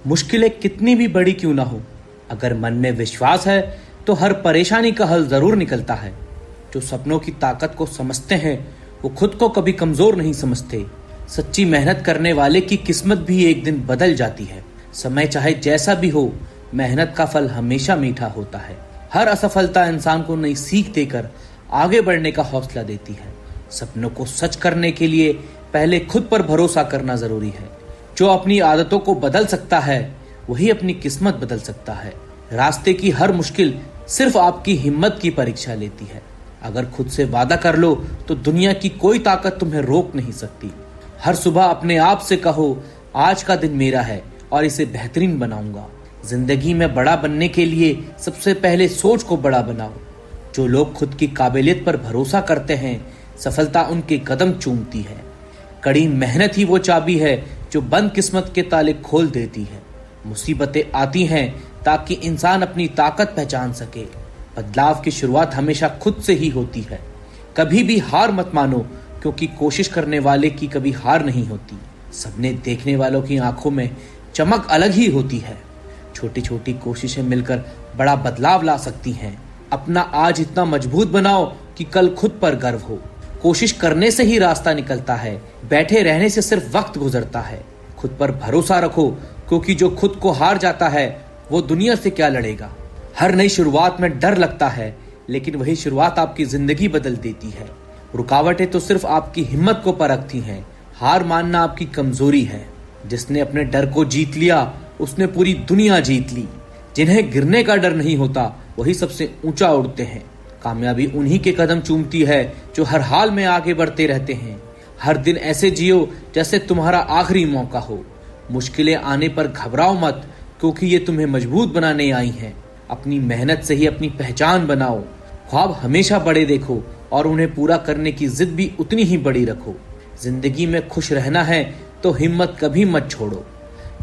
मुश्किलें कितनी भी बड़ी क्यों ना हो, अगर मन में विश्वास है तो हर परेशानी का हल जरूर निकलता है। जो सपनों की ताकत को समझते हैं वो खुद को कभी कमजोर नहीं समझते। सच्ची मेहनत करने वाले की किस्मत भी एक दिन बदल जाती है। समय चाहे जैसा भी हो, मेहनत का फल हमेशा मीठा होता है। हर असफलता इंसान को नई सीख देकर आगे बढ़ने का हौसला देती है। सपनों को सच करने के लिए पहले खुद पर भरोसा करना जरूरी है। जो अपनी आदतों को बदल सकता है वही अपनी किस्मत बदल सकता है। रास्ते की हर मुश्किल सिर्फ आपकी हिम्मत की परीक्षा लेती है। अगर खुद से वादा कर लो तो दुनिया की कोई ताकत तुम्हें रोक नहीं सकती। हर सुबह अपने आप से कहो, आज का दिन मेरा है और इसे बेहतरीन बनाऊंगा। जिंदगी में बड़ा बनने के लिए सबसे पहले सोच को बड़ा बनाओ। जो लोग खुद की काबिलियत पर भरोसा करते हैं, सफलता उनके कदम चूमती है। कड़ी मेहनत ही वो चाबी है जो बंद किस्मत के ताले खोल देती है। मुसीबतें आती हैं ताकि इंसान अपनी ताकत पहचान सके। बदलाव की शुरुआत हमेशा खुद से ही होती है। कभी भी हार मत मानो, क्योंकि कोशिश करने वाले की कभी हार नहीं होती। सपने देखने वालों की आंखों में चमक अलग ही होती है। छोटी छोटी कोशिशें मिलकर बड़ा बदलाव ला सकती हैं। अपना आज इतना मजबूत बनाओ कि कल खुद पर गर्व हो। कोशिश करने से ही रास्ता निकलता है, बैठे रहने से सिर्फ वक्त गुजरता है। खुद पर भरोसा रखो, क्योंकि जो खुद को हार जाता है वो दुनिया से क्या लड़ेगा। हर नई शुरुआत में डर लगता है, लेकिन वही शुरुआत आपकी जिंदगी बदल देती है। रुकावटें तो सिर्फ आपकी हिम्मत को परखती हैं। हार मानना आपकी कमजोरी है। जिसने अपने डर को जीत लिया उसने पूरी दुनिया जीत ली। जिन्हें गिरने का डर नहीं होता वही सबसे ऊंचा उड़ते हैं। कामयाबी उन्हीं के कदम चूमती है जो हर हाल में आगे बढ़ते रहते हैं। हर दिन ऐसे जियो जैसे तुम्हारा आखिरी मौका हो। मुश्किलें आने पर घबराओ मत, क्योंकि ये तुम्हें मजबूत बनाने आई हैं। अपनी मेहनत से ही अपनी पहचान बनाओ। ख्वाब हमेशा बड़े देखो और उन्हें पूरा करने की जिद भी उतनी ही बड़ी रखो। जिंदगी में खुश रहना है तो हिम्मत कभी मत छोड़ो।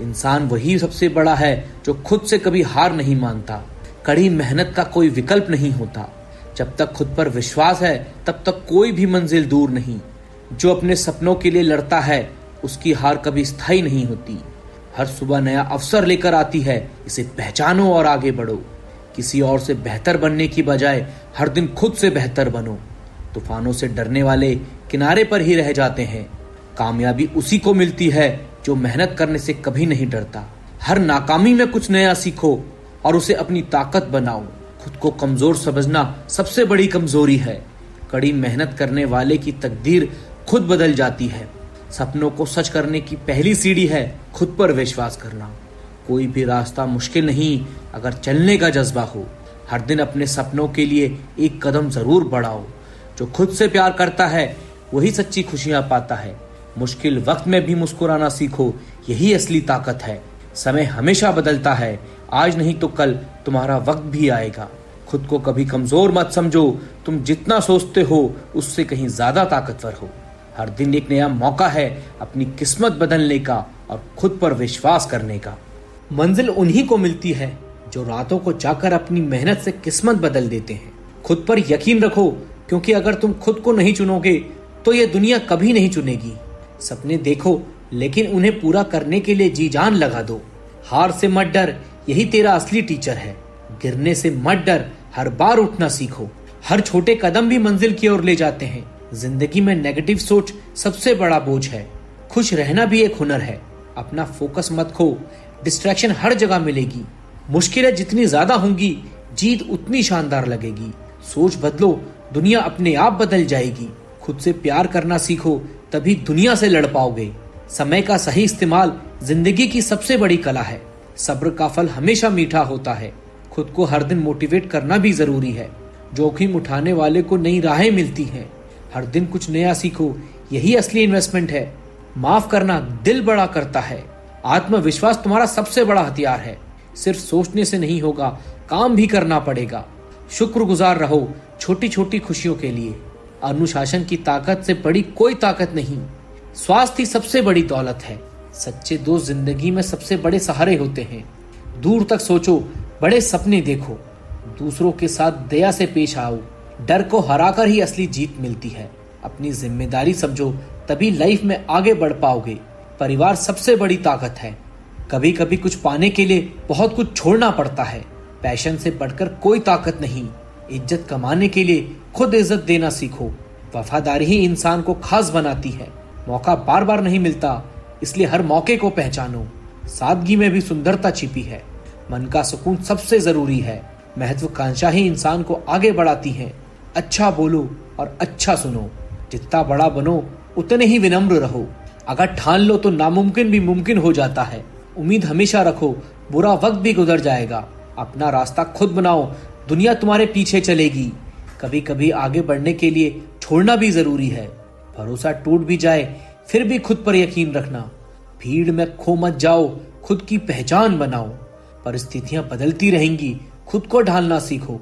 इंसान वही सबसे बड़ा है जो खुद से कभी हार नहीं मानता। कड़ी मेहनत का कोई विकल्प नहीं होता। जब तक खुद पर विश्वास है तब तक कोई भी मंजिल दूर नहीं। जो अपने सपनों के लिए लड़ता है उसकी हार कभी स्थायी नहीं होती। हर सुबह नया अवसर लेकर आती है, इसे पहचानो और आगे बढ़ो। किसी और से बेहतर बनने की बजाय हर दिन खुद से बेहतर बनो। तूफानों से डरने वाले किनारे पर ही रह जाते हैं। कामयाबी उसी को मिलती है जो मेहनत करने से कभी नहीं डरता। हर नाकामी में कुछ नया सीखो और उसे अपनी ताकत बनाओ। खुद को कमजोर समझना सबसे बड़ी कमजोरी है। कड़ी मेहनत करने वाले की तकदीर खुद बदल जाती है। सपनों को सच करने की पहली सीढ़ी है खुद पर विश्वास करना। कोई भी रास्ता मुश्किल नहीं अगर चलने का जज्बा हो। हर दिन अपने सपनों के लिए एक कदम जरूर बढ़ाओ। जो खुद से प्यार करता है वही सच्ची खुशियां पाता है। मुश्किल वक्त में भी मुस्कुराना सीखो, यही असली ताकत है। समय हमेशा बदलता है, आज नहीं तो कल तुम्हारा वक्त भी आएगा। खुद को कभी कमजोर मत समझो, तुम जितना सोचते हो उससे कहीं ज्यादा ताकतवर हो। हर दिन एक नया मौका है अपनी किस्मत बदलने का और खुद पर विश्वास करने का। मंजिल उन्हीं को मिलती है जो रातों को जाकर अपनी मेहनत से किस्मत बदल देते हैं। खुद पर यकीन रखो, क्योंकि अगर तुम खुद को नहीं चुनोगे तो ये दुनिया कभी नहीं चुनेगी। सपने देखो, लेकिन उन्हें पूरा करने के लिए जी जान लगा दो। हार से मत डर, यही तेरा असली टीचर है। गिरने से मत डर, हर बार उठना सीखो। हर छोटे कदम भी मंजिल की ओर ले जाते हैं। जिंदगी में नेगेटिव सोच सबसे बड़ा बोझ है। खुश रहना भी एक हुनर है। अपना फोकस मत खो, डिस्ट्रैक्शन हर जगह मिलेगी। मुश्किलें जितनी ज्यादा होंगी, जीत उतनी शानदार लगेगी। सोच बदलो, दुनिया अपने आप बदल जाएगी। खुद से प्यार करना सीखो, तभी दुनिया से लड़ पाओगे। समय का सही इस्तेमाल जिंदगी की सबसे बड़ी कला है। सब्र का फल हमेशा मीठा होता है। खुद को हर दिन मोटिवेट करना भी जरूरी है। जोखिम उठाने वाले को नई राहें मिलती हैं। हर दिन कुछ नया सीखो, यही असली इन्वेस्टमेंट है। माफ करना दिल बड़ा करता है। आत्मविश्वास तुम्हारा सबसे बड़ा हथियार है। सिर्फ सोचने से नहीं होगा, काम भी करना पड़ेगा। शुक्रगुजार रहो छोटी छोटी खुशियों के लिए। अनुशासन की ताकत से बड़ी कोई ताकत नहीं। स्वास्थ्य ही सबसे बड़ी दौलत है। सच्चे दोस्त जिंदगी में सबसे बड़े सहारे होते हैं। दूर तक सोचो, बड़े सपने देखो। दूसरों के साथ दया से पेश आओ। डर को हराकर ही असली जीत मिलती है। अपनी जिम्मेदारी समझो, तभी लाइफ में आगे बढ़ पाओगे। परिवार सबसे बड़ी ताकत है। कभी कभी कुछ पाने के लिए बहुत कुछ छोड़ना पड़ता है। पैशन से बढ़कर कोई ताकत नहीं। इज्जत कमाने के लिए खुद इज्जत देना सीखो। वफादारी ही इंसान को खास बनाती है। मौका बार बार नहीं मिलता, इसलिए हर मौके को पहचानो। सादगी में भी सुंदरता छिपी है। मन का सुकून सबसे जरूरी है। महत्वाकांक्षा ही इंसान को आगे बढ़ाती है। अच्छा बोलो और अच्छा सुनो। जितना बड़ा बनो उतने ही विनम्र रहो। अगर ठान लो तो नामुमकिन भी मुमकिन हो जाता है। उम्मीद हमेशा रखो, बुरा वक्त भी गुजर जाएगा। अपना रास्ता खुद बनाओ, दुनिया तुम्हारे पीछे चलेगी। कभी कभी आगे बढ़ने के लिए छोड़ना भी जरूरी है। भरोसा टूट भी जाए फिर भी खुद पर यकीन रखना। भीड़ में खो मत जाओ, खुद की पहचान बनाओ। परिस्थितियां बदलती रहेंगी, खुद को ढालना सीखो।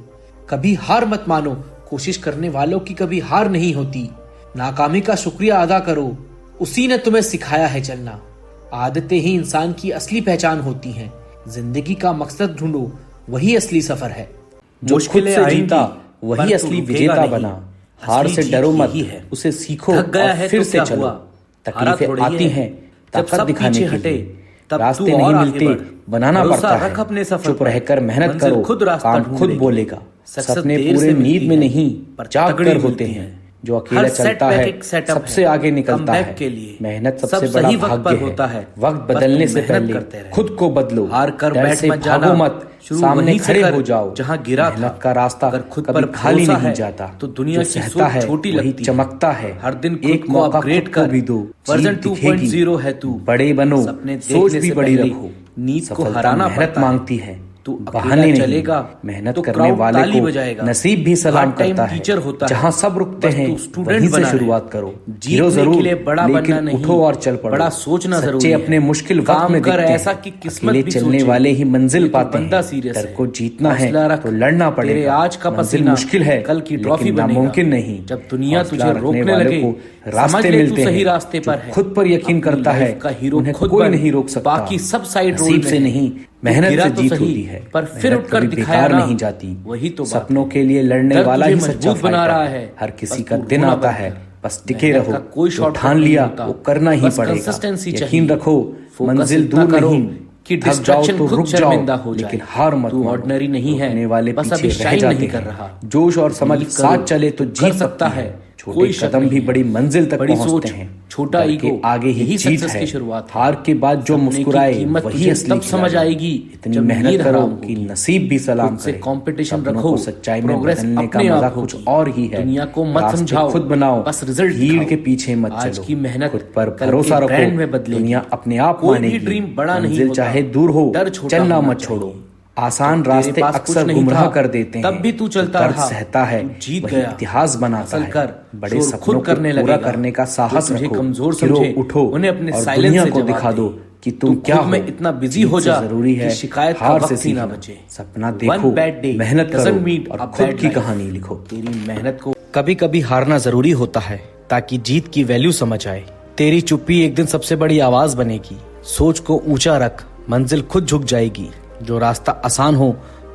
कभी हार मत मानो, कोशिश करने वालों की कभी हार नहीं होती। नाकामी का शुक्रिया अदा करो, उसी ने तुम्हें सिखाया है चलना। आदतें ही इंसान की असली पहचान होती हैं। जिंदगी का मकसद ढूंढो, वही असली सफर है। जो खुद से जीता वही असली विजेता बना। हार से डरो मत, उसे सीखो और फिर से चलो। तकलीफें आती हैं ताकत दिखाने के लिए, रास्ते नहीं मिलते बनाना पड़ता है। चुप रहकर मेहनत करो, काम खुद बोलेगा। सपने पूरे नींद में नहीं जाग कर होते हैं। जो अकेला चलता है सबसे आगे निकलता है। मेहनत सबसे बड़ा भाग्य है। वक्त बदलने से पहले खुद को बदलो। डर से भागो मत, सामने खड़े हो जाओ। जहाँ गिरा मेहनत का रास्ता कभी खाली नहीं जाता। तो दुनिया की सोच छोटी लगती चमकता है। हर दिन एक मौका अपग्रेड कर भी दो। वर्जन 2.0 है तू। बड़े बनो, सोच भी बड़ी रखो। नींद को हराना मेहनत मांगती है। तू बहाने नहीं चलेगा, मेहनत करने वाले को नसीब भी सलाम करता है। जहाँ सब रुकते हैं वहीं से शुरुआत करो। गिरो जरूर, लेकिन उठो और चल पड़ो। बड़ा सोचना जरूरी है। अपने मुश्किल वक्त में दिखते हैं। ऐसा कि किस्मत भी चलने वाले ही मंजिल पाते हैं। डर को जीतना है तो लड़ना पड़ेगा। आज का मंजिल मुश्किल है, कल की ट्रॉफी नामुमकिन नहीं। जब दुनिया तुझे रोकने लगे को रास्ते मिलते हैं। सही रास्ते पर है, खुद पर यकीन करता है, उन्हें कोई नहीं रोक सकता। बाकी सब साइड नसीब से नहीं, मेहनत से जीत होती है। पर फिर उठकर बेकार नहीं जाती। वही तो सपनों के लिए लड़ने वाला ही सच्चा बना रहा है। हर किसी का दिन आता है, बस टिके रहो। कोई शॉट ठान लिया वो करना ही पड़ेगा। यकीन रखो, मंजिल दूर नहीं कि डिस्ट्रैक्शन तो रुक जाओ, लेकिन हार मत। ऑर्डिनरी नहीं है, वाले पीछे रह जाते हैं। जोश और समझ साथ चले तो जीत सकता है। छोटे कदम भी बड़ी मंजिल तक पहुंचते हैं। छोटा ईगो आगे ही जीत है। शुरुआत हार के बाद जो मुस्कुराए वही असली समझ आएगी। इतनी मेहनत करो कि नसीब भी सलाम करे। कंपटीशन रखो, सच्चाई में बदलने का मजा कुछ और ही है। दुनिया को मत समझाओ, खुद बनाओ, बस रिजल्ट भीड़ के पीछे मत चलो। आज की मेहनत खुद पर भरोसा रखो, दुनिया अपने आप मानेगी। ड्रीम बड़ा नहीं, चाहे दूर हो चलना मत छोड़ो। आसान रास्ते अक्सर गुमराह कर देते हैं। तब भी तू चलता रहा, सहता है, जीत गया, इतिहास बनाता है। बड़े सपनों को पूरा करने का साहस रखो। कमजोर समझे उठो, उन्हें अपने दुनिया को दिखा दो कि तुम क्या हो। इतना बिजी हो जा जरूरी है, शिकायत हार से सीखना बचे। सपना देखो, मेहनत करो और खुद की कहानी लिखो। तेरी मेहनत को कभी कभी हारना जरूरी होता है ताकि जीत की वैल्यू समझ आए। तेरी चुप्पी एक दिन सबसे बड़ी आवाज बनेगी। सोच को ऊंचा रख, मंजिल खुद झुक जाएगी। जो रास्ता आसान हो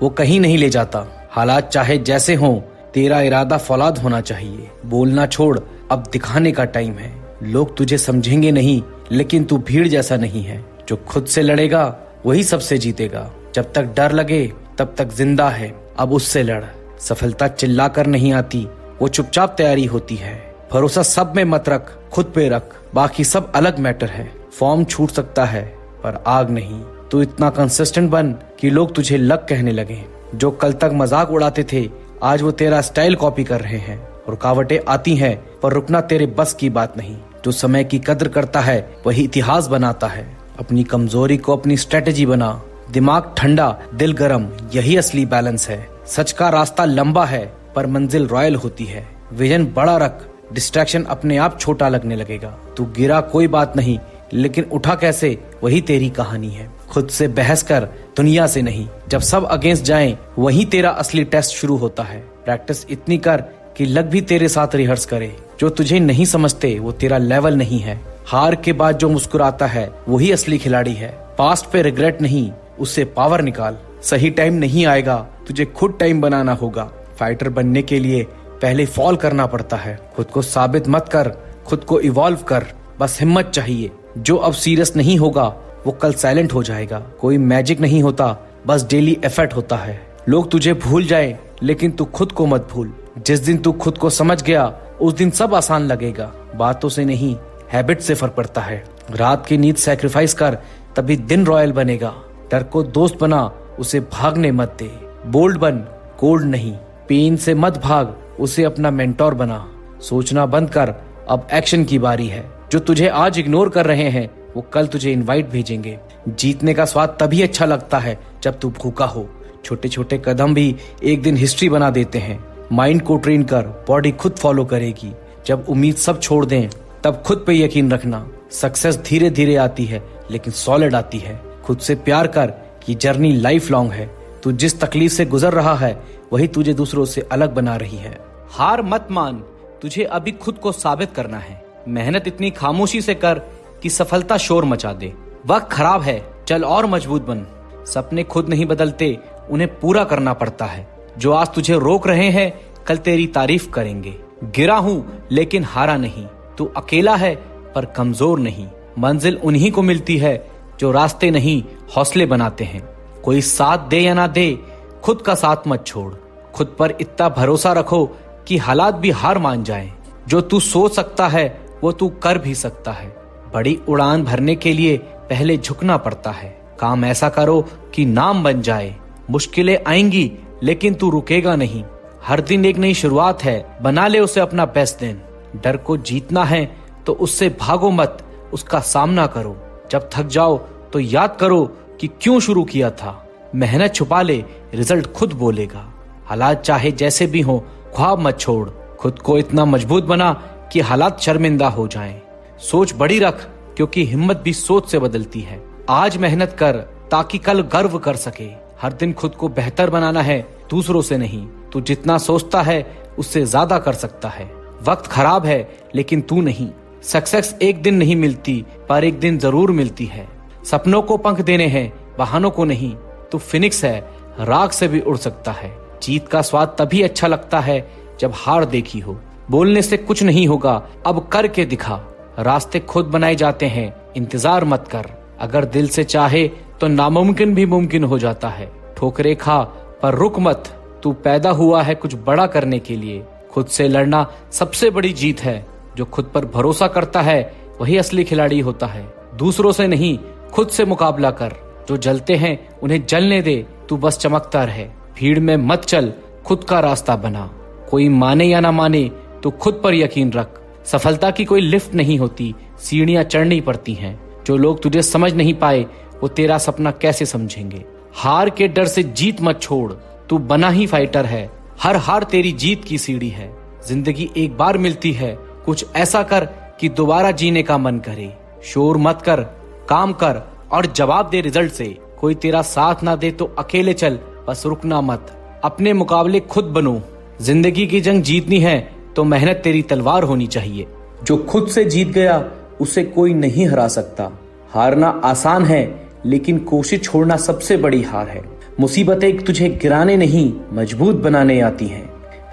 वो कहीं नहीं ले जाता। हालात चाहे जैसे हो, तेरा इरादा फौलाद होना चाहिए। बोलना छोड़, अब दिखाने का टाइम है। लोग तुझे समझेंगे नहीं, लेकिन तू भीड़ जैसा नहीं है। जो खुद से लड़ेगा वही सबसे जीतेगा। जब तक डर लगे तब तक जिंदा है, अब उससे लड़। सफलता चिल्लाकर नहीं आती, वो चुपचाप तैयारी होती है। भरोसा सब में मत रख, खुद पे रख, बाकी सब अलग मैटर है। फॉर्म छूट सकता है पर आग नहीं। तू इतना कंसिस्टेंट बन कि लोग तुझे लग कहने लगे। जो कल तक मजाक उड़ाते थे आज वो तेरा स्टाइल कॉपी कर रहे हैं। रुकावटें आती हैं पर रुकना तेरे बस की बात नहीं। जो समय की कद्र करता है वही इतिहास बनाता है। अपनी कमजोरी को अपनी स्ट्रेटेजी बना। दिमाग ठंडा, दिल गरम, यही असली बैलेंस है। सच का रास्ता लंबा है पर मंजिल रॉयल होती है। विजन बड़ा रख, डिस्ट्रैक्शन अपने आप छोटा लगने लगेगा। तू गिरा कोई बात नहीं, लेकिन उठा कैसे वही तेरी कहानी है। खुद से बहस कर, दुनिया से नहीं। जब सब अगेंस्ट जाएं, वही तेरा असली टेस्ट शुरू होता है। प्रैक्टिस इतनी कर कि लग भी तेरे साथ रिहर्स करे। जो तुझे नहीं समझते वो तेरा लेवल नहीं है। हार के बाद जो मुस्कुराता है वही असली खिलाड़ी है। पास्ट पे रिग्रेट नहीं, उससे पावर निकाल। सही टाइम नहीं आएगा, तुझे खुद टाइम बनाना होगा। फाइटर बनने के लिए पहले फॉल करना पड़ता है। खुद को साबित मत कर, खुद को इवॉल्व कर, बस हिम्मत चाहिए। जो अब सीरियस नहीं होगा वो कल साइलेंट हो जाएगा। कोई मैजिक नहीं होता, बस डेली एफर्ट होता है। लोग तुझे भूल जाए लेकिन तू खुद को मत भूल। जिस दिन तू खुद को समझ गया उस दिन सब आसान लगेगा। बातों से नहीं, हैबिट से फर्क पड़ता है। रात की नींद सैक्रिफाइस कर, तभी दिन रॉयल बनेगा। डर को दोस्त बना, उसे भागने मत दे। बोल्ड बन, कोल्ड नहीं। पेन से मत भाग, उसे अपना मेंटोर बना। सोचना बंद कर, अब एक्शन की बारी है। जो तुझे आज इग्नोर कर रहे हैं वो कल तुझे इनवाइट भेजेंगे। जीतने का स्वाद तभी अच्छा लगता है जब तू भूखा हो। छोटे छोटे कदम भी एक दिन हिस्ट्री बना देते हैं। माइंड को ट्रेन कर, बॉडी खुद फॉलो करेगी। जब उम्मीद सब छोड़ दें तब खुद पे यकीन रखना। सक्सेस धीरे धीरे आती है लेकिन सॉलिड आती है। खुद से प्यार कर कि जर्नी लाइफ लॉन्ग है। तू जिस तकलीफ से गुजर रहा है वही तुझे दूसरों से अलग बना रही है। हार मत मान, तुझे अभी खुद को साबित करना है। मेहनत इतनी खामोशी से कर कि सफलता शोर मचा दे। वक्त खराब है, चल और मजबूत बन। सपने खुद नहीं बदलते, उन्हें पूरा करना पड़ता है। जो आज तुझे रोक रहे हैं कल तेरी तारीफ करेंगे। गिरा हूं लेकिन हारा नहीं। तू अकेला है पर कमजोर नहीं। मंजिल उन्हीं को मिलती है जो रास्ते नहीं हौसले बनाते हैं। कोई साथ दे या ना दे, खुद का साथ मत छोड़। खुद पर इतना भरोसा रखो कि हालात भी हार मान जाएं। जो तू सोच सकता है वो तू कर भी सकता है। बड़ी उड़ान भरने के लिए पहले झुकना पड़ता है। काम ऐसा करो कि नाम बन जाए। मुश्किलें आएंगी लेकिन तू रुकेगा नहीं। हर दिन एक नई शुरुआत है, बना ले उसे अपना बेस्ट दिन। डर को जीतना है तो उससे भागो मत, उसका सामना करो। जब थक जाओ तो याद करो कि क्यों शुरू किया था। मेहनत छुपा ले, रिजल्ट खुद बोलेगा। हालात चाहे जैसे भी हो, ख्वाब मत छोड़। खुद को इतना मजबूत बना कि हालात शर्मिंदा हो जाएं। सोच बड़ी रख क्योंकि हिम्मत भी सोच से बदलती है। आज मेहनत कर ताकि कल गर्व कर सके। हर दिन खुद को बेहतर बनाना है, दूसरों से नहीं। तू जितना सोचता है उससे ज्यादा कर सकता है। वक्त खराब है लेकिन तू नहीं। सक्सेस एक दिन नहीं मिलती पर एक दिन जरूर मिलती है। सपनों को पंख देने हैं, बहानों को नहीं। तू फिनिक्स है, राख से भी उड़ सकता है। जीत का स्वाद तभी अच्छा लगता है जब हार देखी हो। बोलने से कुछ नहीं होगा, अब करके दिखा। रास्ते खुद बनाए जाते हैं, इंतजार मत कर। अगर दिल से चाहे तो नामुमकिन भी मुमकिन हो जाता है। ठोकरे खा पर रुक मत। तू पैदा हुआ है कुछ बड़ा करने के लिए। खुद से लड़ना सबसे बड़ी जीत है। जो खुद पर भरोसा करता है वही असली खिलाड़ी होता है। दूसरों से नहीं, खुद से मुकाबला कर। जो जलते हैं उन्हें जलने दे, तू बस चमकता रहे। भीड़ में मत चल, खुद का रास्ता बना। कोई माने या ना माने तो खुद पर यकीन रख। सफलता की कोई लिफ्ट नहीं होती, सीढ़ियां चढ़नी पड़ती हैं। जो लोग तुझे समझ नहीं पाए वो तेरा सपना कैसे समझेंगे। हार के डर से जीत मत छोड़, तू बना ही फाइटर है। हर हार तेरी जीत की सीढ़ी है। जिंदगी एक बार मिलती है, कुछ ऐसा कर कि दोबारा जीने का मन करे। शोर मत कर, काम कर और जवाब दे रिजल्ट से। कोई तेरा साथ ना दे तो अकेले चल, बस रुकना मत। अपने मुकाबले खुद बनो। जिंदगी की जंग जीतनी है तो मेहनत तेरी तलवार होनी चाहिए। जो खुद से जीत गया उसे कोई नहीं हरा सकता। हारना आसान है लेकिन कोशिश छोड़ना सबसे बड़ी हार है। मुसीबतें तुझे गिराने नहीं, मजबूत बनाने आती हैं।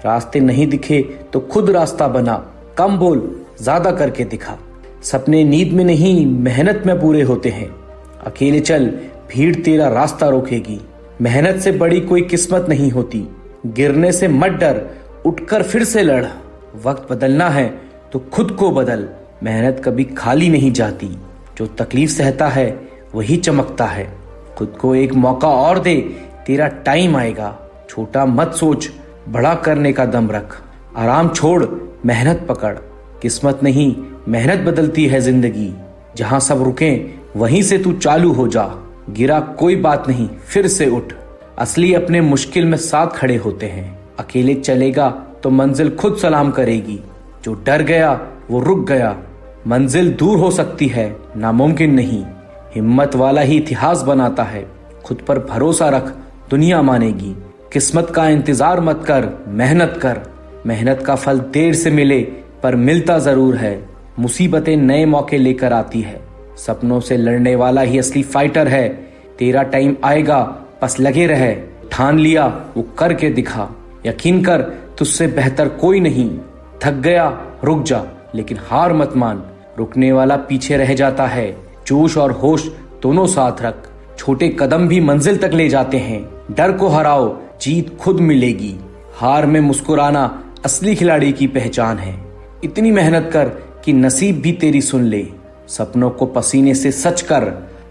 रास्ते नहीं दिखे तो खुद रास्ता बना। कम बोल, ज्यादा करके दिखा। सपने नींद में नहीं, मेहनत में पूरे होते हैं। अकेले चल, भीड़ तेरा रास्ता रोकेगी। मेहनत से बड़ी कोई किस्मत नहीं होती। गिरने से मत डर, उठकर फिर से लड़। वक्त बदलना है तो खुद को बदल। मेहनत कभी खाली नहीं जाती। जो तकलीफ सहता है वही चमकता है। खुद को एक मौका और दे, तेरा टाइम आएगा। छोटा मत सोच, बड़ा करने का दम रख। आराम छोड़, मेहनत पकड़। किस्मत नहीं, मेहनत बदलती है जिंदगी। जहां सब रुके वहीं से तू चालू हो जा। गिरा कोई बात नहीं, फिर से उठ। असली अपने मुश्किल में साथ खड़े होते हैं। अकेले चलेगा तो मंजिल खुद सलाम करेगी। जो डर गया वो रुक गया। मंजिल दूर हो सकती है, नामुमकिन नहीं। हिम्मत वाला ही इतिहास बनाता है। खुद पर भरोसा रख, दुनिया मानेगी। किस्मत का इंतजार मत कर, मेहनत कर। मेहनत का फल देर से मिले पर मिलता जरूर है। मुसीबतें नए मौके लेकर आती है। सपनों से लड़ने वाला ही असली फाइटर है। तेरा टाइम आएगा, बस लगे रहे। ठान लिया वो करके दिखा। यकीन कर, तुझसे बेहतर कोई नहीं। थक गया रुक जा, लेकिन हार मत मान। रुकने वाला पीछे रह जाता है। जोश और होश दोनों साथ रख, छोटे कदम भी मंजिल तक ले जाते हैं। डर को हराओ, जीत खुद मिलेगी। हार में मुस्कुराना असली खिलाड़ी की पहचान है। इतनी मेहनत कर कि नसीब भी तेरी सुन ले। सपनों को पसीने से सच कर,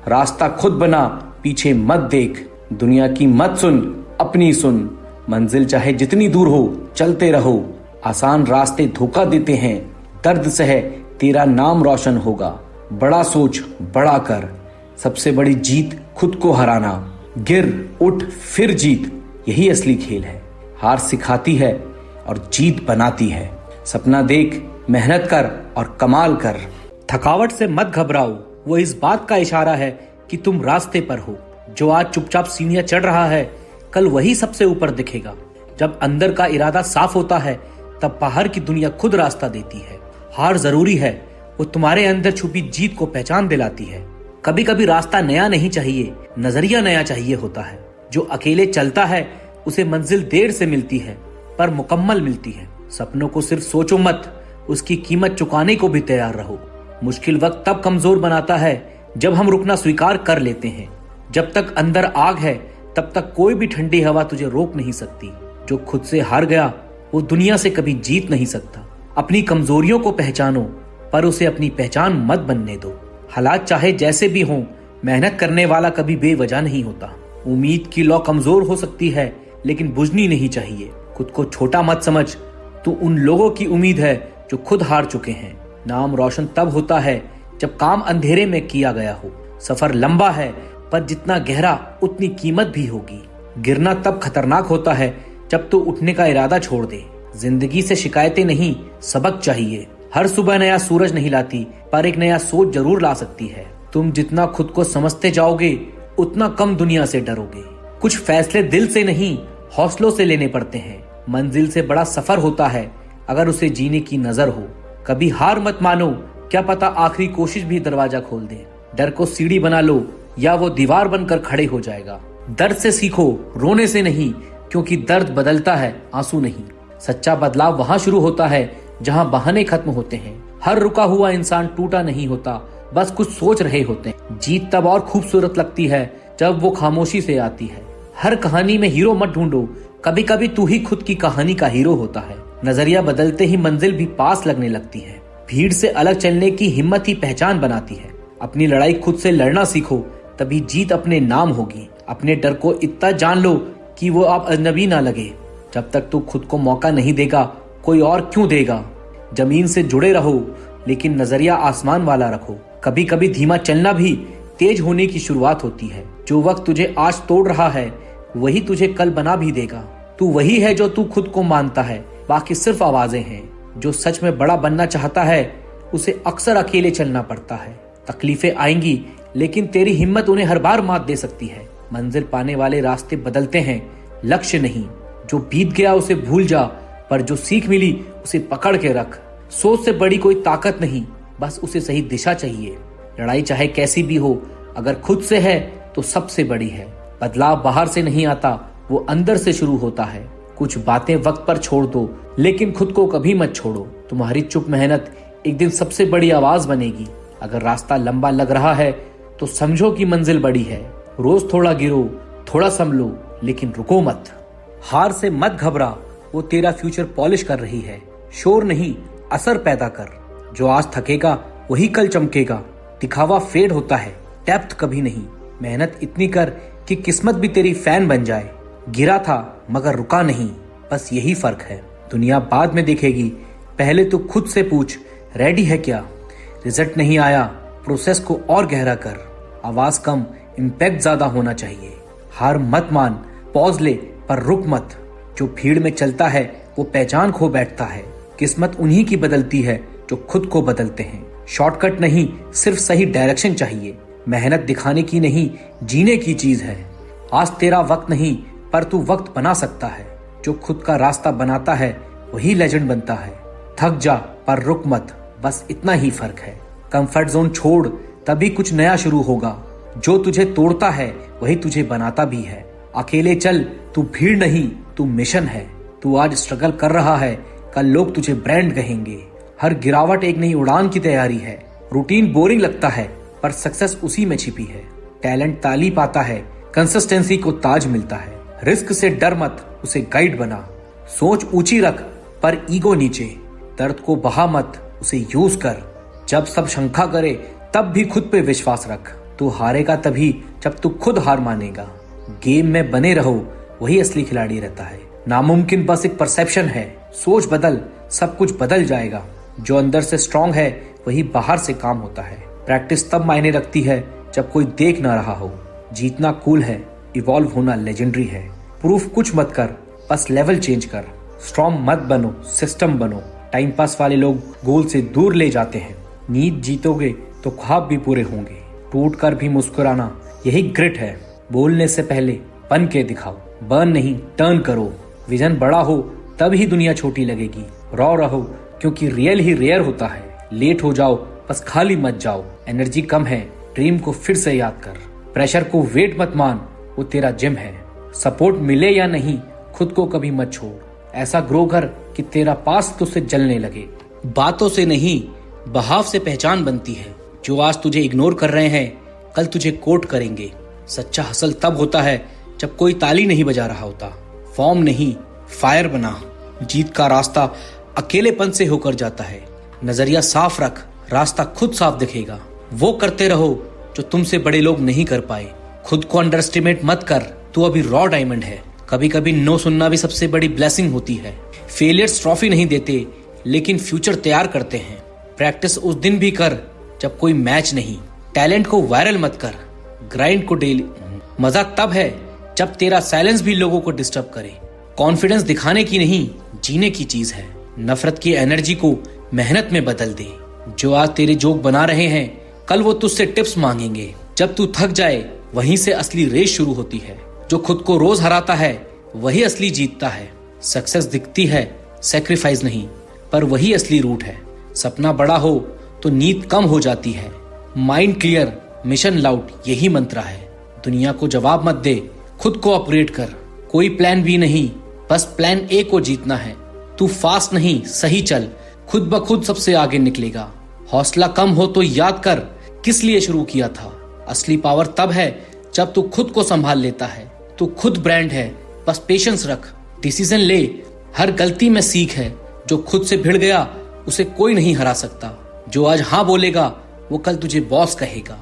रास्ता खुद बना, पीछे मत देख। दुनिया की मत सुन, अपनी सुन। मंजिल चाहे जितनी दूर हो, चलते रहो। आसान रास्ते धोखा देते हैं, दर्द सहे तेरा नाम रोशन होगा। बड़ा सोच, बड़ा कर। सबसे बड़ी जीत खुद को हराना। गिर उठ फिर जीत, यही असली खेल है। हार सिखाती है और जीत बनाती है। सपना देख, मेहनत कर और कमाल कर। थकावट से मत घबराओ, वो इस बात का इशारा है कि तुम रास्ते पर हो। जो आज चुपचाप सीढ़ियां चढ़ रहा है, कल वही सबसे ऊपर दिखेगा। जब अंदर का इरादा साफ होता है, तब बाहर की दुनिया खुद रास्ता देती है। हार जरूरी है, वो तुम्हारे अंदर छुपी जीत को पहचान दिलाती है। कभी कभी रास्ता नया नहीं चाहिए, नजरिया नया चाहिए होता है। जो अकेले चलता है उसे मंजिल देर से मिलती है, पर मुकम्मल मिलती है। सपनों को सिर्फ सोचो मत, उसकी कीमत चुकाने को भी तैयार रहो। मुश्किल वक्त तब कमजोर बनाता है जब हम रुकना स्वीकार कर लेते हैं। जब तक अंदर आग है, तब तक कोई भी ठंडी हवा तुझे रोक नहीं सकती। जो खुद से हार गया, वो दुनिया से कभी जीत नहीं सकता। अपनी कमजोरियों को पहचानो, पर उसे अपनी पहचान मत बनने दो। हालात चाहे जैसे भी हों, मेहनत करने वाला कभी बेवजह नहीं होता। उम्मीद की लौ कमजोर हो सकती है, लेकिन बुझनी नहीं चाहिए। खुद को छोटा मत समझ, तू उन लोगों की उम्मीद है जो खुद हार चुके हैं। नाम रोशन तब होता है जब काम अंधेरे में किया गया हो। सफर लंबा है, पर जितना गहरा उतनी कीमत भी होगी। गिरना तब खतरनाक होता है जब तू उठने का इरादा छोड़ दे। जिंदगी से शिकायतें नहीं, सबक चाहिए। हर सुबह नया सूरज नहीं लाती, पर एक नया सोच जरूर ला सकती है। तुम जितना खुद को समझते जाओगे, उतना कम दुनिया से डरोगे। कुछ फैसले दिल से नहीं, हौसलों से लेने पड़ते हैं। मंजिल से बड़ा सफर होता है अगर उसे जीने की नजर हो। कभी हार मत मानो, क्या पता आखिरी कोशिश भी दरवाजा खोल दे। डर को सीढ़ी बना लो, या वो दीवार बनकर खड़े हो जाएगा। दर्द से सीखो, रोने से नहीं, क्योंकि दर्द बदलता है, आंसू नहीं। सच्चा बदलाव वहां शुरू होता है जहां बहाने खत्म होते हैं। हर रुका हुआ इंसान टूटा नहीं होता, बस कुछ सोच रहे होते हैं। जीत तब और खूबसूरत लगती है जब वो खामोशी से आती है। हर कहानी में हीरो मत ढूंढो, कभी कभी तू ही खुद की कहानी का हीरो होता है। नजरिया बदलते ही मंजिल भी पास लगने लगती है। भीड़ से अलग चलने की हिम्मत ही पहचान बनाती है। अपनी लड़ाई खुद से लड़ना सीखो, तभी जीत अपने नाम होगी। अपने डर को इतना जान लो कि वो आप अजनबी ना लगे। जब तक तू खुद को मौका नहीं देगा, कोई और क्यों देगा। जमीन से जुड़े रहो, लेकिन नजरिया आसमान वाला रखो। कभी कभी धीमा चलना भी तेज होने की शुरुआत होती है। जो वक्त तुझे आज तोड़ रहा है, वही तुझे कल बना भी देगा। तू वही है जो तू खुद को मानता है, बाकी सिर्फ आवाजें हैं। जो सच में बड़ा बनना चाहता है, उसे अक्सर अकेले चलना पड़ता है। तकलीफें आएंगी, लेकिन तेरी हिम्मत उन्हें हर बार मात दे सकती है। मंजिल पाने वाले रास्ते बदलते हैं, लक्ष्य नहीं। जो बीत गया उसे भूल जा, पर जो सीख मिली उसे पकड़ के रख। सोच से बड़ी कोई ताकत नहीं, बस उसे सही दिशा चाहिए। लड़ाई चाहे कैसी भी हो, अगर खुद से है तो सबसे बड़ी है। बदलाव बाहर से नहीं आता, वो अंदर से शुरू होता है। कुछ बातें वक्त पर छोड़ दो, लेकिन खुद को कभी मत छोड़ो। तुम्हारी चुप मेहनत एक दिन सबसे बड़ी आवाज बनेगी। अगर रास्ता लंबा लग रहा है तो समझो कि मंजिल बड़ी है। रोज थोड़ा गिरो, थोड़ा संभलो, लेकिन रुको मत। हार से मत घबरा, वो तेरा फ्यूचर पॉलिश कर रही है। शोर नहीं, असर पैदा कर। जो आज थकेगा वही कल चमकेगा। दिखावा फेड होता है, डेप्थ कभी नहीं। मेहनत इतनी कर कि किस्मत भी तेरी फैन बन जाए। गिरा था मगर रुका नहीं, बस यही फर्क है। दुनिया बाद में देखेगी, पहले तो खुद से पूछ, रेडी है क्या। रिजल्ट नहीं आया, प्रोसेस को और गहरा कर। आवाज कम, इम्पैक्ट ज्यादा होना चाहिए। हार मत मान, पॉज ले, पर रुक मत। जो भीड़ में चलता है वो पहचान खो बैठता है। किस्मत उन्हीं की बदलती है जो खुद को बदलते हैं। शॉर्टकट नहीं, सिर्फ सही डायरेक्शन चाहिए। मेहनत दिखाने की नहीं, जीने की चीज है। आज तेरा वक्त नहीं, पर तू वक्त बना सकता है। जो खुद का रास्ता बनाता है वही लेजेंड बनता है। थक जा पर रुक मत, बस इतना ही फर्क है। कंफर्ट जोन छोड़, तभी कुछ नया शुरू होगा। जो तुझे तोड़ता है वही तुझे बनाता भी है। अकेले चल, तू भीड़ नहीं, तू मिशन है। तू आज स्ट्रगल कर रहा है, कल लोग तुझे ब्रांड कहेंगे। हर गिरावट एक नई उड़ान की तैयारी है। रूटीन बोरिंग लगता है, पर सक्सेस उसी में छिपी है। टैलेंट ताली पाता है, कंसिस्टेंसी को ताज मिलता है। रिस्क से डर मत, उसे गाइड बना। सोच ऊंची रख पर ईगो नीचे। दर्द को बहा मत, उसे यूज कर। जब सब शंका करे तब भी खुद पे विश्वास रख। तू हारेगा तभी जब तू खुद हार मानेगा। गेम में बने रहो, वही असली खिलाड़ी रहता है। नामुमकिन बस एक परसेप्शन है। सोच बदल, सब कुछ बदल जाएगा। जो अंदर से स्ट्रांग है वही बाहर से काम होता है। प्रैक्टिस तब मायने रखती है जब कोई देख ना रहा हो। जीतना कूल है, इवॉल्व होना लेजेंडरी है। प्रूफ कुछ मत कर, बस लेवल चेंज कर। स्ट्रांग मत बनो, सिस्टम बनो। टाइम पास वाले लोग गोल से दूर ले जाते हैं। नींद जीतोगे तो ख्वाब भी पूरे होंगे। टूट कर भी मुस्कुराना, यही ग्रिट है। बोलने से पहले बन के दिखाओ, बर्न नहीं टर्न करो। विजन बड़ा हो तब ही दुनिया छोटी लगेगी। रॉ रहो क्योंकि रियल ही रेयर होता है। लेट हो जाओ बस खाली मत जाओ। एनर्जी कम है, ड्रीम को फिर से याद कर। प्रेशर को वेट मत मान, वो तेरा जिम है। सपोर्ट मिले या नहीं, खुद को कभी मत छोड़। ऐसा ग्रो कर कि तेरा पास तुझसे जलने लगे। बातों से नहीं, बहाव से पहचान बनती है। जो आज तुझे इग्नोर कर रहे हैं कल तुझे कोट करेंगे। सच्चा हसल तब होता है जब कोई ताली नहीं बजा रहा होता। फॉर्म नहीं, फायर बना। जीत का रास्ता अकेलेपन से होकर जाता है। नजरिया साफ रख, रास्ता खुद साफ दिखेगा। वो करते रहो जो तुमसे बड़े लोग नहीं कर पाए। खुद को अंडर एस्टिमेट मत कर, तू अभी रॉ डायमंड है। कभी कभी नो सुनना भी सबसे बड़ी ब्लेसिंग होती है। फेलियर्स ट्रॉफी नहीं देते लेकिन फ्यूचर तैयार करते हैं। प्रैक्टिस उस दिन भी कर जब कोई मैच नहीं। टैलेंट को वायरल मत कर, ग्राइंड को डेली। मजा तब है जब तेरा साइलेंस भी लोगों को डिस्टर्ब करे। कॉन्फिडेंस दिखाने की नहीं, जीने की चीज है। नफरत की एनर्जी को मेहनत में बदल दे। जो आज तेरे जोक बना रहे हैं कल वो तुझसे टिप्स मांगेंगे। जब तू थक जाए वहीं से असली रेस शुरू होती है। जो खुद को रोज हराता है वही असली जीतता है। सक्सेस दिखती है, सेक्रीफाइस नहीं, पर वही असली रूट है। सपना बड़ा हो तो नींद कम हो जाती है। माइंड क्लियर, मिशन लाउड, यही मंत्र है। दुनिया को जवाब मत दे, खुद को अपग्रेड कर। कोई प्लान बी नहीं, बस प्लान ए को जीतना है। तू फास्ट नहीं, सही चल, खुद ब खुद सबसे आगे निकलेगा। हौसला कम हो तो याद कर किस लिए शुरू किया था। असली पावर तब है जब तू खुद को संभाल लेता है। तू खुद ब्रांड है, बस पेशेंस रख। डिसीजन ले, हर गलती में सीख है। जो खुद से भिड़ गया उसे कोई नहीं हरा सकता। जो आज हाँ बोलेगा वो कल तुझे बॉस कहेगा।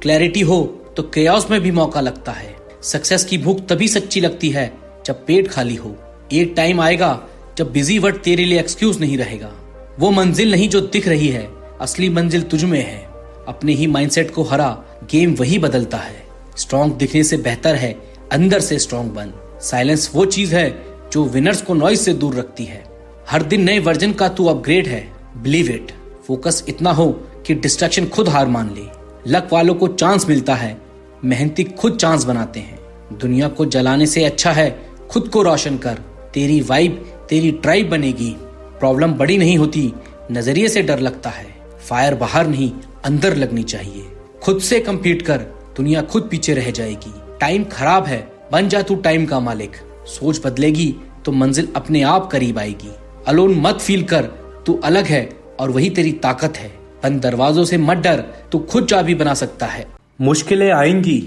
क्लैरिटी हो तो केओस में भी मौका लगता है। सक्सेस की भूख तभी सच्ची लगती है जब पेट खाली हो। एक टाइम आएगा जब बिजी वर्ड तेरे लिए एक्सक्यूज नहीं रहेगा। वो मंजिल नहीं जो दिख रही है, असली मंजिल तुझ में है। अपने ही माइंडसेट को हरा, गेम वही बदलता है। स्ट्रॉन्ग दिखने से बेहतर है अंदर से स्ट्रॉन्ग बन। साइलेंस वो चीज है जो विनर्स को नॉइज से दूर रखती है। हर दिन नए वर्जन का तू अपग्रेड है, बिलीव इट। फोकस इतना हो कि डिस्ट्रैक्शन खुद हार मान ले। लक वालों को चांस मिलता है, मेहनती खुद चांस बनाते हैं। दुनिया को जलाने से अच्छा है खुद को रोशन कर। तेरी वाइब तेरी ट्राइब बनेगी। प्रॉब्लम बड़ी नहीं होती, नजरिए से डर लगता है। फायर बाहर नहीं अंदर लगनी चाहिए। खुद से compete कर, दुनिया खुद पीछे रह जाएगी। टाइम खराब है, बन जा तू टाइम का मालिक। सोच बदलेगी तो मंजिल अपने आप करीब आएगी। अलोन मत फील कर, तू अलग है और वही तेरी ताकत है। बंद दरवाजों से मत डर, तू खुद चाबी बना सकता है। मुश्किलें आएंगी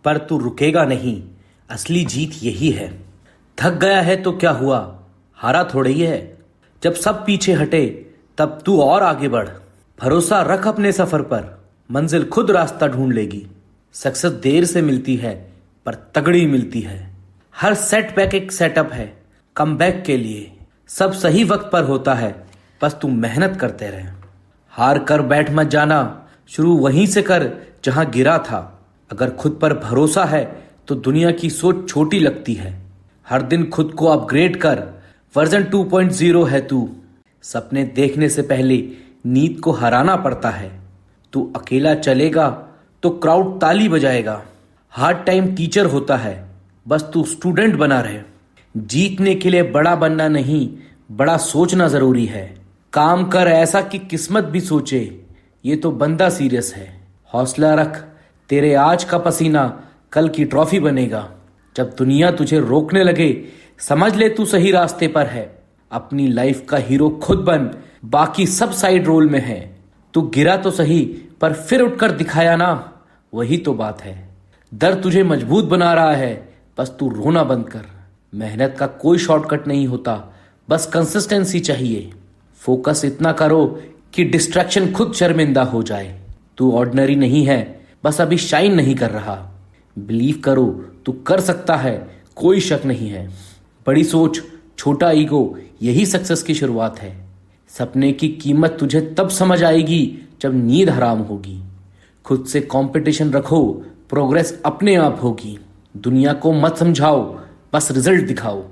पर तू रुकेगा नहीं, असली जीत यही है। थक गया है तो क्या हुआ, हारा थोड़ी है। जब सब पीछे हटे तब तू और आगे बढ़। भरोसा रख अपने सफर पर, मंजिल खुद रास्ता ढूंढ लेगी। सक्सेस देर से मिलती है पर तगड़ी मिलती है। हर सेटबैक एक सेटअप है कमबैक के लिए। सब सही वक्त पर होता है, बस तू मेहनत करते रहे। हार कर बैठ मत जाना, शुरू वहीं से कर जहां गिरा था। अगर खुद पर भरोसा है तो दुनिया की सोच छोटी लगती है। हर दिन खुद को अपग्रेड कर, वर्जन 2.0 है तू। सपने देखने से पहले नींद को हराना पड़ता है। तू अकेला चलेगा तो क्राउड ताली बजाएगा। हार्ड टाइम टीचर होता है, बस तू स्टूडेंट बना रहे। जीतने के लिए बड़ा बनना नहीं, बड़ा सोचना जरूरी है। काम कर ऐसा कि किस्मत भी सोचे, ये तो बंदा सीरियस है। हौसला रख, तेरे आज का पसीना कल की ट्रॉफी बनेगा। जब दुनिया तुझे रोकने लगे समझ ले तू सही रास्ते पर है। अपनी लाइफ का हीरो खुद बन, बाकी सब साइड रोल में है। तू गिरा तो सही पर फिर उठकर दिखाया ना, वही तो बात है। डर तुझे मजबूत बना रहा है, बस तू रोना बंद कर। मेहनत का कोई शॉर्टकट नहीं होता, बस कंसिस्टेंसी चाहिए। फोकस इतना करो कि डिस्ट्रैक्शन खुद शर्मिंदा हो जाए। तू ऑर्डिनरी नहीं है, बस अभी शाइन नहीं कर रहा। बिलीव करो, तू कर सकता है, कोई शक नहीं है। बड़ी सोच, छोटा ईगो, यही सक्सेस की शुरुआत है। सपने की कीमत तुझे तब समझ आएगी जब नींद हराम होगी। खुद से कंपटीशन रखो, प्रोग्रेस अपने आप होगी। दुनिया को मत समझाओ, बस रिजल्ट दिखाओ।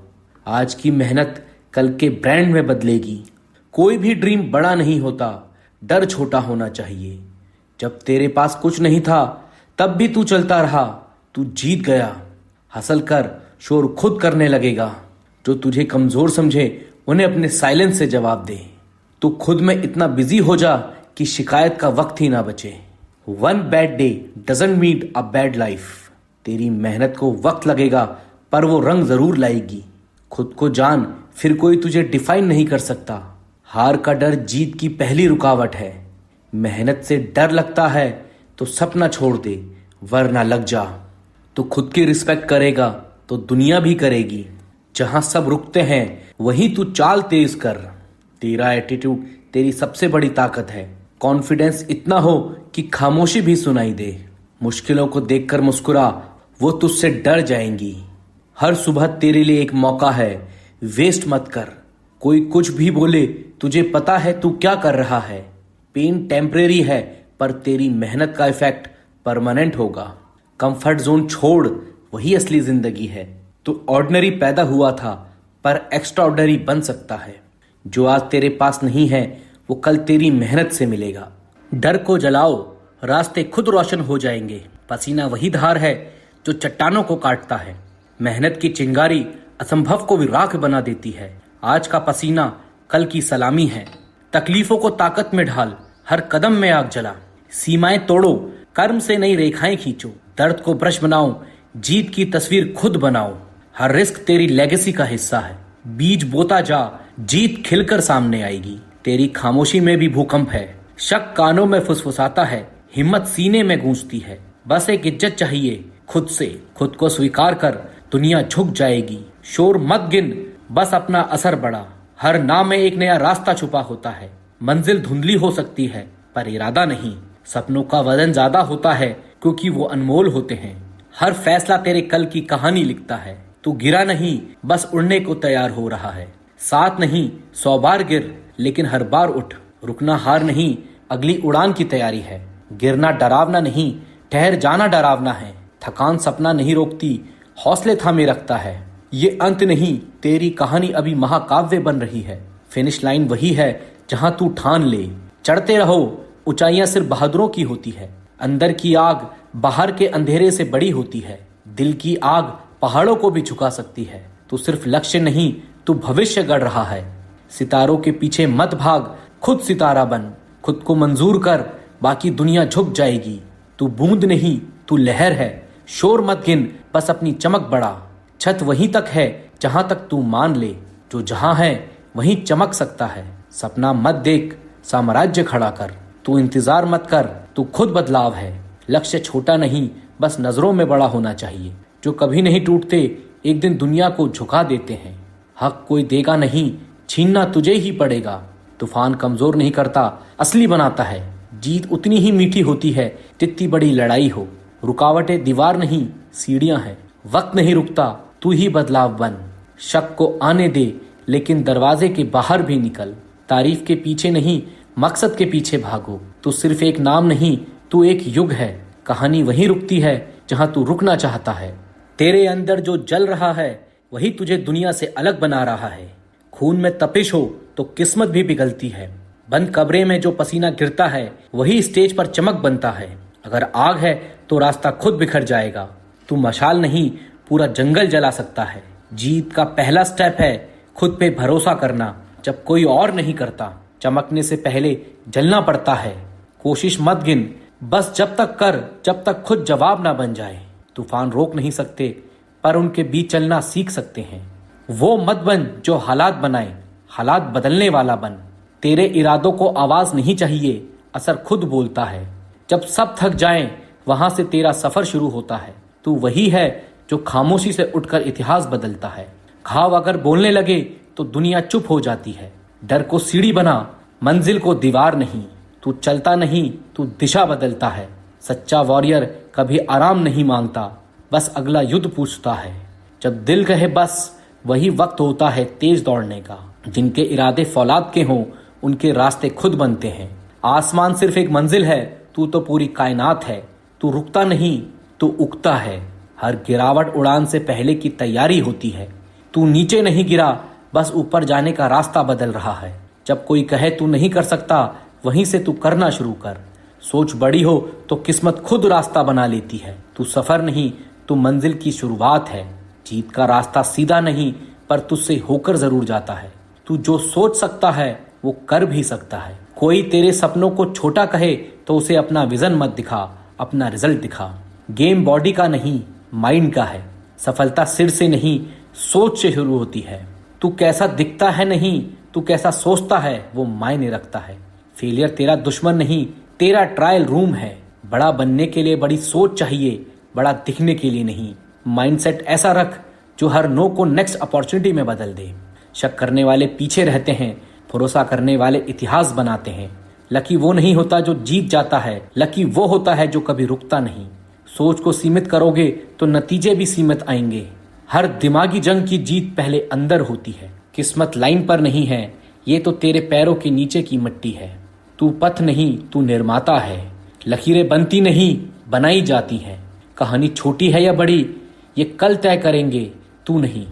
आज की मेहनत कल के ब्रांड में बदलेगी। कोई भी ड्रीम बड़ा नहीं होता, डर छोटा होना चाहिए। जब तेरे पास कुछ नहीं था तब भी तू चलता रहा, तू जीत गया। हसल कर, शोर खुद करने लगेगा। जो तुझे कमजोर समझे उन्हें अपने साइलेंस से जवाब दे। तू खुद में इतना बिजी हो जा कि शिकायत का वक्त ही ना बचे। One bad day doesn't mean a bad life. तेरी मेहनत को वक्त लगेगा पर वो रंग जरूर लाएगी। खुद को जान, फिर कोई तुझे डिफाइन नहीं कर सकता। हार का डर जीत की पहली रुकावट है। मेहनत से डर लगता है तो सपना छोड़ दे, वरना लग जा। तो खुद की रिस्पेक्ट करेगा तो दुनिया भी करेगी। जहां सब रुकते हैं वहीं तू चाल तेज कर। तेरा एटीट्यूड तेरी सबसे बड़ी ताकत है। कॉन्फिडेंस इतना हो कि खामोशी भी सुनाई दे। मुश्किलों को देखकर मुस्कुरा, वो तुझसे डर जाएंगी। हर सुबह तेरे लिए एक मौका है, वेस्ट मत कर। कोई कुछ भी बोले, तुझे पता है तू क्या कर रहा है। पेन टेम्परेरी है पर तेरी मेहनत का इफेक्ट परमानेंट होगा। कंफर्ट जोन छोड़, वही असली जिंदगी है। तू ऑर्डिनरी पैदा हुआ था पर एक्स्ट्रा ऑर्डिनरी बन सकता है। जो आज तेरे पास नहीं है वो कल तेरी मेहनत से मिलेगा। डर को जलाओ, रास्ते खुद रोशन हो जाएंगे। पसीना वही धार है जो चट्टानों को काटता है। मेहनत की चिंगारी असंभव को भी राख बना देती है। आज का पसीना कल की सलामी है। तकलीफों को ताकत में ढाल, हर कदम में आग जला। सीमाएं तोड़ो, कर्म से नई रेखाएं खींचो। दर्द को ब्रश बनाओ, जीत की तस्वीर खुद बनाओ। हर रिस्क तेरी लेगेसी का हिस्सा है। बीज बोता जा, जीत खिलकर सामने आएगी। तेरी खामोशी में भी भूकंप है। शक कानों में फुसफुसाता है, हिम्मत सीने में गूंजती है। बस एक इज्जत चाहिए खुद से। खुद को स्वीकार कर, दुनिया झुक जाएगी। शोर मत गिन, बस अपना असर बढ़ा। हर नाम में एक नया रास्ता छुपा होता है। मंजिल धुंधली हो सकती है पर इरादा नहीं। सपनों का वजन ज्यादा होता है क्योंकि वो अनमोल होते हैं। हर फैसला तेरे कल की कहानी लिखता है। तू गिरा नहीं, बस उड़ने को तैयार हो रहा है। साथ नहीं, 100 बार गिर, लेकिन हर बार उठ। रुकना हार नहीं, अगली उड़ान की तैयारी है। गिरना डरावना नहीं, ठहर जाना डरावना है। थकान सपना नहीं रोकती, हौसले थामे रखता है। ये अंत नहीं, तेरी कहानी अभी महाकाव्य बन रही है। फिनिश लाइन वही है जहां तू ठान ले। चढ़ते रहो, ऊंचाइयां सिर्फ बहादुरों की होती है। अंदर की आग बाहर के अंधेरे से बड़ी होती है। दिल की आग पहाड़ों को भी झुका सकती है। तू सिर्फ लक्ष्य नहीं, तू भविष्य गढ़ रहा है। सितारों के पीछे मत भाग, खुद सितारा बन। खुद को मंजूर कर, बाकी दुनिया झुक जाएगी। तू बूंद नहीं, तू लहर है। शोर मत गिन, बस अपनी चमक बढ़ा। छत वहीं तक है जहां तक तू मान ले। जो जहां है वहीं चमक सकता है। सपना मत देख, साम्राज्य खड़ा कर। तू इंतजार मत कर, तू खुद बदलाव है। लक्ष्य छोटा नहीं, बस नजरों में बड़ा होना चाहिए। जो कभी नहीं टूटते एक दिन दुनिया को झुका देते हैं। हक कोई देगा नहीं, छीनना तुझे ही पड़ेगा। तूफान कमजोर नहीं करता, असली बनाता है। जीत उतनी ही मीठी होती है जितनी बड़ी लड़ाई हो। रुकावटें दीवार नहीं, सीढ़ियां हैं। वक्त नहीं रुकता, तू ही बदलाव बन। शक को आने दे, लेकिन दरवाजे के बाहर भी निकल। तारीफ के पीछे नहीं, मकसद के पीछे भागो। तू सिर्फ एक नाम नहीं, तू एक युग है। कहानी वहीं रुकती है जहां तू रुकना चाहता है। तेरे अंदर जो जल रहा है वही तुझे दुनिया से अलग बना रहा है। खून में तपिश हो तो किस्मत भी पिघलती है। बंद कमरे में जो पसीना गिरता है वही स्टेज पर चमक बनता है। अगर आग है तो रास्ता खुद बिखर जाएगा। तू मशाल नहीं, पूरा जंगल जला सकता है। जीत का पहला स्टेप है खुद पे भरोसा करना जब कोई और नहीं करता। चमकने से पहले जलना पड़ता है। कोशिश मत गिन, बस जब तक कर जब तक खुद जवाब ना बन जाए। तूफान रोक नहीं सकते पर उनके बीच चलना सीख सकते हैं। वो मत बन जो हालात बनाए, हालात बदलने वाला बन। तेरे इरादों को आवाज नहीं चाहिए, असर खुद बोलता है। जब सब थक जाएं, वहां से तेरा सफर शुरू होता है। तू वही है जो खामोशी से उठकर इतिहास बदलता है। घाव अगर बोलने लगे तो दुनिया चुप हो जाती है। डर को सीढ़ी बना, मंजिल को दीवार नहीं। तू चलता नहीं, तू दिशा बदलता है। सच्चा वॉरियर कभी आराम नहीं मांगता, बस अगला युद्ध पूछता है। जब दिल कहे बस, वही वक्त होता है तेज दौड़ने का। जिनके इरादे फौलाद के हों, उनके रास्ते खुद बनते हैं। आसमान सिर्फ एक मंजिल है, तू तो पूरी कायनात है। तू रुकता नहीं, तू उगता है। हर गिरावट उड़ान से पहले की तैयारी होती है। तू नीचे नहीं गिरा, बस ऊपर जाने का रास्ता बदल रहा है। जब कोई कहे तू नहीं कर सकता, वहीं से तू करना शुरू कर। सोच बड़ी हो तो किस्मत खुद रास्ता बना लेती है। तू सफर नहीं, तू मंजिल की शुरुआत है। जीत का रास्ता सीधा नहीं, पर तुझसे होकर जरूर जाता है। तू जो सोच सकता है वो कर भी सकता है। कोई तेरे सपनों को छोटा कहे तो उसे अपना विजन मत दिखा, अपना रिजल्ट दिखा। गेम बॉडी का नहीं, माइंड का है। सफलता सिर से नहीं, सोच से शुरू होती है। तू कैसा दिखता है नहीं, तू कैसा सोचता है वो मायने रखता है। फेलियर तेरा दुश्मन नहीं, तेरा ट्रायल रूम है। बड़ा बनने के लिए बड़ी सोच चाहिए, बड़ा दिखने के लिए नहीं। माइंडसेट ऐसा रख जो हर नो को नेक्स्ट अपॉर्चुनिटी में बदल दे। शक करने वाले पीछे रहते हैं, भरोसा करने वाले इतिहास बनाते हैं। लकी वो नहीं होता जो जीत जाता है, लकी वो होता है जो कभी रुकता नहीं। सोच को सीमित करोगे तो नतीजे भी सीमित आएंगे। हर दिमागी जंग की जीत पहले अंदर होती है। किस्मत लाइन पर नहीं है, ये तो तेरे पैरों के नीचे की मिट्टी है। तू पथ नहीं, तू निर्माता है। लकीरें बनती नहीं, बनाई जाती हैं। कहानी छोटी है या बड़ी, ये कल तय करेंगे, तू नहीं।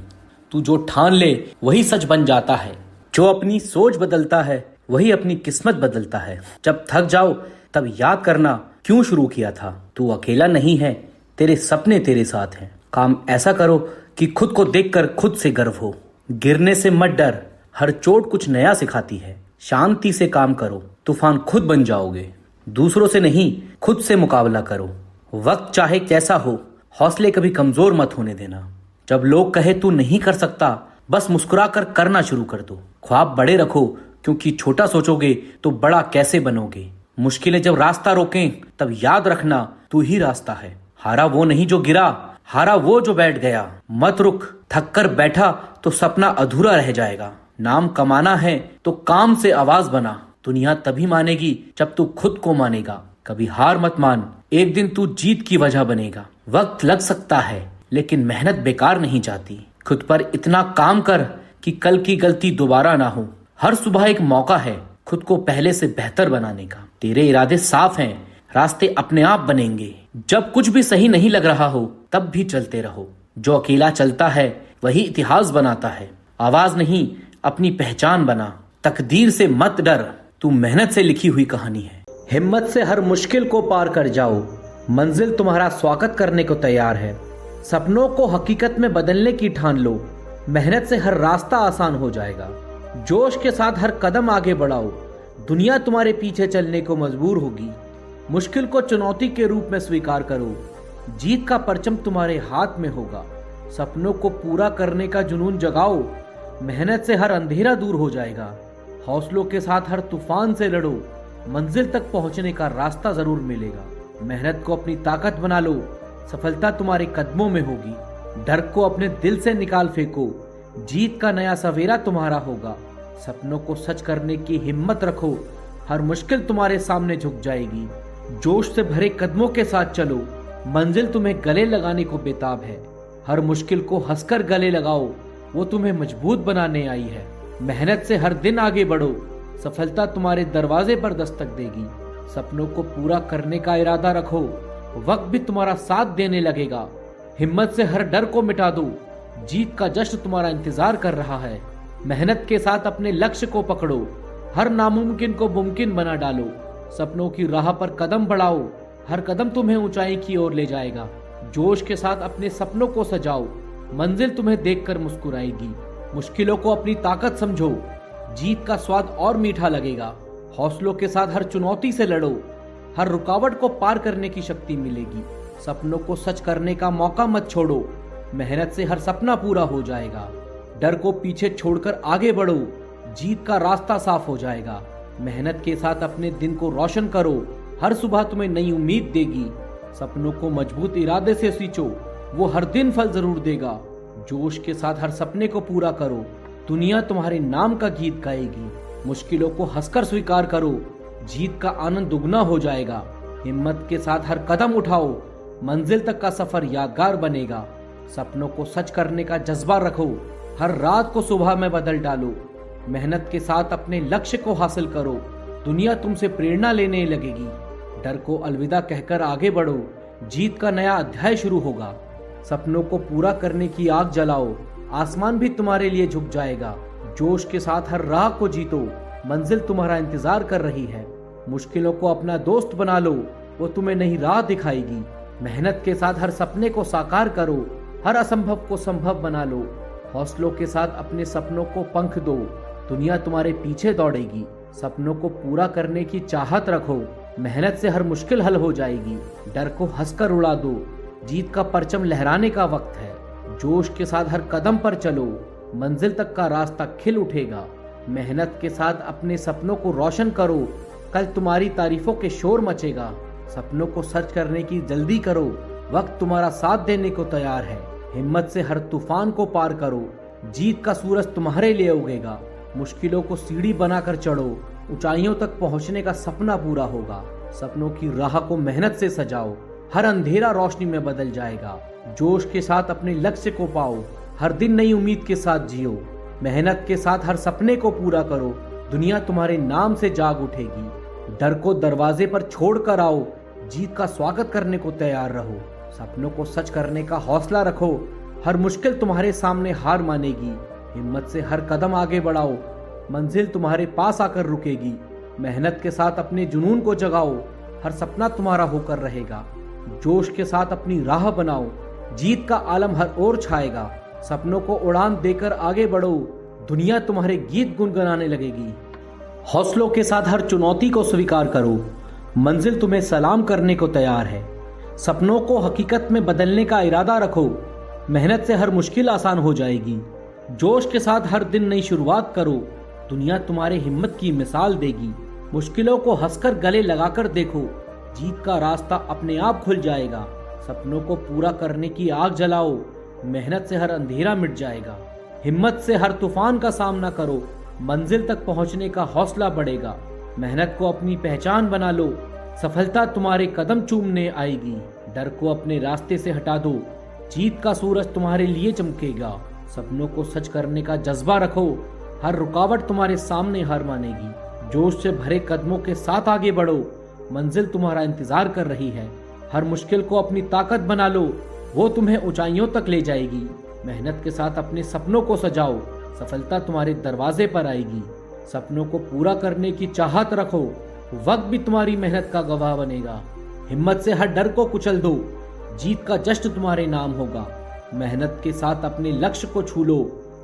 तू जो ठान ले वही सच बन जाता है। जो अपनी सोच बदलता है वही अपनी किस्मत बदलता है। जब थक जाओ तब याद करना क्यों शुरू किया था। तू अकेला नहीं है, तेरे सपने तेरे साथ हैं। काम ऐसा करो कि खुद को देखकर खुद से गर्व हो। गिरने से मत डर, हर चोट कुछ नया सिखाती है। शांति से काम करो, तूफान खुद बन जाओगे। दूसरों से नहीं, खुद से मुकाबला करो। वक्त चाहे कैसा हो, हौसले कभी कमजोर मत होने देना। जब लोग कहे तू नहीं कर सकता, बस मुस्कुरा कर करना शुरू कर दो। ख्वाब बड़े रखो, क्योंकि छोटा सोचोगे तो बड़ा कैसे बनोगे। मुश्किलें जब रास्ता रोकें तब याद रखना तू ही रास्ता है। हारा वो नहीं जो गिरा, हारा वो जो बैठ गया। मत रुक, थक कर बैठा तो सपना अधूरा रह जाएगा। नाम कमाना है तो काम से आवाज बना। दुनिया तभी मानेगी जब तू खुद को मानेगा। कभी हार मत मान, एक दिन तू जीत की वजह बनेगा। वक्त लग सकता है लेकिन मेहनत बेकार नहीं जाती। खुद पर इतना काम कर कि कल की गलती दोबारा ना हो। हर सुबह एक मौका है खुद को पहले से बेहतर बनाने का। तेरे इरादे साफ हैं, रास्ते अपने आप बनेंगे। जब कुछ भी सही नहीं लग रहा हो तब भी चलते रहो। जो अकेला चलता है वही इतिहास बनाता है। आवाज नहीं, अपनी पहचान बना। तकदीर से मत डर, तू मेहनत से लिखी हुई कहानी है। हिम्मत से हर मुश्किल को पार कर जाओ, मंजिल तुम्हारा स्वागत करने को तैयार है। सपनों को हकीकत में बदलने की ठान लो, मेहनत से हर रास्ता आसान हो जाएगा। जोश के साथ हर कदम आगे बढ़ाओ, दुनिया तुम्हारे पीछे चलने को मजबूर होगी। मुश्किल को चुनौती के रूप में स्वीकार करो, जीत का परचम तुम्हारे हाथ में होगा। सपनों को पूरा करने का जुनून जगाओ, मेहनत से हर अंधेरा दूर हो जाएगा। हौसलों के साथ हर तूफान से लड़ो, मंजिल तक पहुंचने का रास्ता जरूर मिलेगा। मेहनत को अपनी ताकत बना लो, सफलता तुम्हारे कदमों में होगी। डर को अपने दिल से निकाल फेंको, जीत का नया सवेरा तुम्हारा होगा। सपनों को सच करने की हिम्मत रखो, हर मुश्किल तुम्हारे सामने झुक जाएगी। जोश से भरे कदमों के साथ चलो, मंजिल तुम्हें गले लगाने को बेताब है। हर मुश्किल को हंसकर गले लगाओ, वो तुम्हें मजबूत बनाने आई है। मेहनत से हर दिन आगे बढ़ो, सफलता तुम्हारे दरवाजे पर दस्तक देगी। सपनों को पूरा करने का इरादा रखो, वक्त भी तुम्हारा साथ देने लगेगा। हिम्मत से हर डर को मिटा दो, जीत का जश्न तुम्हारा इंतजार कर रहा है। मेहनत के साथ अपने लक्ष्य को पकड़ो, हर नामुमकिन को मुमकिन बना डालो। सपनों की राह पर कदम बढ़ाओ, हर कदम तुम्हें ऊंचाई की ओर ले जाएगा। जोश के साथ अपने सपनों को सजाओ, मंजिल तुम्हें देखकर मुस्कुराएगी। मुश्किलों को अपनी ताकत समझो, जीत का स्वाद और मीठा लगेगा। हौसलों के साथ हर चुनौती से लड़ो, हर रुकावट को पार करने की शक्ति मिलेगी। सपनों को सच करने का मौका मत छोड़ो, मेहनत से हर सपना पूरा हो जाएगा। डर को पीछे छोड़कर आगे बढ़ो, जीत का रास्ता साफ हो जाएगा। मेहनत के साथ अपने दिन को रोशन करो, हर सुबह तुम्हें नई उम्मीद देगी। सपनों को मजबूत इरादे से सींचो, वो हर दिन फल जरूर देगा। जोश के साथ हर सपने को पूरा करो, दुनिया तुम्हारे नाम का गीत गाएगी। मुश्किलों को हंसकर स्वीकार करो, जीत का आनंद दुगना हो जाएगा। हिम्मत के साथ हर कदम उठाओ, मंजिल तक का सफर यादगार बनेगा। सपनों को सच करने का जज्बा रखो, हर रात को सुबह में बदल डालो। मेहनत के साथ अपने लक्ष्य को हासिल करो, दुनिया तुमसे प्रेरणा लेने लगेगी। डर को अलविदा कहकर आगे बढ़ो, जीत का नया अध्याय शुरू होगा। सपनों को पूरा करने की आग जलाओ, आसमान भी तुम्हारे लिए झुक जाएगा। जोश के साथ हर राह को जीतो, मंजिल तुम्हारा इंतजार कर रही है। मुश्किलों को अपना दोस्त बना लो, वो तुम्हें नई राह दिखाएगी। मेहनत के साथ हर सपने को साकार करो, हर असंभव को संभव बना लो। हौसलों के साथ अपने सपनों को पंख दो, दुनिया तुम्हारे पीछे दौड़ेगी। सपनों को पूरा करने की चाहत रखो, मेहनत से हर मुश्किल हल हो जाएगी। डर को हंसकर उड़ा दो, जीत का परचम लहराने का वक्त है। जोश के साथ हर कदम पर चलो, मंजिल तक का रास्ता खिल उठेगा। मेहनत के साथ अपने सपनों को रोशन करो, कल तुम्हारी तारीफों के शोर मचेगा। सपनों को सच करने की जल्दी करो, वक्त तुम्हारा साथ देने को तैयार है। हिम्मत से हर तूफान को पार करो, जीत का सूरज तुम्हारे लिए उगेगा। मुश्किलों को सीढ़ी बनाकर चढ़ो, ऊंचाइयों तक पहुंचने का सपना पूरा होगा। सपनों की राह को मेहनत से सजाओ, हर अंधेरा रोशनी में बदल जाएगा। जोश के साथ अपने लक्ष्य को पाओ, हर दिन नई उम्मीद के साथ जियो। मेहनत के साथ हर सपने को पूरा करो, दुनिया तुम्हारे नाम से जाग उठेगी। डर को दरवाजे पर छोड़कर आओ, जीत का स्वागत करने को तैयार रहो। सपनों को सच करने का हौसला रखो, हर मुश्किल तुम्हारे सामने हार मानेगी। हिम्मत से हर कदम आगे बढ़ाओ, मंजिल तुम्हारे पास आकर रुकेगी। मेहनत के साथ अपने जुनून को जगाओ, हर सपना तुम्हारा होकर रहेगा। जोश के साथ अपनी राह बनाओ, जीत का आलम हर ओर छाएगा। सपनों को उड़ान देकर आगे बढ़ो, दुनिया तुम्हारे गीत गुनगुनाने लगेगी। हौसलों के साथ हर चुनौती को स्वीकार करो, मंजिल तुम्हें सलाम करने को तैयार है। सपनों को हकीकत में बदलने का इरादा रखो, मेहनत से हर मुश्किल आसान हो जाएगी। जोश के साथ हर दिन नई शुरुआत करो, दुनिया तुम्हारे हिम्मत की मिसाल देगी। मुश्किलों को हंसकर गले लगाकर देखो, जीत का रास्ता अपने आप खुल जाएगा। सपनों को पूरा करने की आग जलाओ, मेहनत से हर अंधेरा मिट जाएगा। हिम्मत से हर तूफान का सामना करो, मंजिल तक पहुंचने का हौसला बढ़ेगा। मेहनत को अपनी पहचान बना लो, सफलता तुम्हारे कदम चूमने आएगी। डर को अपने रास्ते से हटा दो, जीत का सूरज तुम्हारे लिए चमकेगा। सपनों को सच करने का जज्बा रखो, हर रुकावट तुम्हारे सामने हार मानेगी। जोश से भरे कदमों के साथ आगे बढ़ो, मंजिल तुम्हारा इंतजार कर रही है। हर मुश्किल को अपनी ताकत बना लो, वो तुम्हें ऊंचाइयों तक ले जाएगी। मेहनत के साथ अपने सपनों को सजाओ, सफलता तुम्हारे दरवाजे पर आएगी। सपनों को पूरा करने की चाहत रखो, वक्त भी तुम्हारी मेहनत का गवाह बनेगा। हिम्मत से हर डर को कुचल दो, जीत का जश्न तुम्हारे नाम होगा। मेहनत के साथ अपने लक्ष्य को छू लो,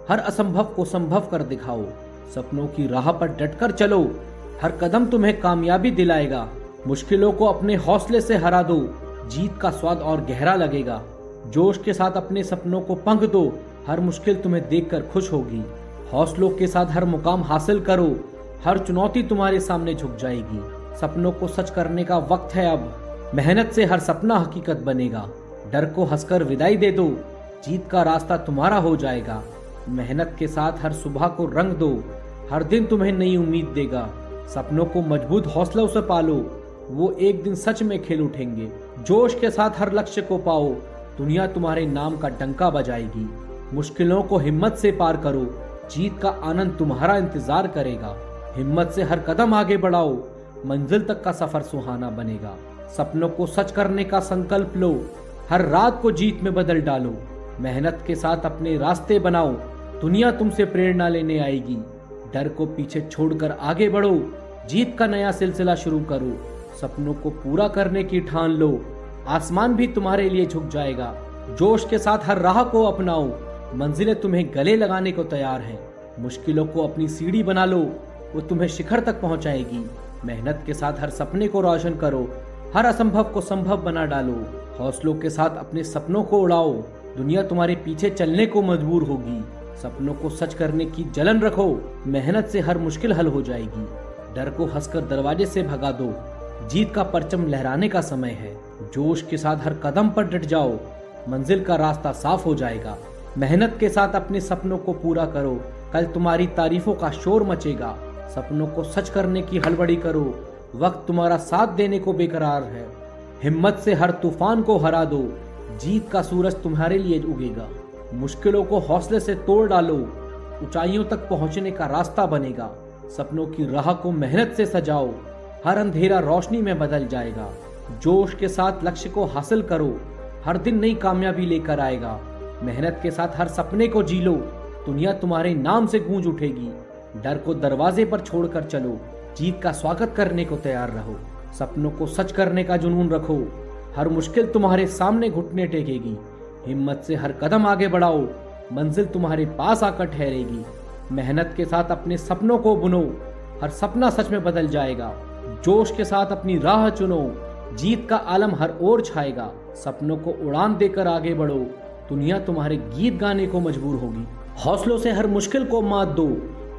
हर असंभव को संभव कर दिखाओ। सपनों की राह पर डटकर चलो, हर कदम तुम्हें कामयाबी दिलाएगा। मुश्किलों को अपने हौसले से हरा दो, जीत का स्वाद और गहरा लगेगा। जोश के साथ अपने सपनों को पंख दो, हर मुश्किल तुम्हें देखकर खुश होगी। हौसलों के साथ हर मुकाम हासिल करो, हर चुनौती तुम्हारे सामने झुक जाएगी। सपनों को सच करने का वक्त है अब, मेहनत से हर सपना हकीकत बनेगा। डर को हंसकर विदाई दे दो, जीत का रास्ता तुम्हारा हो जाएगा। मेहनत के साथ हर सुबह को रंग दो, हर दिन तुम्हें नई उम्मीद देगा। सपनों को मजबूत हौसलों से पालो, वो एक दिन सच में खिल उठेंगे। जोश के साथ हर लक्ष्य को पाओ, दुनिया तुम्हारे नाम का डंका बजाएगी। मुश्किलों को हिम्मत से पार करो, जीत का आनंद तुम्हारा इंतजार करेगा। हिम्मत से हर कदम आगे बढ़ाओ, मंजिल तक का सफर सुहाना बनेगा। सपनों को सच करने का संकल्प लो, हर रात को जीत में बदल डालो। मेहनत के साथ अपने रास्ते बनाओ, दुनिया तुमसे प्रेरणा लेने आएगी। डर को पीछे छोड़कर आगे बढ़ो, जीत का नया सिलसिला शुरू करो। सपनों को पूरा करने की ठान लो, आसमान भी तुम्हारे लिए झुक जाएगा। जोश के साथ हर राह को अपनाओ, मंजिलें तुम्हें गले लगाने को तैयार हैं। मुश्किलों को अपनी सीढ़ी बना लो, वो तुम्हें शिखर तक पहुंचाएगी। मेहनत के साथ हर सपने को रोशन करो, हर असंभव को संभव बना डालो। हौसलों के साथ अपने सपनों को उड़ाओ, दुनिया तुम्हारे पीछे चलने को मजबूर होगी। सपनों को सच करने की जलन रखो, मेहनत से हर मुश्किल हल हो जाएगी। डर को हंसकर दरवाजे से भगा दो, जीत का परचम लहराने का समय है। जोश के साथ हर कदम पर डट जाओ, मंजिल का रास्ता साफ हो जाएगा। मेहनत के साथ अपने सपनों को पूरा करो, कल तुम्हारी तारीफों का शोर मचेगा। सपनों को सच करने की हड़बड़ी करो, वक्त तुम्हारा साथ देने को बेकरार है। हिम्मत से हर तूफान को हरा दो, जीत का सूरज तुम्हारे लिए उगेगा। मुश्किलों को हौसले से तोड़ डालो, ऊंचाइयों तक पहुंचने का रास्ता बनेगा। सपनों की राह को मेहनत से सजाओ, हर अंधेरा रोशनी में बदल जाएगा। जोश के साथ लक्ष्य को हासिल करो, हर दिन नई कामयाबी लेकर आएगा। मेहनत के साथ हर सपने को जी लो, दुनिया तुम्हारे नाम से गूंज उठेगी। डर को दरवाजे पर छोड़कर चलो, जीत का स्वागत करने को तैयार रहो। सपनों को सच करने का जुनून रखो, हर मुश्किल तुम्हारे सामने घुटने टेकेगी। हिम्मत से हर कदम आगे बढ़ाओ, मंजिल तुम्हारे पास आकर ठहरेगी। मेहनत के साथ अपने सपनों को बुनो, हर सपना सच में बदल जाएगा। जोश के साथ अपनी राह चुनो, जीत का आलम हर ओर छाएगा। सपनों को उड़ान देकर आगे बढ़ो, दुनिया तुम्हारे गीत गाने को मजबूर होगी। हौसलों से हर मुश्किल को मात दो,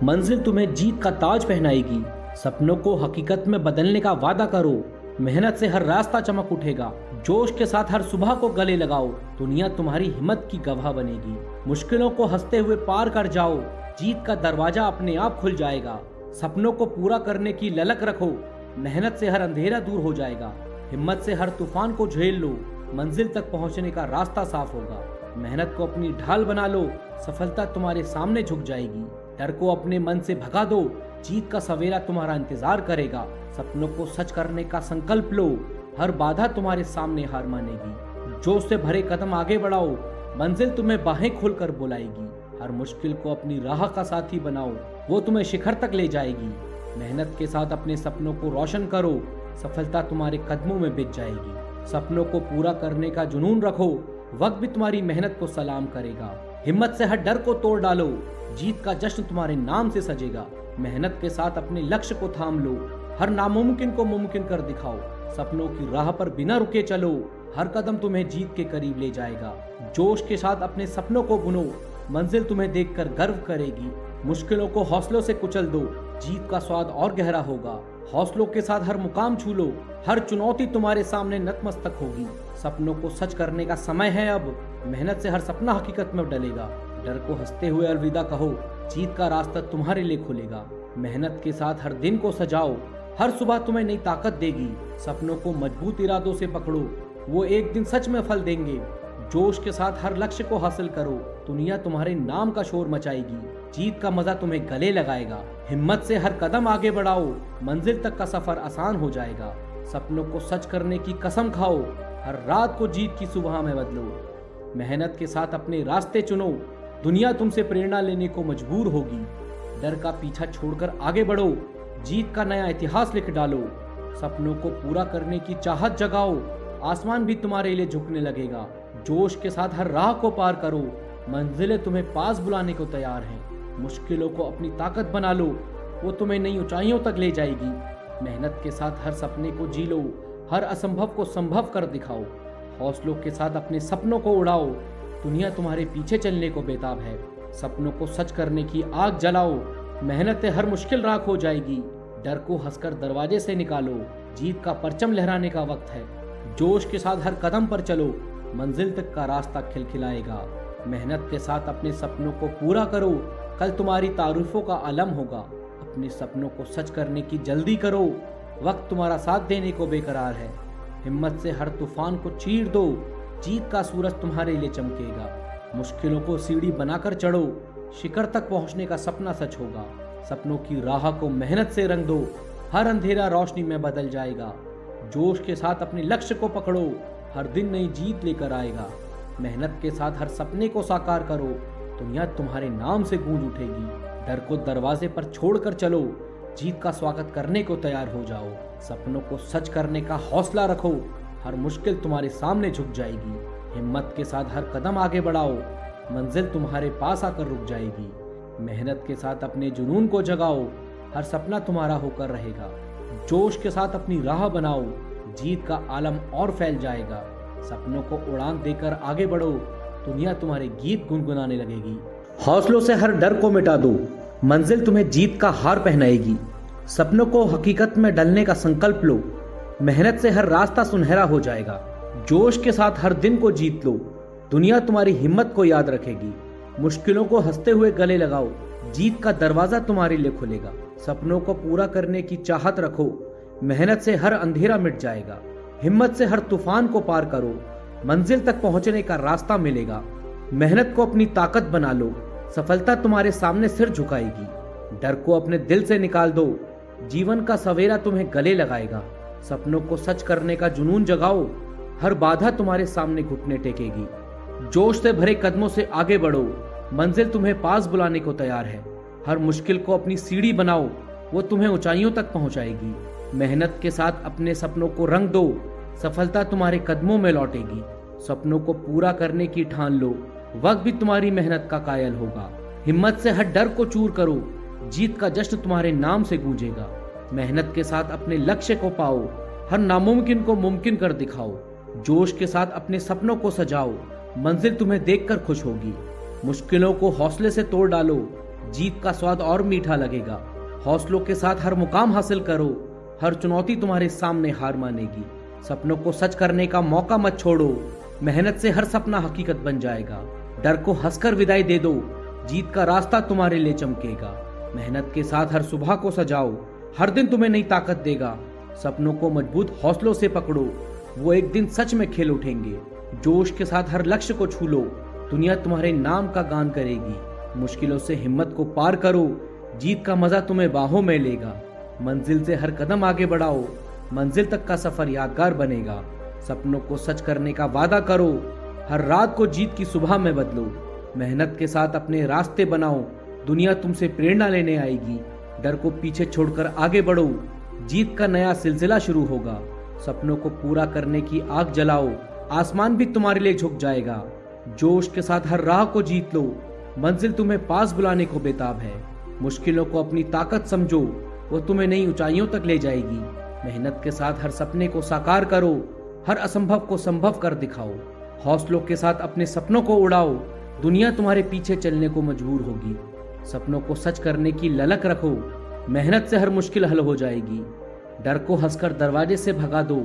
मंजिल तुम्हें जीत का ताज पहनाएगी। सपनों को हकीकत में बदलने का वादा करो, मेहनत से हर रास्ता चमक उठेगा। जोश के साथ हर सुबह को गले लगाओ, दुनिया तुम्हारी हिम्मत की गवाह बनेगी। मुश्किलों को हंसते हुए पार कर जाओ, जीत का दरवाजा अपने आप खुल जाएगा। सपनों को पूरा करने की ललक रखो, मेहनत से हर अंधेरा दूर हो जाएगा। हिम्मत से हर तूफान को झेल लो, मंजिल तक पहुंचने का रास्ता साफ होगा। मेहनत को अपनी ढाल बना लो, सफलता तुम्हारे सामने झुक जाएगी। डर को अपने मन से भगा दो, जीत का सवेरा तुम्हारा इंतजार करेगा। सपनों को सच करने का संकल्प लो, हर बाधा तुम्हारे सामने हार मानेगी। जोश से भरे कदम आगे बढ़ाओ, मंजिल तुम्हें बाहें खोलकर बुलाएगी। हर मुश्किल को अपनी राह का साथी बनाओ, वो तुम्हें शिखर तक ले जाएगी। मेहनत के साथ अपने सपनों को रोशन करो, सफलता तुम्हारे कदमों में बिछ जाएगी। सपनों को पूरा करने का जुनून रखो, वक्त भी तुम्हारी मेहनत को सलाम करेगा। हिम्मत से हर डर को तोड़ डालो, जीत का जश्न तुम्हारे नाम से सजेगा। मेहनत के साथ अपने लक्ष्य को थाम लो, हर नामुमकिन को मुमकिन कर दिखाओ। सपनों की राह पर बिना रुके चलो, हर कदम तुम्हें जीत के करीब ले जाएगा। जोश के साथ अपने सपनों को बुनो, मंजिल तुम्हें देखकर गर्व करेगी। मुश्किलों को हौसलों से कुचल दो, जीत का स्वाद और गहरा होगा। हौसलों के साथ हर मुकाम छू लो, हर चुनौती तुम्हारे सामने नतमस्तक होगी। सपनों को सच करने का समय है अब, मेहनत से हर सपना हकीकत में डलेगा। डर को हंसते हुए अलविदा कहो, जीत का रास्ता तुम्हारे लिए खुलेगा। मेहनत के साथ हर दिन को सजाओ, हर सुबह तुम्हें नई ताकत देगी। सपनों को मजबूत इरादों से पकड़ो, वो एक दिन सच में फल देंगे। जोश के साथ हर लक्ष्य को हासिल करो, दुनिया तुम्हारे नाम का शोर मचाएगी। जीत का मजा तुम्हें गले लगाएगा। हिम्मत से हर कदम आगे बढ़ाओ, मंजिल तक का सफर आसान हो जाएगा। सपनों को सच करने की कसम खाओ, हर रात को जीत की सुबह में बदलो। मेहनत के साथ अपने रास्ते चुनो, दुनिया तुमसे प्रेरणा लेने को मजबूर होगी। डर का पीछा छोड़कर आगे बढ़ो, जीत का नया इतिहास लिख डालो। सपनों को पूरा करने की चाहत जगाओ, आसमान भी तुम्हारे लिए झुकने लगेगा। जोश के साथ हर राह को पार करो, मंजिलें तुम्हें पास बुलाने को तैयार हैं। मुश्किलों को अपनी ताकत बना लो, वो तुम्हें नई ऊंचाइयों तक ले जाएगी। मेहनत के साथ हर सपने को जी लो, हर असंभव को संभव कर दिखाओ। हौसलों के साथ अपने सपनों को उड़ाओ, दुनिया तुम्हारे पीछे चलने को बेताब है। सपनों को सच करने की आग जलाओ, मेहनत हर मुश्किल राख हो जाएगी। डर को हंसकर दरवाजे से निकालो, जीत का परचम लहराने का वक्त है। जोश के साथ हर कदम पर चलो, मंजिल तक का रास्ता खिलखिलाएगा। मेहनत के साथ अपने सपनों को पूरा करो, कल तुम्हारी तारीफों का आलम होगा। अपने सपनों को सच करने की जल्दी करो, वक्त तुम्हारा साथ देने को बेकरार है। हिम्मत से हर तूफान को चीर दो, जीत का सूरज तुम्हारे लिए चमकेगा। मुश्किलों को सीढ़ी बनाकर चढ़ो, शिखर तक पहुंचने का सपना सच होगा। सपनों की राह को मेहनत से रंग दो, हर अंधेरा रोशनी में बदल जाएगा। जोश के साथ अपने लक्ष्य को पकड़ो, हर दिन नई जीत लेकर आएगा। मेहनत के साथ हर सपने को साकार करो, दुनिया तुम्हारे नाम से गूंज उठेगी। डर को दरवाजे पर छोड़कर चलो, जीत का स्वागत करने को तैयार हो जाओ। सपनों को सच करने का हौसला रखो, हर मुश्किल तुम्हारे सामने झुक जाएगी। हिम्मत के साथ हर कदम आगे बढ़ाओ, मंजिल तुम्हारे पास आकर रुक जाएगी। मेहनत के साथ अपने जुनून को जगाओ, हर सपना तुम्हारा होकर रहेगा। जोश के साथ अपनी राह बनाओ, जीत का आलम और फैल जाएगा। सपनों को उड़ान देकर आगे बढ़ो, दुनिया तुम्हारे गीत गुनगुनाने लगेगी। हौसलों से हर डर को मिटा दो, मंजिल तुम्हें जीत का हार पहनाएगी। सपनों को हकीकत में ढलने का संकल्प लो, मेहनत से हर रास्ता सुनहरा हो जाएगा। जोश के साथ हर दिन को जीत लो, दुनिया तुम्हारी हिम्मत को याद रखेगी। मुश्किलों को हंसते हुए गले लगाओ, जीत का दरवाजा तुम्हारे लिए खुलेगा। सपनों को पूरा करने की चाहत रखो, मेहनत से हर अंधेरा मिट जाएगा। हिम्मत से हर तूफान को पार करो, मंजिल तक पहुंचने का रास्ता मिलेगा। मेहनत को अपनी ताकत बना लो, सफलता तुम्हारे सामने सिर झुकाएगी। डर को अपने दिल से निकाल दो, जीवन का सवेरा तुम्हें गले लगाएगा। सपनों को सच करने का जुनून जगाओ, हर बाधा तुम्हारे सामने घुटने टेकेगी। जोश से भरे कदमों से आगे बढ़ो, मंजिल तुम्हें पास बुलाने को तैयार है। हर मुश्किल को अपनी सीढ़ी बनाओ, वो तुम्हें ऊंचाइयों तक पहुंचाएगी। मेहनत के साथ अपने सपनों को रंग दो, सफलता तुम्हारे कदमों में लौटेगी। सपनों को पूरा करने की ठान लो, वक्त भी तुम्हारी मेहनत का कायल होगा। हिम्मत से हर डर को चूर करो, जीत का जश्न तुम्हारे नाम से गूंजेगा। मेहनत के साथ अपने लक्ष्य को पाओ, हर नामुमकिन को मुमकिन कर दिखाओ। जोश के साथ अपने सपनों को सजाओ, मंजिल तुम्हें देखकर खुश होगी। मुश्किलों को हौसले से तोड़ डालो, जीत का स्वाद और मीठा लगेगा। हौसलों के साथ हर मुकाम हासिल करो, हर चुनौती तुम्हारे सामने हार मानेगी। सपनों को सच करने का मौका मत छोड़ो, मेहनत से हर सपना हकीकत बन जाएगा। डर को हंसकर विदाई दे दो, जीत का रास्ता तुम्हारे लिए चमकेगा। मेहनत के साथ हर सुबह को सजाओ, हर दिन तुम्हें नई ताकत देगा। सपनों को मजबूत हौसलों से पकड़ो, वो एक दिन सच में खिल उठेंगे। जोश के साथ हर लक्ष्य को छू लो, दुनिया तुम्हारे नाम का गान करेगी। मुश्किलों से हिम्मत को पार करो, जीत का मजा तुम्हें बाहों में लेगा। मंजिल से हर कदम आगे बढ़ाओ, मंजिल तक का सफर यादगार बनेगा। सपनों को सच करने का वादा करो, हर रात को जीत की सुबह में बदलो। मेहनत के साथ अपने रास्ते बनाओ, दुनिया तुमसे प्रेरणा लेने आएगी। डर को पीछे छोड़कर आगे बढ़ो, जीत का नया सिलसिला शुरू होगा। सपनों को पूरा करने की आग जलाओ, आसमान भी तुम्हारे लिए झुक जाएगा। जोश के साथ हर राह को जीत लो, मंजिल तुम्हें पास बुलाने को बेताब है। मुश्किलों को अपनी ताकत समझो, वो तुम्हें नई ऊंचाइयों तक ले जाएगी। मेहनत के साथ हर सपने को साकार करो, हर असंभव को संभव कर दिखाओ। हौसलों के साथ अपने सपनों को उड़ाओ, दुनिया तुम्हारे पीछे चलने को मजबूर होगी। सपनों को सच करने की ललक रखो, मेहनत से हर मुश्किल हल हो जाएगी। डर को हंसकर दरवाजे से भगा दो,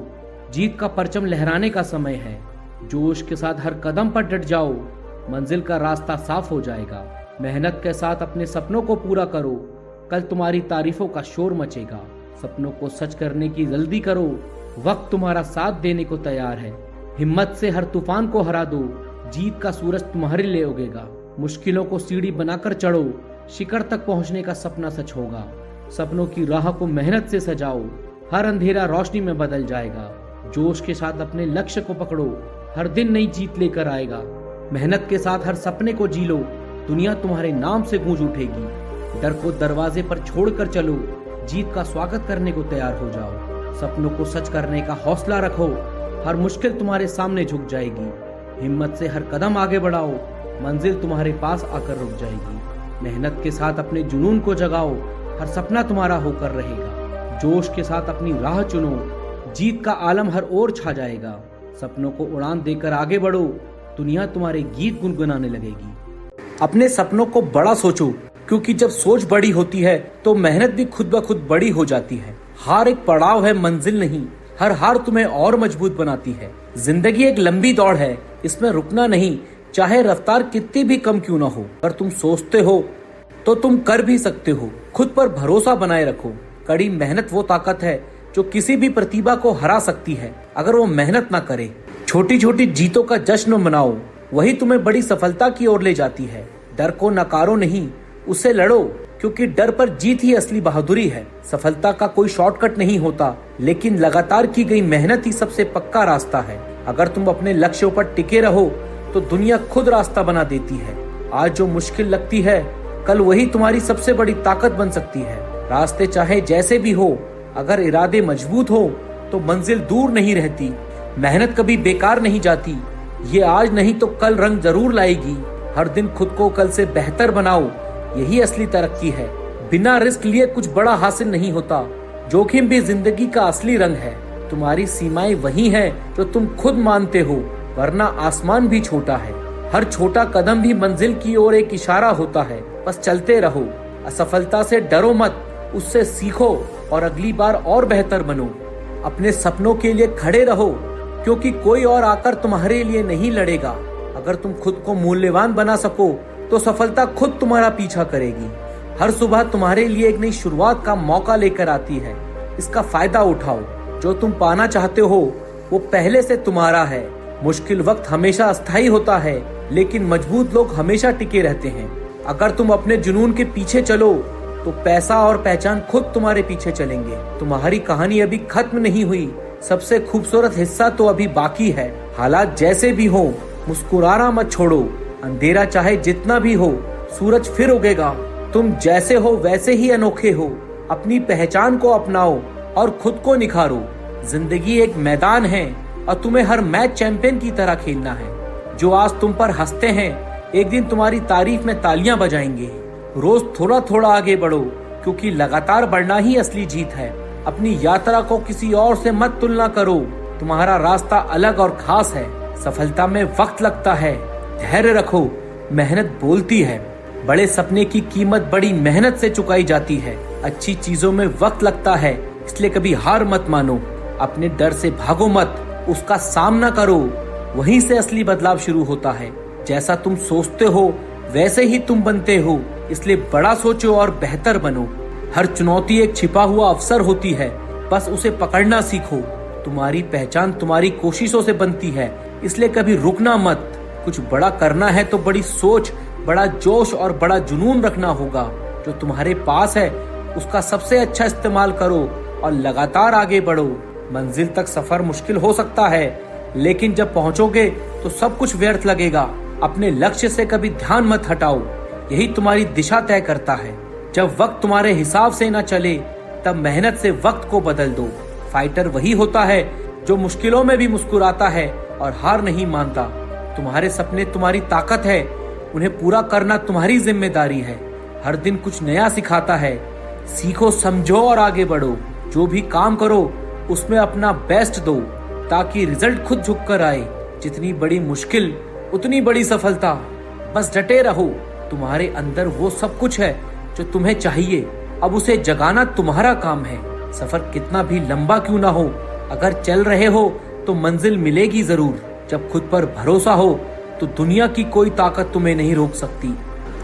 जीत का परचम लहराने का समय है। जोश के साथ हर कदम पर डट जाओ, मंजिल का रास्ता साफ हो जाएगा। मेहनत के साथ अपने सपनों को पूरा करो, कल तुम्हारी तारीफों का शोर मचेगा। सपनों को सच करने की जल्दी करो, वक्त तुम्हारा साथ देने को तैयार है। हिम्मत से हर तूफान को हरा दो, जीत का सूरज तुम्हारे लिए उगेगा। मुश्किलों को सीढ़ी बनाकर चढ़ो, शिखर तक पहुंचने का सपना सच होगा। सपनों की राह को मेहनत से सजाओ, हर अंधेरा रोशनी में बदल जाएगा। जोश के साथ अपने लक्ष्य को पकड़ो, हर दिन नई जीत लेकर आएगा। मेहनत के साथ हर सपने को जी लो, दुनिया तुम्हारे नाम से गूंज उठेगी। डर को दरवाजे पर छोड़कर चलो, जीत का स्वागत करने को तैयार हो जाओ। सपनों को सच करने का हौसला रखो, हर मुश्किल तुम्हारे सामने झुक जाएगी। हिम्मत से हर कदम आगे बढ़ाओ, मंजिल तुम्हारे पास आकर रुक जाएगी। मेहनत के साथ अपने जुनून को जगाओ, हर सपना तुम्हारा होकर रहेगा। जोश के साथ अपनी राह चुनो, जीत का आलम हर ओर छा जाएगा। सपनों को उड़ान देकर आगे बढ़ो, दुनिया तुम्हारे गीत गुनगुनाने लगेगी। अपने सपनों को बड़ा सोचो, क्योंकि जब सोच बड़ी होती है तो मेहनत भी खुद ब खुद बड़ी हो जाती है। हार एक पड़ाव है, मंजिल नहीं। हर हार तुम्हें और मजबूत बनाती है। जिंदगी एक लंबी दौड़ है, इसमें रुकना नहीं, चाहे रफ्तार कितनी भी कम क्यों ना हो। अगर तुम सोचते हो तो तुम कर भी सकते हो। खुद पर भरोसा बनाए रखो। कड़ी मेहनत वो ताकत है जो किसी भी प्रतिभा को हरा सकती है, अगर वो मेहनत ना करे। छोटी छोटी जीतों का जश्न मनाओ, वही तुम्हें बड़ी सफलता की ओर ले जाती है। डर को नकारो नहीं, उससे लड़ो, क्योंकि डर पर जीत ही असली बहादुरी है। सफलता का कोई शॉर्टकट नहीं होता, लेकिन लगातार की गई मेहनत ही सबसे पक्का रास्ता है। अगर तुम अपने लक्ष्यों पर टिके रहो तो दुनिया खुद रास्ता बना देती है। आज जो मुश्किल लगती है, कल वही तुम्हारी सबसे बड़ी ताकत बन सकती है। रास्ते चाहे जैसे भी हो, अगर इरादे मजबूत हो तो मंजिल दूर नहीं रहती। मेहनत कभी बेकार नहीं जाती, ये आज नहीं तो कल रंग जरूर लाएगी। हर दिन खुद को कल से बेहतर बनाओ, यही असली तरक्की है। बिना रिस्क लिए कुछ बड़ा हासिल नहीं होता, जोखिम भी जिंदगी का असली रंग है। तुम्हारी सीमाएं वही हैं जो तुम खुद मानते हो, वरना आसमान भी छोटा है। हर छोटा कदम भी मंजिल की ओर एक इशारा होता है। बस चलते रहो, असफलता से डरो मत, उससे सीखो और अगली बार और बेहतर बनो। अपने सपनों के लिए खड़े रहो, क्योंकि कोई और आकर तुम्हारे लिए नहीं लड़ेगा। अगर तुम खुद को मूल्यवान बना सको तो सफलता खुद तुम्हारा पीछा करेगी। हर सुबह तुम्हारे लिए एक नई शुरुआत का मौका लेकर आती है। इसका फायदा उठाओ। जो तुम पाना चाहते हो वो पहले से तुम्हारा है। मुश्किल वक्त हमेशा अस्थायी होता है, लेकिन मजबूत लोग हमेशा टिके रहते हैं। अगर तुम अपने जुनून के पीछे चलो तो पैसा और पहचान खुद तुम्हारे पीछे चलेंगे। तुम्हारी कहानी अभी खत्म नहीं हुई। सबसे खूबसूरत हिस्सा तो अभी बाकी है। हालात जैसे भी हो, मुस्कुराना मत छोड़ो। अंधेरा चाहे जितना भी हो, सूरज फिर उगेगा। तुम जैसे हो वैसे ही अनोखे हो। अपनी पहचान को अपनाओ और खुद को निखारो। जिंदगी एक मैदान है और तुम्हें हर मैच चैंपियन की तरह खेलना है। जो आज तुम पर हंसते हैं, एक दिन तुम्हारी तारीफ में तालियां बजाएंगे। रोज थोड़ा थोड़ा आगे बढ़ो, क्योंकि लगातार बढ़ना ही असली जीत है। अपनी यात्रा को किसी और से मत तुलना करो। तुम्हारा रास्ता अलग और खास है। सफलता में वक्त लगता है, धैर्य रखो, मेहनत बोलती है। बड़े सपने की कीमत बड़ी मेहनत से चुकाई जाती है। अच्छी चीजों में वक्त लगता है, इसलिए कभी हार मत मानो। अपने डर से भागो मत, उसका सामना करो। वहीं से असली बदलाव शुरू होता है। जैसा तुम सोचते हो वैसे ही तुम बनते हो, इसलिए बड़ा सोचो और बेहतर बनो। हर चुनौती एक छिपा हुआ अवसर होती है, बस उसे पकड़ना सीखो। तुम्हारी पहचान तुम्हारी कोशिशों से बनती है, इसलिए कभी रुकना मत। कुछ बड़ा करना है तो बड़ी सोच, बड़ा जोश और बड़ा जुनून रखना होगा। जो तुम्हारे पास है उसका सबसे अच्छा इस्तेमाल करो और लगातार आगे बढ़ो। मंजिल तक सफर मुश्किल हो सकता है, लेकिन जब पहुंचोगे तो सब कुछ व्यर्थ लगेगा। अपने लक्ष्य से कभी ध्यान मत हटाओ, यही तुम्हारी दिशा तय करता है। जब वक्त तुम्हारे हिसाब से न चले, तब मेहनत से वक्त को बदल दो। फाइटर वही होता है जो मुश्किलों में भी मुस्कुराता है और हार नहीं मानता। तुम्हारे सपने तुम्हारी ताकत है, उन्हें पूरा करना तुम्हारी जिम्मेदारी है। हर दिन कुछ नया सिखाता है। सीखो, समझो और आगे बढ़ो। जो भी काम करो उसमें अपना बेस्ट दो, ताकि रिजल्ट खुद झुक कर आए। जितनी बड़ी मुश्किल उतनी बड़ी सफलता। बस डटे रहो। तुम्हारे अंदर वो सब कुछ है जो तुम्हें चाहिए, अब उसे जगाना तुम्हारा काम है। सफर कितना भी लंबा क्यों ना हो, अगर चल रहे हो तो मंजिल मिलेगी जरूर। जब खुद पर भरोसा हो तो दुनिया की कोई ताकत तुम्हें नहीं रोक सकती।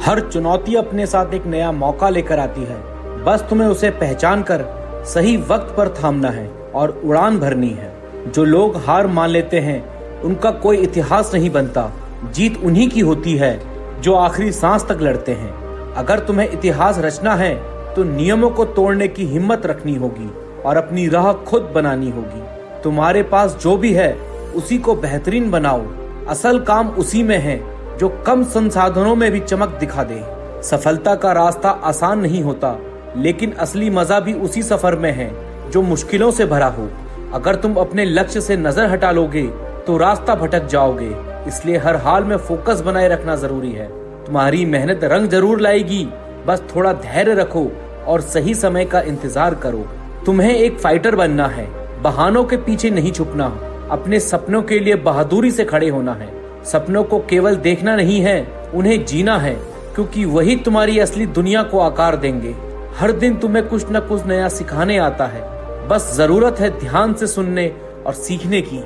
हर चुनौती अपने साथ एक नया मौका लेकर आती है, बस तुम्हें उसे पहचान कर सही वक्त पर थामना है और उड़ान भरनी है। जो लोग हार मान लेते हैं उनका कोई इतिहास नहीं बनता। जीत उन्हीं की होती है जो आखिरी सांस तक लड़ते हैं। अगर तुम्हें इतिहास रचना है तो नियमों को तोड़ने की हिम्मत रखनी होगी और अपनी राह खुद बनानी होगी। तुम्हारे पास जो भी है उसी को बेहतरीन बनाओ। असल काम उसी में है जो कम संसाधनों में भी चमक दिखा दे। सफलता का रास्ता आसान नहीं होता, लेकिन असली मजा भी उसी सफर में है जो मुश्किलों से भरा हो। अगर तुम अपने लक्ष्य से नजर हटा लोगे तो रास्ता भटक जाओगे। इसलिए हर हाल में फोकस बनाए रखना जरूरी है। तुम्हारी मेहनत रंग जरूर लाएगी, बस थोड़ा धैर्य रखो और सही समय का इंतजार करो। तुम्हें एक फाइटर बनना है, बहानों के पीछे नहीं छुपना। अपने सपनों के लिए बहादुरी से खड़े होना है। सपनों को केवल देखना नहीं है, उन्हें जीना है, क्योंकि वही तुम्हारी असली दुनिया को आकार देंगे। हर दिन तुम्हें कुछ न कुछ नया सिखाने आता है, बस जरूरत है ध्यान से सुनने और सीखने की।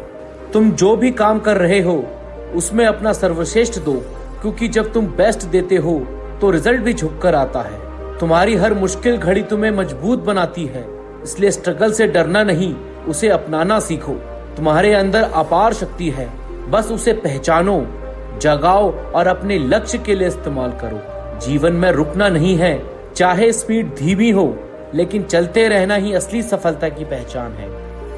तुम जो भी काम कर रहे हो उसमें अपना सर्वश्रेष्ठ दो, क्योंकि जब तुम बेस्ट देते हो तो रिजल्ट भी झुक कर आता है। तुम्हारी हर मुश्किल घड़ी तुम्हें मजबूत बनाती है, इसलिए स्ट्रगल से डरना नहीं, उसे अपनाना सीखो। तुम्हारे अंदर अपार शक्ति है, बस उसे पहचानो, जगाओ और अपने लक्ष्य के लिए इस्तेमाल करो। जीवन में रुकना नहीं है, चाहे स्पीड धीमी हो, लेकिन चलते रहना ही असली सफलता की पहचान है।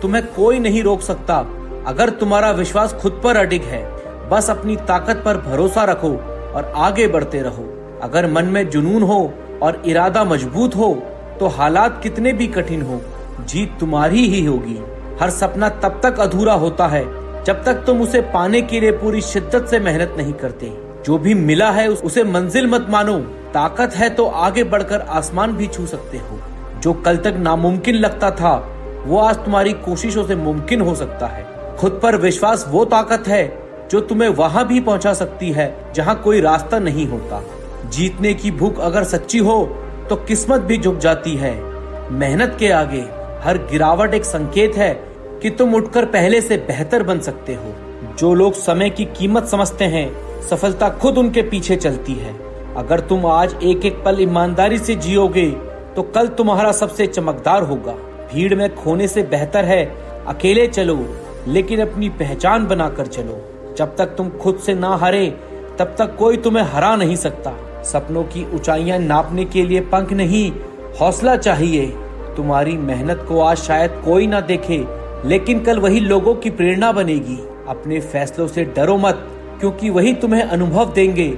तुम्हें कोई नहीं रोक सकता अगर तुम्हारा विश्वास खुद पर अडिग है। बस अपनी ताकत पर भरोसा रखो और आगे बढ़ते रहो। अगर मन में जुनून हो और इरादा मजबूत हो तो हालात कितने भी कठिन हो, जीत तुम्हारी ही होगी। हर सपना तब तक अधूरा होता है जब तक तुम उसे पाने के लिए पूरी शिद्दत से मेहनत नहीं करते। जो भी मिला है उसे मंजिल मत मानो। ताकत है तो आगे बढ़कर आसमान भी छू सकते हो। जो कल तक नामुमकिन लगता था वो आज तुम्हारी कोशिशों से मुमकिन हो सकता है। खुद पर विश्वास वो ताकत है जो तुम्हें वहां भी पहुंचा सकती है जहां कोई रास्ता नहीं होता। जीतने की भूख अगर सच्ची हो तो किस्मत भी झुक जाती है। मेहनत के आगे हर गिरावट एक संकेत है कि तुम उठकर पहले से बेहतर बन सकते हो। जो लोग समय की कीमत समझते हैं, सफलता खुद उनके पीछे चलती है। अगर तुम आज एक एक पल ईमानदारी से जियोगे तो कल तुम्हारा सबसे चमकदार होगा। भीड़ में खोने से बेहतर है अकेले चलो, लेकिन अपनी पहचान बनाकर चलो। जब तक तुम खुद से ना हारे तब तक कोई तुम्हें हरा नहीं सकता। सपनों की ऊंचाइयां नापने के लिए पंख नहीं, हौसला चाहिए। तुम्हारी मेहनत को आज शायद कोई ना देखे, लेकिन कल वही लोगों की प्रेरणा बनेगी। अपने फैसलों से डरो मत, क्योंकि वही तुम्हें अनुभव देंगे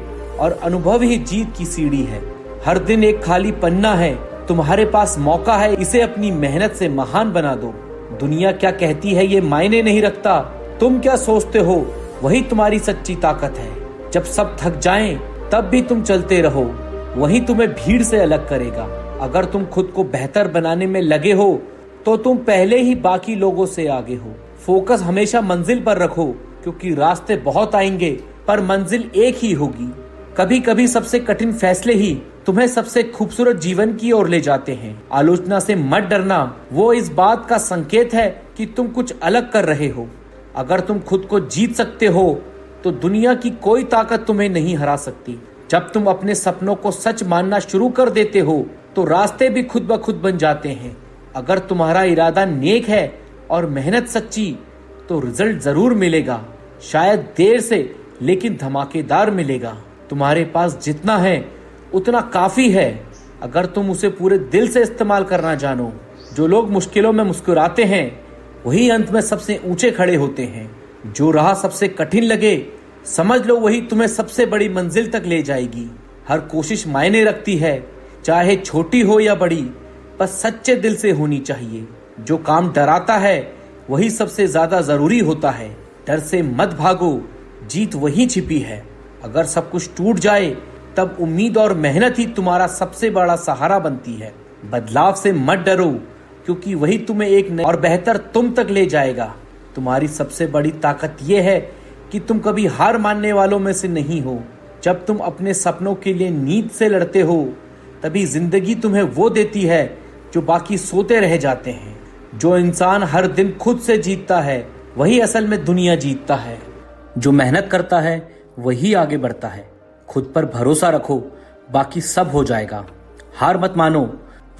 और अनुभव ही जीत की सीढ़ी है। हर दिन एक खाली पन्ना है, तुम्हारे पास मौका है, इसे अपनी मेहनत से महान बना दो। दुनिया क्या कहती है ये मायने नहीं रखता, तुम क्या सोचते हो वही तुम्हारी सच्ची ताकत है। जब सब थक जाएं तब भी तुम चलते रहो, वही तुम्हें भीड़ से अलग करेगा। अगर तुम खुद को बेहतर बनाने में लगे हो तो तुम पहले ही बाकी लोगों से आगे हो। फोकस हमेशा मंजिल पर रखो, क्योंकि रास्ते बहुत आएंगे पर मंजिल एक ही होगी। कभी कभी सबसे कठिन फैसले ही तुम्हें सबसे खूबसूरत जीवन की ओर ले जाते हैं। आलोचना से मत डरना, वो इस बात का संकेत है कि तुम कुछ अलग कर रहे हो। अगर तुम खुद को जीत सकते हो तो दुनिया की कोई ताकत तुम्हें नहीं हरा सकती। जब तुम अपने सपनों को सच मानना शुरू कर देते हो तो रास्ते भी खुद ब खुद बन जाते हैं। अगर तुम्हारा इरादा नेक है और मेहनत सच्ची तो रिजल्ट जरूर मिलेगा, शायद देर से लेकिन धमाकेदार मिलेगा। तुम्हारे पास जितना है उतना काफी है, अगर तुम उसे पूरे दिल से इस्तेमाल करना जानो। जो लोग मुश्किलों में मुस्कुराते हैं वही अंत में सबसे ऊंचे खड़े होते हैं। जो राह सबसे कठिन लगे समझ लो वही तुम्हें सबसे बड़ी मंजिल तक ले जाएगी। हर कोशिश मायने रखती है, चाहे छोटी हो या बड़ी, बस सच्चे दिल से होनी चाहिए। जो काम डराता है वही सबसे ज्यादा जरूरी होता है। डर से मत भागो, जीत वही छिपी है। अगर सब कुछ टूट जाए तब उम्मीद और मेहनत ही तुम्हारा सबसे बड़ा सहारा बनती है। बदलाव से मत डरो, क्योंकि वही तुम्हें एक नए और बेहतर तुम तक ले जाएगा। तुम्हारी सबसे बड़ी ताकत यह है कि तुम कभी हार मानने वालों में से नहीं हो। जब तुम अपने सपनों के लिए नींद से लड़ते हो तभी जिंदगी तुम्हें वो देती है जो बाकी सोते रह जाते हैं। जो इंसान हर दिन खुद से जीतता है वही असल में दुनिया जीतता है। जो मेहनत करता है वही आगे बढ़ता है। खुद पर भरोसा रखो, बाकी सब हो जाएगा। हार मत मानो,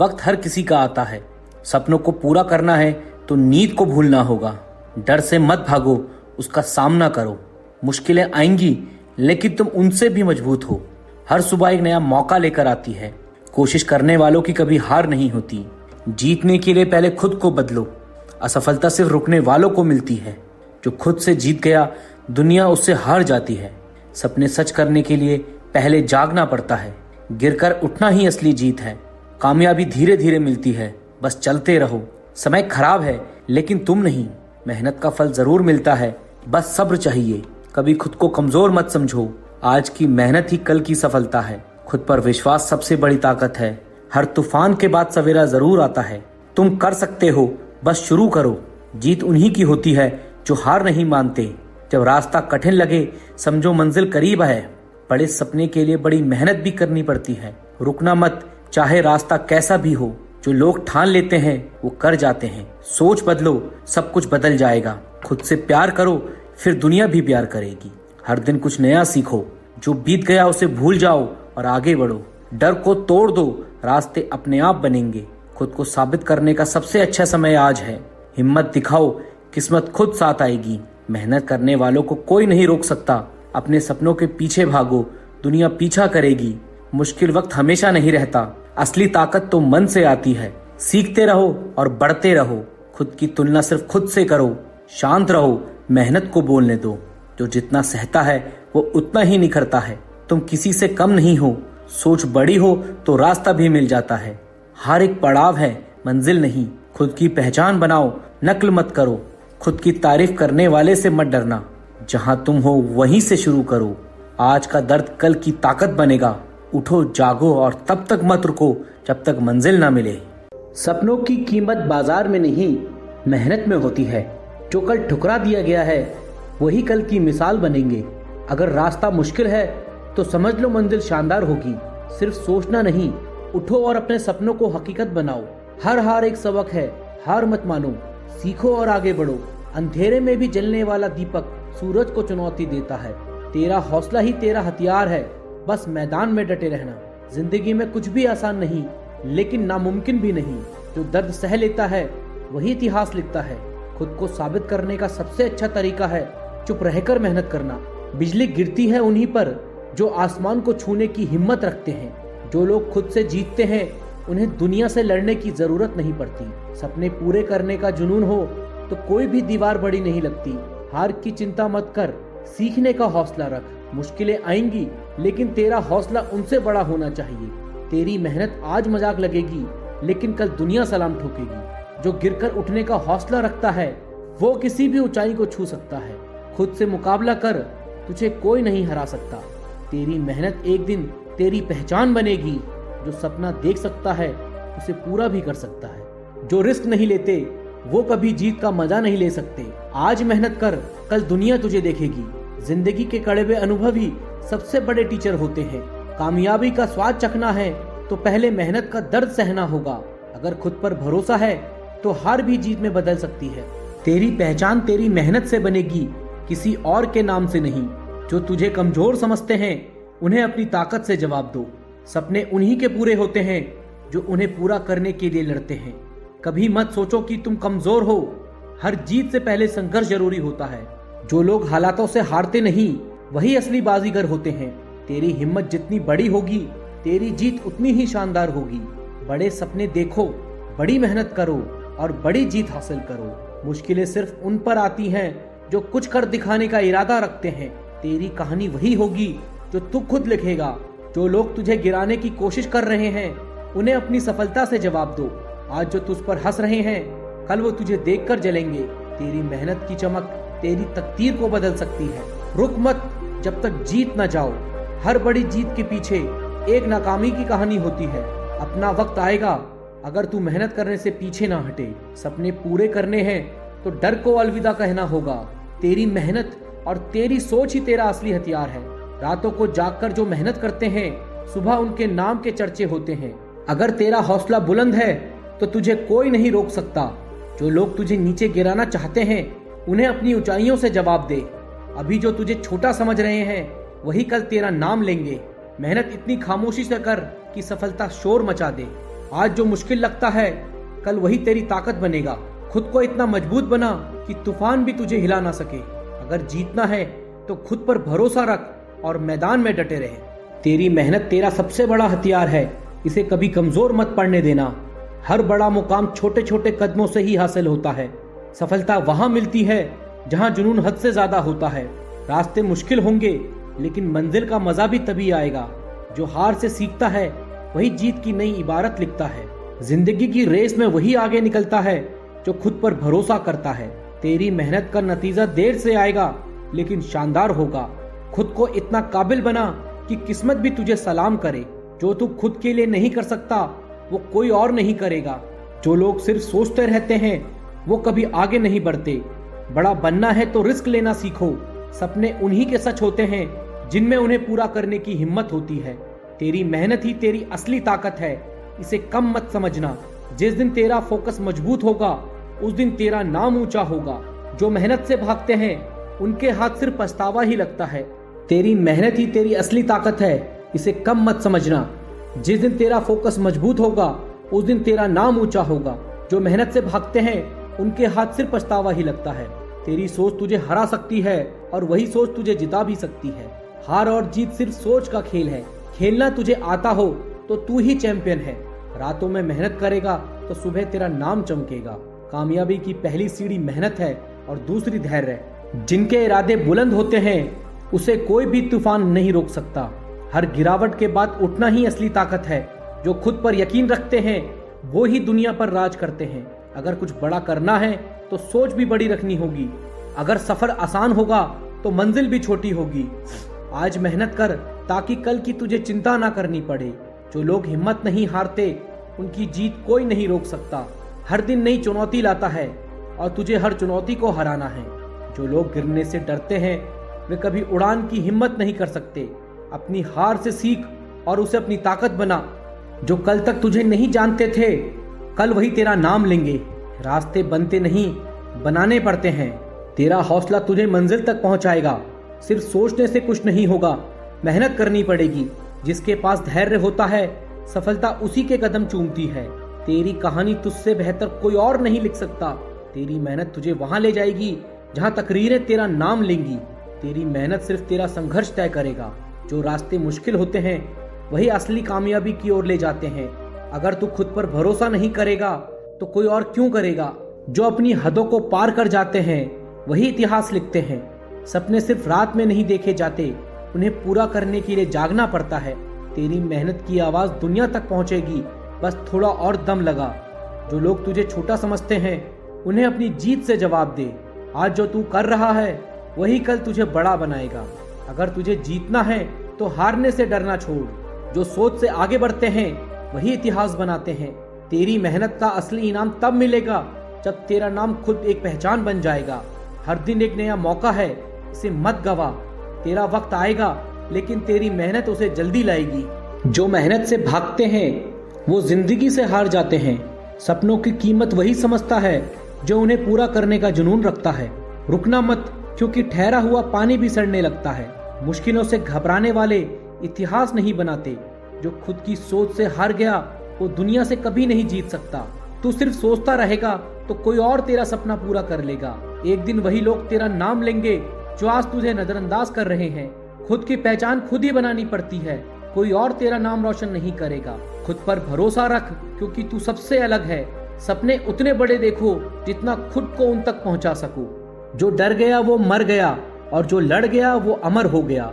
वक्त हर किसी का आता है। सपनों को पूरा करना है तो नींद को भूलना होगा। डर से मत भागो, उसका सामना करो। मुश्किलें आएंगी लेकिन तुम उनसे भी मजबूत हो। हर सुबह एक नया मौका लेकर आती है। कोशिश करने वालों की कभी हार नहीं होती। जीतने के लिए पहले खुद को बदलो। असफलता सिर्फ रुकने वालों को मिलती है। जो खुद से जीत गया दुनिया उससे हार जाती है। सपने सच करने के लिए पहले जागना पड़ता है। गिरकर उठना ही असली जीत है। कामयाबी धीरे धीरे मिलती है, बस चलते रहो। समय खराब है लेकिन तुम नहीं। मेहनत का फल जरूर मिलता है, बस सब्र चाहिए। कभी खुद को कमजोर मत समझो, आज की मेहनत ही कल की सफलता है। खुद पर विश्वास सबसे बड़ी ताकत है। हर तूफान के बाद सवेरा जरूर आता है। तुम कर सकते हो, बस शुरू करो। जीत उन्हीं की होती है जो हार नहीं मानते। जब रास्ता कठिन लगे समझो मंजिल करीब है। बड़े सपने के लिए बड़ी मेहनत भी करनी पड़ती है। रुकना मत, चाहे रास्ता कैसा भी हो। जो लोग ठान लेते हैं वो कर जाते हैं। सोच बदलो, सब कुछ बदल जाएगा। खुद से प्यार करो, फिर दुनिया भी प्यार करेगी। हर दिन कुछ नया सीखो। जो बीत गया उसे भूल जाओ और आगे बढ़ो। डर को तोड़ दो, रास्ते अपने आप बनेंगे। खुद को साबित करने का सबसे अच्छा समय आज है। हिम्मत दिखाओ, किस्मत खुद साथ आएगी। मेहनत करने वालों को कोई नहीं रोक सकता। अपने सपनों के पीछे भागो, दुनिया पीछा करेगी। मुश्किल वक्त हमेशा नहीं रहता, असली ताकत तो मन से आती है। सीखते रहो और बढ़ते रहो। खुद की तुलना सिर्फ खुद से करो। शांत रहो, मेहनत को बोलने दो। जो जितना सहता है वो उतना ही निखरता है। तुम किसी से कम नहीं हो। सोच बड़ी हो तो रास्ता भी मिल जाता है। हर एक पड़ाव है, मंजिल नहीं। खुद की पहचान बनाओ, नकल मत करो। खुद की तारीफ करने वाले से मत डरना। जहां तुम हो वहीं से शुरू करो। आज का दर्द कल की ताकत बनेगा। उठो, जागो और तब तक मत रुको जब तक मंजिल ना मिले। सपनों की कीमत बाजार में नहीं, मेहनत में होती है। जो कल ठुकरा दिया गया है वही कल की मिसाल बनेंगे। अगर रास्ता मुश्किल है तो समझ लो मंजिल शानदार होगी। सिर्फ सोचना नहीं, उठो और अपने सपनों को हकीकत बनाओ। हर हार एक सबक है, हार मत मानो, सीखो और आगे बढ़ो। अंधेरे में भी जलने वाला दीपक सूरज को चुनौती देता है। तेरा हौसला ही तेरा हथियार है, बस मैदान में डटे रहना। जिंदगी में कुछ भी आसान नहीं, लेकिन नामुमकिन भी नहीं। जो दर्द सह लेता है वही इतिहास लिखता है। खुद को साबित करने का सबसे अच्छा तरीका है चुप रहकर मेहनत करना। बिजली गिरती है उन्हीं पर जो आसमान को छूने की हिम्मत रखते हैं। जो लोग खुद से जीतते हैं उन्हें दुनिया से लड़ने की जरूरत नहीं पड़ती। सपने पूरे करने का जुनून हो तो कोई भी दीवार बड़ी नहीं लगती। हार की चिंता मत कर, सीखने का हौसला रख। मुश्किलें आएंगी लेकिन तेरा हौसला उनसे बड़ा होना चाहिए। तेरी मेहनत आज मजाक लगेगी लेकिन कल दुनिया सलाम ठोकेगी। जो गिरकर उठने का हौसला रखता है वो किसी भी ऊंचाई को छू सकता है। खुद से मुकाबला कर, तुझे कोई नहीं हरा सकता। तेरी मेहनत एक दिन तेरी पहचान बनेगी। जो सपना देख सकता है उसे पूरा भी कर सकता है। जो रिस्क नहीं लेते वो कभी जीत का मजा नहीं ले सकते। आज मेहनत कर, कल दुनिया तुझे देखेगी। जिंदगी के कड़वे अनुभव ही सबसे बड़े टीचर होते हैं। कामयाबी का स्वाद चखना है तो पहले मेहनत का दर्द सहना होगा। अगर खुद पर भरोसा है तो हार भी जीत में बदल सकती है। तेरी पहचान तेरी मेहनत से बनेगी, किसी और के नाम से नहीं। जो तुझे कमजोर समझते हैं उन्हें अपनी ताकत से जवाब दो। सपने उन्हीं के पूरे होते हैं जो उन्हें पूरा करने के लिए लड़ते हैं। कभी मत सोचो कि तुम कमजोर हो, हर जीत से पहले संघर्ष जरूरी होता है। जो लोग हालातों से हारते नहीं वही असली बाजीगर होते हैं। तेरी हिम्मत जितनी बड़ी होगी तेरी जीत उतनी ही शानदार होगी। बड़े सपने देखो, बड़ी मेहनत करो और बड़ी जीत हासिल करो। मुश्किलें सिर्फ उन पर आती हैं जो कुछ कर दिखाने का इरादा रखते हैं। तेरी कहानी वही होगी जो तू खुद लिखेगा। जो लोग तुझे गिराने की कोशिश कर रहे हैं उन्हें अपनी सफलता से जवाब दो। आज जो तुझ पर हंस रहे हैं कल वो तुझे देखकर जलेंगे। तेरी मेहनत की चमक तेरी तकदीर को बदल सकती है। रुक मत जब तक जीत न जाओ। हर बड़ी जीत के पीछे एक नाकामी की कहानी होती है। अपना वक्त आएगा अगर तू मेहनत करने से पीछे ना हटे। सपने पूरे करने हैं तो डर को अलविदा कहना होगा। तेरी मेहनत और तेरी सोच ही तेरा असली हथियार है। रातों को जागकर जो मेहनत करते हैं सुबह उनके नाम के चर्चे होते हैं। अगर तेरा हौसला बुलंद है तो तुझे कोई नहीं रोक सकता। जो लोग तुझे नीचे गिराना चाहते हैं उन्हें अपनी ऊंचाइयों से जवाब दे। अभी जो तुझे छोटा समझ रहे हैं वही कल तेरा नाम लेंगे। मेहनत इतनी खामोशी से कर कि सफलता शोर मचा दे। आज जो मुश्किल लगता है कल वही तेरी ताकत बनेगा। खुद को इतना मजबूत बना कि तूफान भी तुझे हिला ना सके। अगर जीतना है तो खुद पर भरोसा रख और मैदान में डटे रहे। तेरी मेहनत तेरा सबसे बड़ा हथियार है, इसे कभी कमजोर मत पड़ने देना। हर बड़ा मुकाम छोटे छोटे कदमों से ही हासिल होता है। सफलता वहां मिलती है जहां जुनून हद से ज्यादा होता है। रास्ते मुश्किल होंगे लेकिन मंजिल का मजा भी तभी आएगा। जो हार से सीखता है वही जीत की नई इबारत लिखता है। जिंदगी की रेस में वही आगे निकलता है जो खुद पर भरोसा करता है। तेरी मेहनत का नतीजा देर से आएगा लेकिन शानदार होगा। खुद को इतना काबिल बना कि किस्मत भी तुझे सलाम करे। जो तू खुद के लिए नहीं कर सकता वो कोई और नहीं करेगा। जो लोग सिर्फ सोचते रहते हैं वो कभी आगे नहीं बढ़ते। बड़ा बनना है तो रिस्क लेना सीखो। सपने उन्हीं के सच होते हैं जिनमें उन्हें पूरा करने की हिम्मत होती है। तेरी मेहनत ही तेरी असली ताकत है, इसे कम मत समझना। जिस दिन तेरा फोकस मजबूत होगा उस दिन तेरा नाम ऊंचा होगा। जो मेहनत से भागते हैं उनके हाथ सिर्फ पछतावा ही लगता है। तेरी मेहनत ही तेरी असली ताकत है, इसे कम मत समझना। जिस दिन तेरा फोकस मजबूत होगा उस दिन तेरा नाम ऊंचा होगा। जो मेहनत से भागते हैं उनके हाथ सिर्फ पछतावा ही लगता है। तेरी सोच तुझे हरा सकती है और वही सोच तुझे जिता भी सकती है। हार और जीत सिर्फ सोच का खेल है। खेलना तुझे आता हो तो तू ही चैंपियन है। रातों में मेहनत करेगा तो सुबह तेरा नाम चमकेगा। कामयाबी की पहली सीढ़ी मेहनत है और दूसरी धैर्य है। जिनके इरादे बुलंद होते हैं उसे कोई भी तूफान नहीं रोक सकता। हर गिरावट के बाद उठना ही असली ताकत है। जो खुद पर यकीन रखते हैं वो ही दुनिया पर राज करते हैं। अगर कुछ बड़ा करना है तो सोच भी बड़ी रखनी होगी। अगर सफर आसान होगा तो मंजिल भी छोटी होगी। आज मेहनत कर ताकि कल की तुझे चिंता ना करनी पड़े। जो लोग हिम्मत नहीं हारते उनकी जीत कोई नहीं रोक सकता। हर दिन नई चुनौती लाता है और तुझे हर चुनौती को हराना है। जो लोग गिरने से डरते हैं वे कभी उड़ान की हिम्मत नहीं कर सकते। अपनी हार से सीख और उसे अपनी ताकत बना। जो कल तक तुझे नहीं जानते थे कल वही तेरा नाम लेंगे। रास्ते बनते नहीं बनाने पड़ते हैं। तेरा हौसला तुझे मंजिल तक पहुंचाएगा। सिर्फ सोचने से कुछ नहीं होगा, मेहनत करनी पड़ेगी। जिसके पास धैर्य होता है सफलता उसी के कदम चूमती है। तेरी कहानी तुझसे बेहतर कोई और नहीं लिख सकता। तेरी मेहनत तुझे वहां ले जाएगी जहां तकरीरें तेरा नाम लेंगी। तेरी मेहनत सिर्फ तेरा संघर्ष तय करेगा। जो रास्ते मुश्किल होते हैं वही असली कामयाबी की ओर ले जाते हैं। अगर तू खुद पर भरोसा नहीं करेगा तो कोई और क्यों करेगा। जो अपनी हदों को पार कर जाते हैं वही इतिहास लिखते हैं। सपने सिर्फ रात में नहीं देखे जाते, उन्हें पूरा करने के लिए जागना पड़ता है। तेरी मेहनत की आवाज दुनिया तक पहुंचेगी, बस थोड़ा और दम लगा। जो लोग तुझे छोटा समझते हैं उन्हें अपनी जीत से जवाब दे। आज जो तू कर रहा है वही कल तुझे बड़ा बनाएगा। अगर तुझे जीतना है तो हारने से डरना छोड़। जो सोच से आगे बढ़ते हैं वही इतिहास बनाते हैं। तेरी मेहनत का असली इनाम तब मिलेगा जब तेरा नाम खुद एक पहचान बन जाएगा। हर दिन एक नया मौका है, इसे मत गवा। तेरा वक्त आएगा लेकिन तेरी मेहनत उसे जल्दी लाएगी। जो मेहनत से भागते हैं वो जिंदगी से हार जाते हैं। सपनों की कीमत वही समझता है जो उन्हें पूरा करने का जुनून रखता है। रुकना मत, क्योंकि ठहरा हुआ पानी भी सड़ने लगता है। मुश्किलों से घबराने वाले इतिहास नहीं बनाते। जो खुद की सोच से हार गया वो दुनिया से कभी नहीं जीत सकता। तू सिर्फ सोचता रहेगा तो कोई और तेरा सपना पूरा कर लेगा। एक दिन वही लोग तेरा नाम लेंगे जो आज तुझे नजरअंदाज कर रहे हैं। खुद की पहचान खुद ही बनानी पड़ती है, कोई और तेरा नाम रोशन नहीं करेगा। खुद पर भरोसा रख, क्योंकि तू सबसे अलग है। सपने उतने बड़े देखो जितना खुद को उन तक पहुंचा सको। जो डर गया वो मर गया और जो लड़ गया वो अमर हो गया।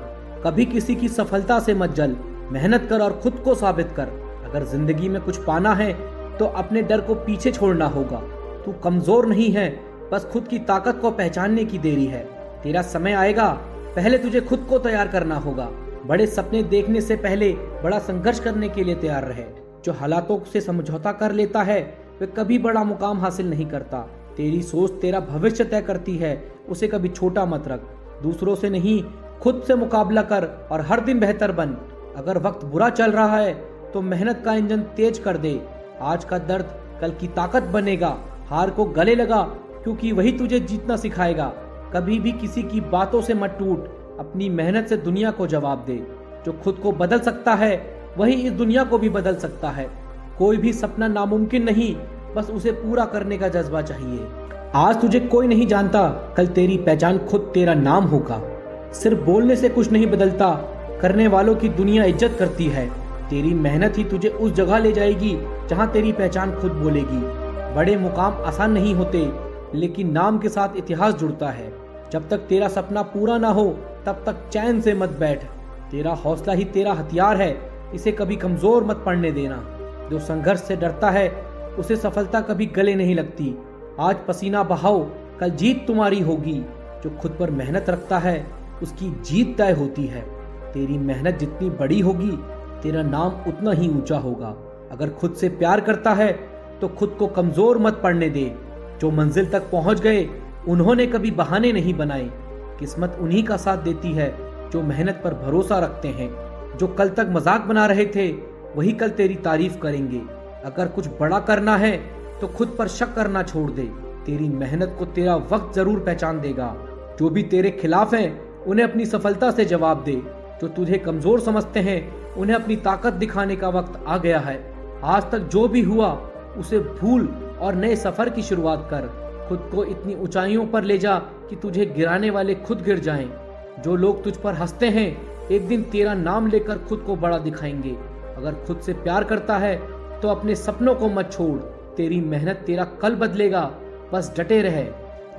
कभी किसी की सफलता से मत जल, मेहनत कर और खुद को साबित कर। अगर जिंदगी में कुछ पाना है तो अपने डर को पीछे छोड़ना होगा। तू कमजोर नहीं है, बस खुद की ताकत को पहचानने की देरी है। तेरा समय आएगा, पहले तुझे खुद को तैयार करना होगा। बड़े सपने देखने से पहले बड़ा संघर्ष करने के लिए तैयार रहे। जो हालातों से समझौता कर लेता है वह कभी बड़ा मुकाम हासिल नहीं करता। तेरी सोच तेरा भविष्य तय करती है, उसे कभी छोटा मत रख। दूसरों से नहीं, खुद से मुकाबला कर और हर दिन बेहतर बन। अगर वक्त बुरा चल रहा है तो मेहनत का इंजन तेज कर दे। आज का दर्द कल की ताकत बनेगा। हार को गले लगा, क्योंकि वही तुझे जीतना सिखाएगा। कभी भी किसी की बातों से मत टूट, अपनी मेहनत से दुनिया को जवाब दे। जो खुद को बदल सकता है वही इस दुनिया को भी बदल सकता है। कोई भी सपना नामुमकिन नहीं, बस उसे पूरा करने का जज्बा चाहिए। आज तुझे कोई नहीं जानता, कल तेरी पहचान खुद तेरा नाम होगा। सिर्फ बोलने से कुछ नहीं बदलता, करने वालों की दुनिया इज्जत करती है। तेरी मेहनत ही तुझे उस जगह ले जाएगी जहां तेरी पहचान खुद बोलेगी। बड़े मुकाम आसान नहीं होते, लेकिन नाम के साथ इतिहास जुड़ता है। जब तक तेरा सपना पूरा ना हो तब तक चैन से मत बैठ। तेरा हौसला ही तेरा हथियार है, इसे कभी कमजोर मत पड़ने देना। जो संघर्ष से डरता है उसे सफलता कभी गले नहीं लगती। आज पसीना बहाओ, कल जीत तुम्हारी होगी। जो खुद पर मेहनत रखता है उसकी जीत तय होती है। तेरी मेहनत जितनी बड़ी होगी तेरा नाम उतना ही ऊंचा होगा। अगर खुद से प्यार करता है तो खुद को कमजोर मत पड़ने दे। जो मंजिल तक पहुंच गए उन्होंने कभी बहाने नहीं बनाए। किस्मत उन्हीं का साथ देती है जो मेहनत पर भरोसा रखते हैं। जो कल तक मजाक बना रहे थे वही कल तेरी तारीफ करेंगे। अगर कुछ बड़ा करना है तो खुद पर शक करना छोड़ दे। तेरी मेहनत को तेरा वक्त जरूर पहचान देगा। जो भी तेरे खिलाफ हैं उन्हें अपनी सफलता से जवाब दे। जो तुझे कमजोर समझते हैं उन्हें अपनी ताकत दिखाने का वक्त आ गया है। आज तक जो भी हुआ उसे भूल और नए सफर की शुरुआत कर। खुद को इतनी ऊंचाइयों पर ले जा कि तुझे गिराने वाले खुद गिर जाएं। जो लोग तुझ पर हंसते हैं एक दिन तेरा नाम लेकर खुद को बड़ा दिखाएंगे। अगर खुद से प्यार करता है तो अपने सपनों को मत छोड़। तेरी मेहनत तेरा कल बदलेगा, बस डटे रहे।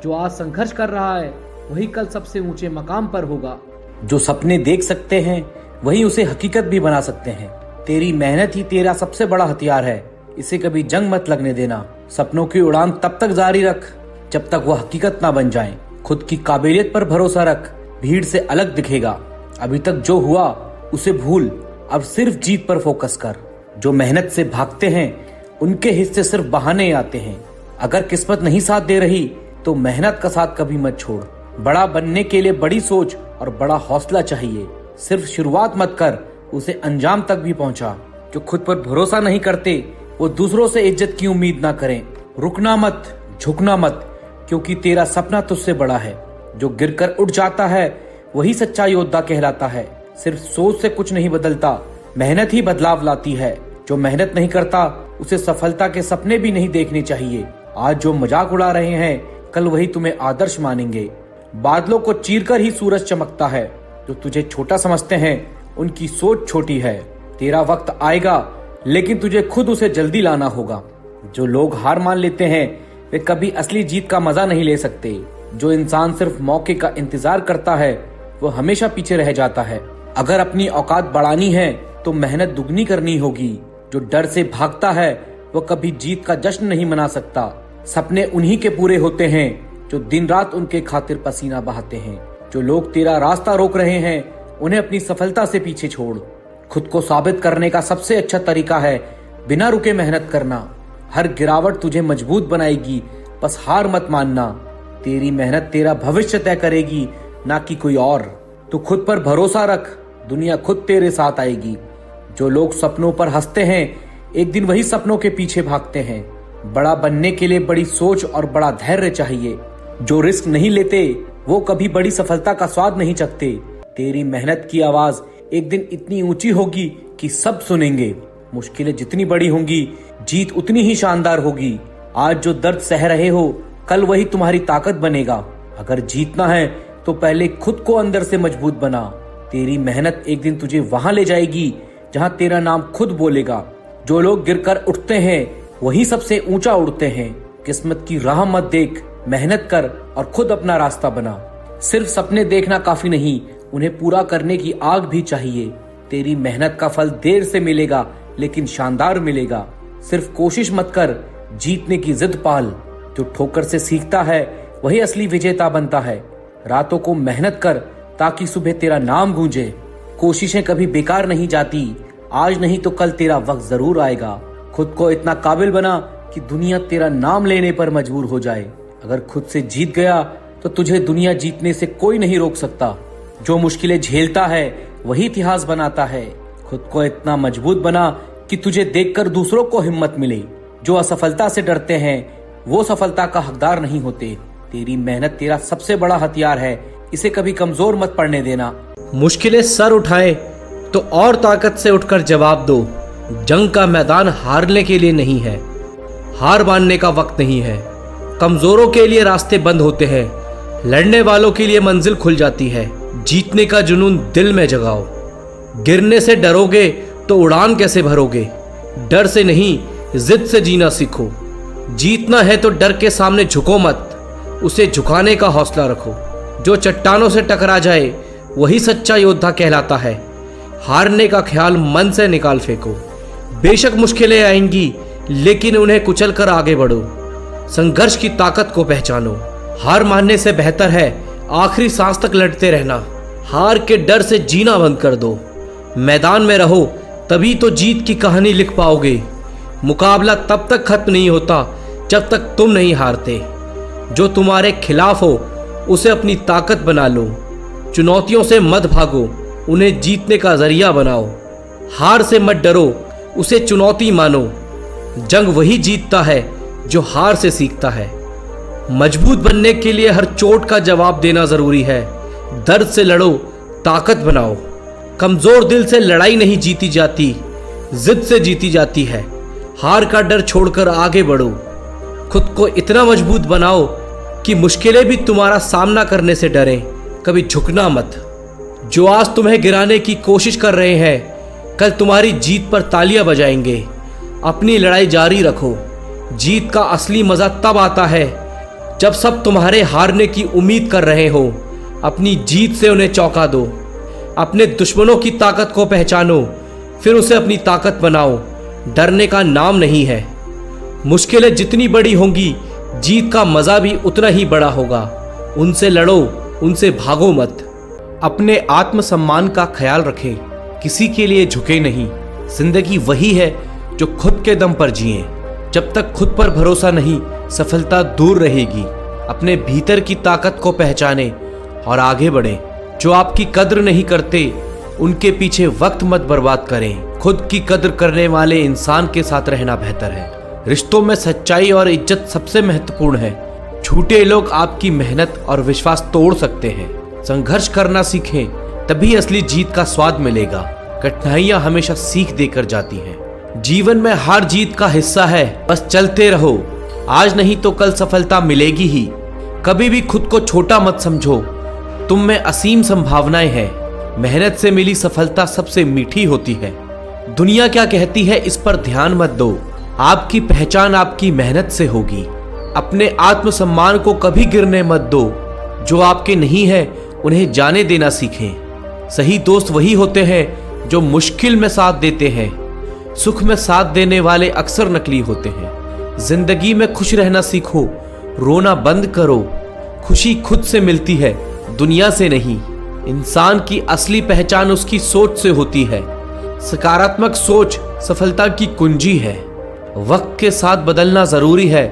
जो आज संघर्ष कर रहा है वही कल सबसे ऊंचे मकाम पर होगा। जो सपने देख सकते हैं वही उसे हकीकत भी बना सकते हैं। तेरी मेहनत ही तेरा सबसे बड़ा हथियार है, इसे कभी जंग मत लगने देना। सपनों की उड़ान तब तक जारी रख जब तक वो हकीकत ना बन जाए। खुद की काबिलियत पर भरोसा रख, भीड़ से अलग दिखेगा। अभी तक जो हुआ उसे भूल, अब सिर्फ जीत पर फोकस कर। जो मेहनत से भागते हैं उनके हिस्से सिर्फ बहाने आते हैं। अगर किस्मत नहीं साथ दे रही तो मेहनत का साथ कभी मत छोड़। बड़ा बनने के लिए बड़ी सोच और बड़ा हौसला चाहिए। सिर्फ शुरुआत मत कर, उसे अंजाम तक भी पहुंचा। जो खुद पर भरोसा नहीं करते वो दूसरों से इज्जत की उम्मीद ना करें। रुकना मत, झुकना मत, क्योंकि तेरा सपना तुझसे बड़ा है। जो गिरकर उठ जाता है वही सच्चा योद्धा कहलाता है। सिर्फ सोच से कुछ नहीं बदलता, मेहनत ही बदलाव लाती है। जो मेहनत नहीं करता उसे सफलता के सपने भी नहीं देखने चाहिए। आज जो मजाक उड़ा रहे हैं कल वही तुम्हें आदर्श मानेंगे। बादलों को चीरकर ही सूरज चमकता है। जो तुझे छोटा समझते हैं उनकी सोच छोटी है। तेरा वक्त आएगा लेकिन तुझे खुद उसे जल्दी लाना होगा। जो लोग हार मान लेते हैं वे कभी असली जीत का मजा नहीं ले सकते। जो इंसान सिर्फ मौके का इंतजार करता है वो हमेशा पीछे रह जाता है। अगर अपनी औकात बढ़ानी है तो मेहनत दुगनी करनी होगी। जो डर से भागता है वो कभी जीत का जश्न नहीं मना सकता। सपने उन्हीं के पूरे होते हैं जो दिन रात उनके खातिर पसीना बहाते हैं। जो लोग तेरा रास्ता रोक रहे हैं उन्हें अपनी सफलता से पीछे छोड़। खुद को साबित करने का सबसे अच्छा तरीका है बिना रुके मेहनत करना। हर गिरावट तुझे मजबूत बनाएगी, बस हार मत मानना। तेरी मेहनत तेरा भविष्य तय करेगी, ना कि कोई और। तू खुद पर भरोसा रख, दुनिया खुद तेरे साथ आएगी। जो लोग सपनों पर हंसते हैं एक दिन वही सपनों के पीछे भागते हैं। बड़ा बनने के लिए बड़ी सोच और बड़ा धैर्य चाहिए। जो रिस्क नहीं लेते वो कभी बड़ी सफलता का स्वाद नहीं चखते। तेरी मेहनत की आवाज एक दिन इतनी ऊंची होगी कि सब सुनेंगे। मुश्किलें जितनी बड़ी होंगी जीत उतनी ही शानदार होगी। आज जो दर्द सह रहे हो कल वही तुम्हारी ताकत बनेगा। अगर जीतना है तो पहले खुद को अंदर से मजबूत बना। तेरी मेहनत एक दिन तुझे वहां ले जाएगी जहां तेरा नाम खुद बोलेगा। जो लोग गिरकर उठते हैं वही सबसे ऊंचा उड़ते हैं। किस्मत की राह मत देख, मेहनत कर और खुद अपना रास्ता बना। सिर्फ सपने देखना काफी नहीं, उन्हें पूरा करने की आग भी चाहिए। तेरी मेहनत का फल देर से मिलेगा लेकिन शानदार मिलेगा। सिर्फ कोशिश मत कर, जीतने की जिद पाल। जो ठोकर से सीखता है वही असली विजेता बनता है। रातों को मेहनत कर ताकि सुबह तेरा नाम गूंजे। कोशिशें कभी बेकार नहीं जाती, आज नहीं तो कल तेरा वक्त जरूर आएगा। खुद को इतना काबिल बना कि दुनिया तेरा नाम लेने पर मजबूर हो जाए। अगर खुद से जीत गया तो तुझे दुनिया जीतने से कोई नहीं रोक सकता। जो मुश्किलें झेलता है वही इतिहास बनाता है। खुद को इतना मजबूत बना कि तुझे देखकर दूसरों को हिम्मत मिले। जो असफलता से डरते हैं वो सफलता का हकदार नहीं होते। तेरी मेहनत तेरा सबसे बड़ा हथियार है, इसे कभी कमजोर मत पड़ने देना। मुश्किलें सर उठाए तो और ताकत से उठकर जवाब दो। जंग का मैदान हारने के लिए नहीं है, हार मानने का वक्त नहीं है। कमजोरों के लिए रास्ते बंद होते हैं, लड़ने वालों के लिए मंजिल खुल जाती है। जीतने का जुनून दिल में जगाओ। गिरने से डरोगे तो उड़ान कैसे भरोगे। डर से नहीं, जिद से जीना सीखो। जीतना है तो डर के सामने झुको मत, उसे झुकाने का हौसला रखो। जो चट्टानों से टकरा जाए वही सच्चा योद्धा कहलाता है। हारने का ख्याल मन से निकाल फेंको। बेशक मुश्किलें आएंगी लेकिन उन्हें कुचल कर आगे बढ़ो। संघर्ष की ताकत को पहचानो। हार मानने से बेहतर है आखिरी सांस तक लड़ते रहना। हार के डर से जीना बंद कर दो। मैदान में रहो तभी तो जीत की कहानी लिख पाओगे। मुकाबला तब तक खत्म नहीं होता जब तक तुम नहीं हारते। जो तुम्हारे खिलाफ हो उसे अपनी ताकत बना लो। चुनौतियों से मत भागो, उन्हें जीतने का जरिया बनाओ। हार से मत डरो, उसे चुनौती मानो। जंग वही जीतता है जो हार से सीखता है। मजबूत बनने के लिए हर चोट का जवाब देना जरूरी है। दर्द से लड़ो, ताकत बनाओ। कमजोर दिल से लड़ाई नहीं जीती जाती, जिद से जीती जाती है। हार का डर छोड़कर आगे बढ़ो। खुद को इतना मजबूत बनाओ कि मुश्किलें भी तुम्हारा सामना करने से डरें। कभी झुकना मत। जो आज तुम्हें गिराने की कोशिश कर रहे हैं कल तुम्हारी जीत पर तालियां बजाएंगे। अपनी लड़ाई जारी रखो। जीत का असली मजा तब आता है जब सब तुम्हारे हारने की उम्मीद कर रहे हो। अपनी जीत से उन्हें चौंका दो। अपने दुश्मनों की ताकत को पहचानो, फिर उसे अपनी ताकत बनाओ। डरने का नाम नहीं है। मुश्किलें जितनी बड़ी होंगी जीत का मजा भी उतना ही बड़ा होगा। उनसे लड़ो, उनसे भागो मत। अपने आत्मसम्मान का ख्याल रखें, किसी के लिए झुके नहीं। जिंदगी वही है जो खुद के दम पर जिए। जब तक खुद पर भरोसा नहीं सफलता दूर रहेगी। अपने भीतर की ताकत को पहचाने और आगे बढ़ें। जो आपकी कद्र नहीं करते उनके पीछे वक्त मत बर्बाद करें। खुद की कद्र करने वाले इंसान के साथ रहना बेहतर है। रिश्तों में सच्चाई और इज्जत सबसे महत्वपूर्ण है। झूठे लोग आपकी मेहनत और विश्वास तोड़ सकते हैं। संघर्ष करना सीखें, तभी असली जीत का स्वाद मिलेगा। कठिनाइयां हमेशा सीख देकर जाती हैं। जीवन में हार जीत का हिस्सा है, बस चलते रहो। आज नहीं तो कल सफलता मिलेगी ही। कभी भी खुद को छोटा मत समझो, तुम में असीम संभावनाएं हैं। मेहनत से मिली सफलता सबसे मीठी होती है। दुनिया क्या कहती है इस पर ध्यान मत दो। आपकी पहचान आपकी मेहनत से होगी। अपने आत्मसम्मान को कभी गिरने मत दो। जो आपके नहीं है उन्हें जाने देना सीखें। सही दोस्त वही होते हैं जो मुश्किल में साथ देते हैं। सुख में साथ देने वाले अक्सर नकली होते हैं। जिंदगी में खुश रहना सीखो, रोना बंद करो। खुशी खुद से मिलती है, दुनिया से नहीं। इंसान की असली पहचान उसकी सोच से होती है। सकारात्मक सोच सफलता की कुंजी है। वक्त के साथ बदलना जरूरी है,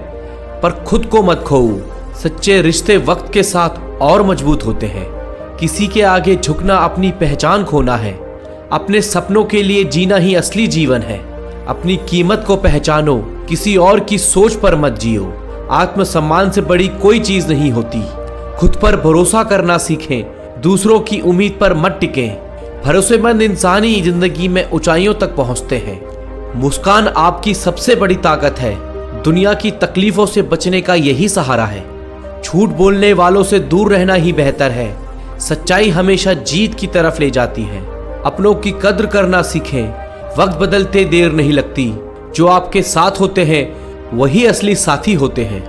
पर खुद को मत खोओ। सच्चे रिश्ते वक्त के साथ और मजबूत होते हैं। किसी के आगे झुकना अपनी पहचान खोना है। अपने सपनों के लिए जीना ही असली जीवन है। अपनी कीमत को पहचानो, किसी और की सोच पर मत जियो। आत्मसम्मान से बड़ी कोई चीज नहीं होती। खुद पर भरोसा करना सीखें, दूसरों की उम्मीद पर मत टिकें। भरोसेमंद इंसान ही जिंदगी में ऊंचाइयों तक पहुंचते हैं। मुस्कान आपकी सबसे बड़ी ताकत है। दुनिया की तकलीफों से बचने का यही सहारा है। झूठ बोलने वालों से दूर रहना ही बेहतर है। सच्चाई हमेशा जीत की तरफ ले जाती है। अपनों की कद्र करना सीखें। वक्त बदलते देर नहीं लगती। जो आपके साथ होते हैं वही असली साथी होते हैं।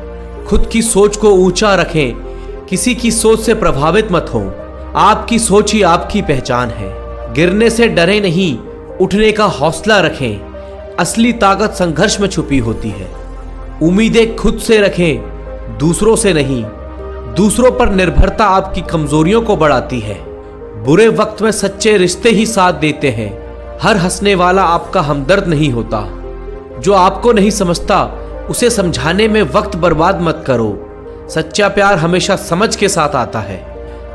खुद की सोच को ऊंचा रखें, किसी की सोच से प्रभावित मत हो। आपकी सोच ही आपकी पहचान है। गिरने से डरे नहीं, उठने का हौसला रखें। असली ताकत संघर्ष में छुपी होती है। उम्मीदें खुद से रखें, दूसरों से नहीं। दूसरों पर निर्भरता आपकी कमजोरियों को बढ़ाती है। बुरे वक्त में सच्चे रिश्ते ही साथ देते हैं। हर हंसने वाला आपका हमदर्द नहीं होता। जो आपको नहीं समझता उसे समझाने में वक्त बर्बाद मत करो। सच्चा प्यार हमेशा समझ के साथ आता है।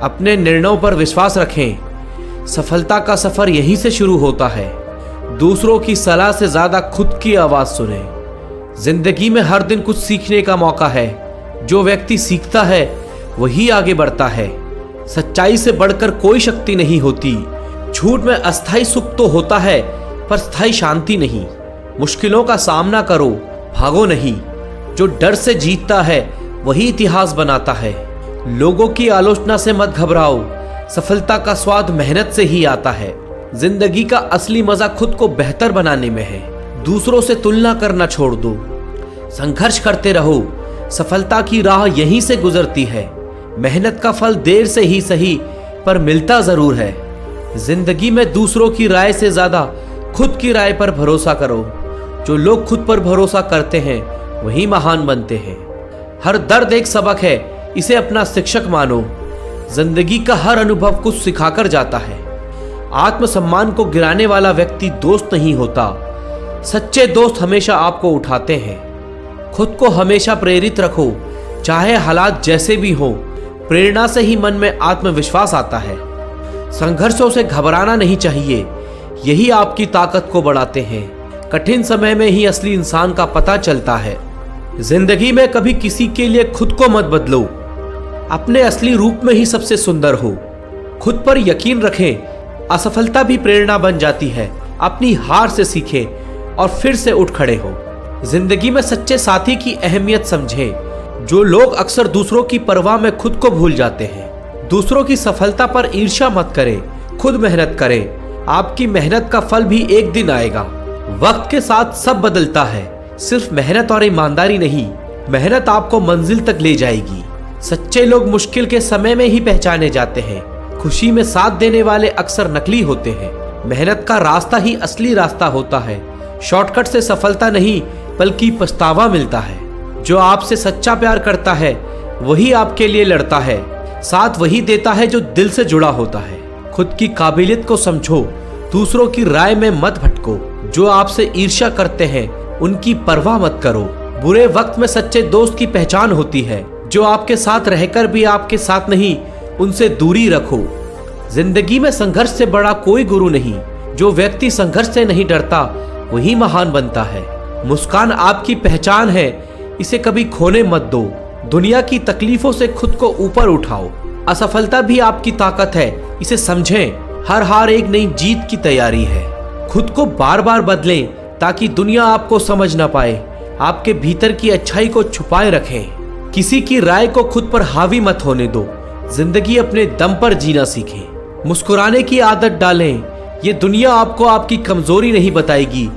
अपने निर्णयों पर विश्वास रखें। सफलता का सफर यहीं से शुरू होता है। दूसरों की सलाह से ज्यादा खुद की आवाज सुने। जिंदगी में हर दिन कुछ सीखने का मौका है। जो व्यक्ति सीखता है वही आगे बढ़ता है। सच्चाई से बढ़कर कोई शक्ति नहीं होती। झूठ में अस्थायी सुख तो होता है, पर स्थायी शांति नहीं। मुश्किलों का सामना करो, भागो नहीं। जो डर से जीतता है वही इतिहास बनाता है। लोगों की आलोचना से मत घबराओ। सफलता का स्वाद मेहनत से ही आता है। जिंदगी का असली मजा खुद को बेहतर बनाने में है। दूसरों से तुलना करना छोड़ दो। संघर्ष करते रहो। सफलता की राह यहीं से गुजरती है। मेहनत का फल देर से ही सही, पर मिलता जरूर है। जिंदगी में दूसरों की राय से ज्यादा खुद की राय पर भरोसा करो। जो लोग खुद पर भरोसा करते हैं वही महान बनते हैं। हर दर्द एक सबक है, इसे अपना शिक्षक मानो। जिंदगी का हर अनुभव कुछ सिखाकर जाता है। आत्मसम्मान को गिराने वाला व्यक्ति दोस्त नहीं होता। सच्चे दोस्त हमेशा आपको उठाते हैं। खुद को हमेशा प्रेरित रखो, चाहे हालात जैसे भी हो। प्रेरणा से ही मन में आत्मविश्वास आता है। संघर्षों से घबराना नहीं चाहिए, यही आपकी ताकत को बढ़ाते हैं। कठिन समय में ही असली इंसान का पता चलता है। जिंदगी में कभी किसी के लिए खुद को मत बदलो। अपने असली रूप में ही सबसे सुंदर हो। खुद पर यकीन रखें। असफलता भी प्रेरणा बन जाती है। अपनी हार से सीखें और फिर से उठ खड़े हो। जिंदगी में सच्चे साथी की अहमियत समझें। जो लोग अक्सर दूसरों की परवाह में खुद को भूल जाते हैं। दूसरों की सफलता पर ईर्ष्या मत करें, खुद मेहनत करें। आपकी मेहनत का फल भी एक दिन आएगा। वक्त के साथ सब बदलता है, सिर्फ मेहनत और ईमानदारी नहीं। मेहनत आपको मंजिल तक ले जाएगी। सच्चे लोग मुश्किल के समय में ही पहचाने जाते हैं। खुशी में साथ देने वाले अक्सर नकली होते हैं। मेहनत का रास्ता ही असली रास्ता होता है। शॉर्टकट से सफलता नहीं बल्कि पछतावा मिलता है। जो आपसे सच्चा प्यार करता है वही आपके लिए लड़ता है। साथ वही देता है जो दिल से जुड़ा होता है। खुद की काबिलियत को समझो, दूसरों की राय में मत भटको। जो आपसे ईर्ष्या करते हैं उनकी परवाह मत करो। बुरे वक्त में सच्चे दोस्त की पहचान होती है। जो आपके साथ रहकर भी आपके साथ नहीं, उनसे दूरी रखो। जिंदगी में संघर्ष से बड़ा कोई गुरु नहीं। जो व्यक्ति संघर्ष से नहीं डरता वही महान बनता है। मुस्कान आपकी पहचान है, इसे कभी खोने मत दो। दुनिया की तकलीफों से खुद को ऊपर उठाओ। असफलता भी आपकी ताकत है, इसे समझें। हर हार एक नई जीत की तैयारी है। खुद को बार बार बदलें ताकि दुनिया आपको समझ ना पाए। आपके भीतर की अच्छाई को छुपाए रखें। किसी की राय को खुद पर हावी मत होने दो। जिंदगी अपने दम पर जीना सीखें। मुस्कुराने की आदत डालें। ये दुनिया आपको आपकी कमजोरी नहीं बताएगी।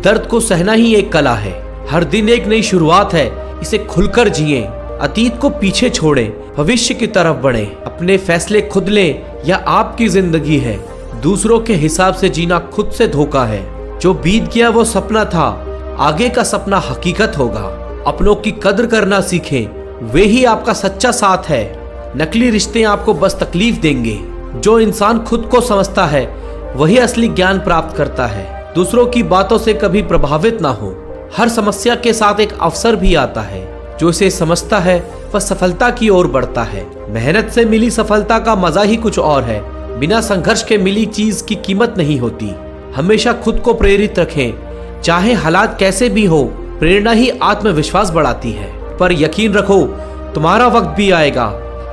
दर्द को सहना ही एक कला है। हर दिन एक नई शुरुआत है, इसे खुलकर जिएं। अतीत को पीछे छोड़ें, भविष्य की तरफ बढ़ें। अपने फैसले खुद लें, यह आपकी जिंदगी है। दूसरों के हिसाब से जीना खुद से धोखा है। जो बीत गया वो सपना था, आगे का सपना हकीकत होगा। अपनों की कद्र करना सीखें, वे ही आपका सच्चा साथ है। नकली रिश्ते आपको बस तकलीफ देंगे। जो इंसान खुद को समझता है वही असली ज्ञान प्राप्त करता है। दूसरों की बातों से कभी प्रभावित ना हो। हर समस्या के साथ एक अवसर भी आता है। जो इसे समझता है वह सफलता की ओर बढ़ता है। मेहनत से मिली सफलता का मजा ही कुछ और है। बिना संघर्ष के मिली चीज की कीमत नहीं होती। हमेशा खुद को प्रेरित रखें, चाहे हालात कैसे भी हो। प्रेरणा ही आत्मविश्वास बढ़ाती है। पर यकीन रखो, तुम्हारा वक्त भी आएगा।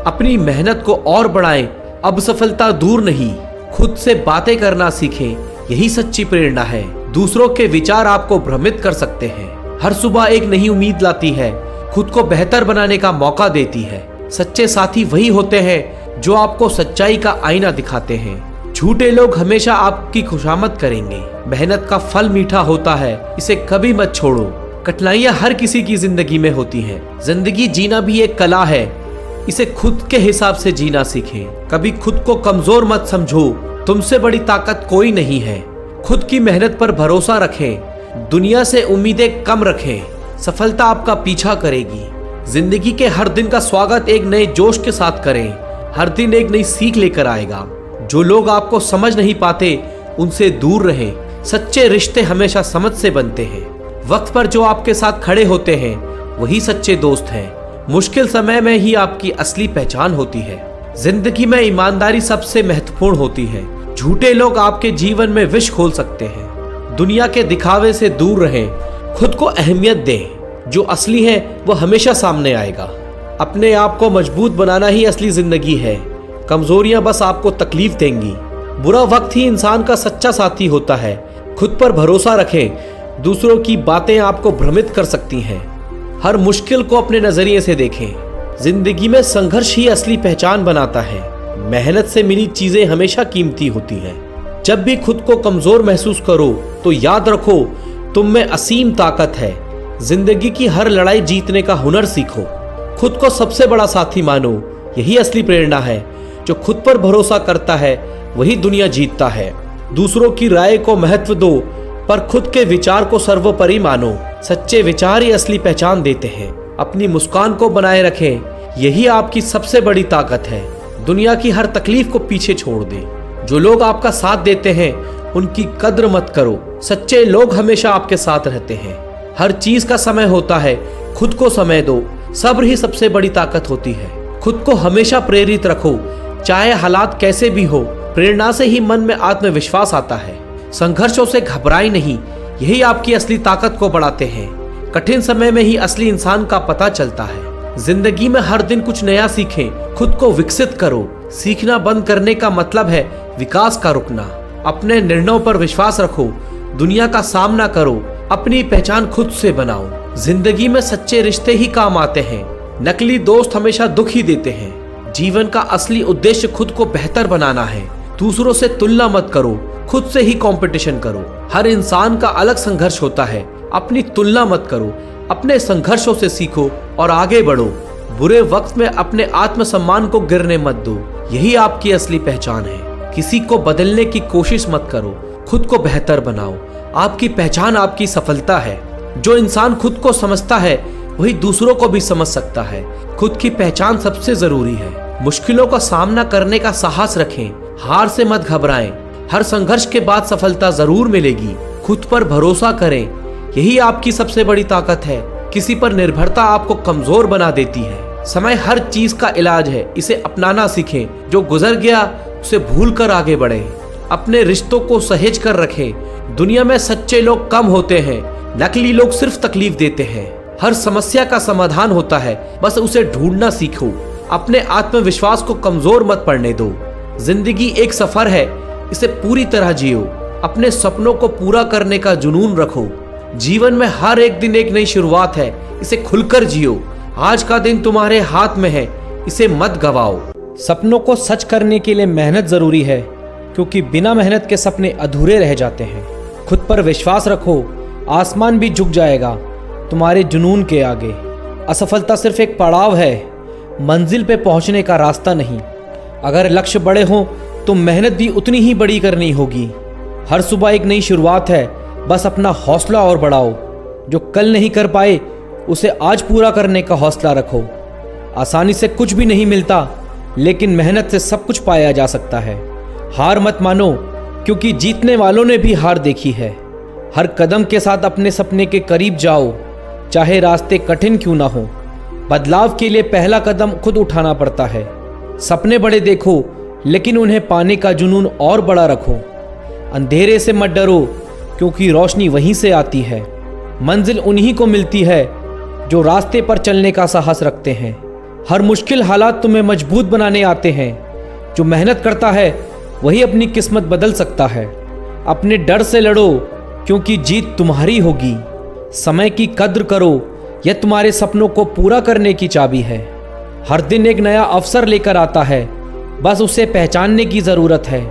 अपनी मेहनत को और बढ़ाएं। अब सफलता दूर नहीं। खुद से बातें करना सीखें, यही सच्ची प्रेरणा है। दूसरों के विचार आपको भ्रमित कर सकते हैं। हर सुबह एक नई उम्मीद लाती है, खुद को बेहतर बनाने का मौका देती है। सच्चे साथी वही होते हैं जो आपको सच्चाई का आईना दिखाते हैं। झूठे लोग हमेशा आपकी खुशामद करेंगे। मेहनत का फल मीठा होता है, इसे कभी मत छोड़ो। कठिनाइयां हर किसी की जिंदगी में होती हैं। जिंदगी जीना भी एक कला है, इसे खुद के हिसाब से जीना सीखें। कभी खुद को कमजोर मत समझो, तुमसे बड़ी ताकत कोई नहीं है। खुद की मेहनत पर भरोसा रखें, दुनिया से उम्मीदें कम रखें। सफलता आपका पीछा करेगी। जिंदगी के हर दिन का स्वागत एक नए जोश के साथ करें। हर दिन एक नई सीख लेकर आएगा। जो लोग आपको समझ नहीं पाते उनसे दूर रहें। सच्चे रिश्ते हमेशा समझ से बनते हैं। वक्त पर जो आपके साथ खड़े होते हैं वही सच्चे दोस्त हैं। मुश्किल समय में ही आपकी असली पहचान होती है। जिंदगी में ईमानदारी सबसे महत्वपूर्ण होती है। झूठे लोग आपके जीवन में विष खोल सकते हैं। दुनिया के दिखावे से दूर रहें, खुद को अहमियत दें। जो असली है वो हमेशा सामने आएगा। अपने आप को मजबूत बनाना ही असली जिंदगी है। कमजोरियां बस आपको तकलीफ देंगी। बुरा वक्त ही इंसान का सच्चा साथी होता है। खुद पर भरोसा रखें, दूसरों की बातें आपको भ्रमित कर सकती हैं। हर मुश्किल को अपने नजरिए से देखें। जिंदगी में संघर्ष ही असली पहचान बनाता है। मेहनत से मिली चीजें हमेशा कीमती होती हैं। जब भी खुद को कमजोर महसूस करो तो याद रखो, तुम में असीम ताकत है। जिंदगी की हर लड़ाई जीतने का हुनर सीखो। खुद को सबसे बड़ा साथी मानो, यही असली प्रेरणा है। जो खुद पर भरोसा करता है वही दुनिया जीतता है। दूसरों की राय को महत्व दो, पर खुद के विचार को सर्वोपरि मानो। सच्चे विचार ही असली पहचान देते हैं। अपनी मुस्कान को बनाए रखें, यही आपकी सबसे बड़ी ताकत है। दुनिया की हर तकलीफ को पीछे छोड़ दें। जो लोग आपका साथ देते हैं उनकी कद्र मत करो। सच्चे लोग हमेशा आपके साथ रहते हैं। हर चीज का समय होता है, खुद को समय दो। सब्र ही सबसे बड़ी ताकत होती है। खुद को हमेशा प्रेरित रखो, चाहे हालात कैसे भी हो। प्रेरणा से ही मन में आत्मविश्वास आता है। संघर्षों से घबराए नहीं, यही आपकी असली ताकत को बढ़ाते हैं। कठिन समय में ही असली इंसान का पता चलता है। जिंदगी में हर दिन कुछ नया सीखें, खुद को विकसित करो। सीखना बंद करने का मतलब है विकास का रुकना। अपने निर्णयों पर विश्वास रखो, दुनिया का सामना करो। अपनी पहचान खुद से बनाओ। जिंदगी में सच्चे रिश्ते ही काम आते हैं, नकली दोस्त हमेशा दुख ही देते हैं। जीवन का असली उद्देश्य खुद को बेहतर बनाना है। दूसरों से तुलना मत करो, खुद से ही कंपटीशन करो। हर इंसान का अलग संघर्ष होता है, अपनी तुलना मत करो। अपने संघर्षों से सीखो और आगे बढ़ो। बुरे वक्त में अपने आत्मसम्मान को गिरने मत दो, यही आपकी असली पहचान है। किसी को बदलने की कोशिश मत करो, खुद को बेहतर बनाओ। आपकी पहचान आपकी सफलता है। जो इंसान खुद को समझता है वही दूसरों को भी समझ सकता है। खुद की पहचान सबसे जरूरी है। मुश्किलों का सामना करने का साहस रखें, हार से मत घबराएं। हर संघर्ष के बाद सफलता जरूर मिलेगी। खुद पर भरोसा करें, यही आपकी सबसे बड़ी ताकत है। किसी पर निर्भरता आपको कमजोर बना देती है। समय हर चीज का इलाज है, इसे अपनाना सीखें। जो गुजर गया उसे भूल कर आगे बढ़ें। अपने रिश्तों को सहेज कर रखें। दुनिया में सच्चे लोग कम होते हैं, नकली लोग सिर्फ तकलीफ देते हैं। हर समस्या का समाधान होता है, बस उसे ढूंढना सीखो। अपने आत्मविश्वास को कमजोर मत पड़ने दो। जिंदगी एक सफर है, इसे पूरी तरह जियो। अपने सपनों को पूरा करने का जुनून रखो। जीवन में हर एक दिन एक नई शुरुआत है, इसे खुलकर जियो। आज का दिन तुम्हारे हाथ में है, इसे मत गवाओ। सपनों को सच करने के लिए मेहनत जरूरी है, क्योंकि बिना मेहनत के सपने अधूरे रह जाते हैं। खुद पर विश्वास रखो, आसमान भी झुक जाएगा तुम्हारे जुनून के आगे। असफलता सिर्फ एक पड़ाव है, मंजिल पे पहुंचने का रास्ता नहीं। अगर लक्ष्य बड़े हों तो मेहनत भी उतनी ही बड़ी करनी होगी। हर सुबह एक नई शुरुआत है, बस अपना हौसला और बढ़ाओ। जो कल नहीं कर पाए उसे आज पूरा करने का हौसला रखो। आसानी से कुछ भी नहीं मिलता, लेकिन मेहनत से सब कुछ पाया जा सकता है। हार मत मानो, क्योंकि जीतने वालों ने भी हार देखी है। हर कदम के साथ अपने सपने के करीब जाओ, चाहे रास्ते कठिन क्यों ना हो। बदलाव के लिए पहला कदम खुद उठाना पड़ता है। सपने बड़े देखो, लेकिन उन्हें पाने का जुनून और बड़ा रखो। अंधेरे से मत डरो, क्योंकि रोशनी वहीं से आती है। मंजिल उन्हीं को मिलती है जो रास्ते पर चलने का साहस रखते हैं। हर मुश्किल हालात तुम्हें मजबूत बनाने आते हैं। जो मेहनत करता है वही अपनी किस्मत बदल सकता है। अपने डर से लड़ो, क्योंकि जीत तुम्हारी होगी। समय की कद्र करो, यह तुम्हारे सपनों को पूरा करने की चाबी है। हर दिन एक नया अवसर लेकर आता है, बस उसे पहचानने की जरूरत है।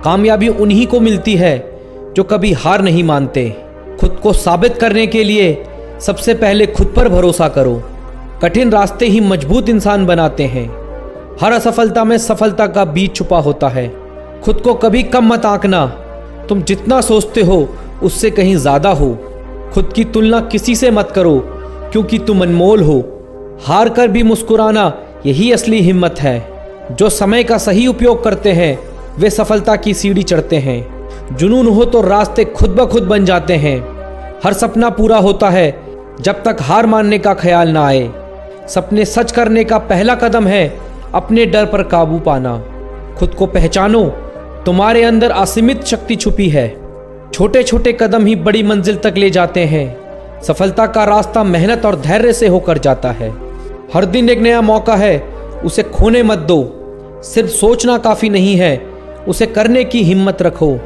कामयाबी उन्हीं को मिलती है जो कभी हार नहीं मानते। खुद को साबित करने के लिए सबसे पहले खुद पर भरोसा करो। कठिन रास्ते ही मजबूत इंसान बनाते हैं। हर असफलता में सफलता का बीज छुपा होता है। खुद को कभी कम मत आंकना, तुम जितना सोचते हो उससे कहीं ज्यादा हो। खुद की तुलना किसी से मत करो, क्योंकि तुम अनमोल हो। हार कर भी मुस्कुराना यही असली हिम्मत है। जो समय का सही उपयोग करते हैं वे सफलता की सीढ़ी चढ़ते हैं। जुनून हो तो रास्ते खुद ब खुद बन जाते हैं। हर सपना पूरा होता है जब तक हार मानने का ख्याल ना आए। सपने सच करने का पहला कदम है अपने डर पर काबू पाना। खुद को पहचानो, तुम्हारे अंदर असीमित शक्ति छुपी है। छोटे छोटे कदम ही बड़ी मंजिल तक ले जाते हैं। सफलता का रास्ता मेहनत और धैर्य से होकर जाता है। हर दिन एक नया मौका है, उसे खोने मत दो। सिर्फ सोचना काफी नहीं है, उसे करने की हिम्मत रखो।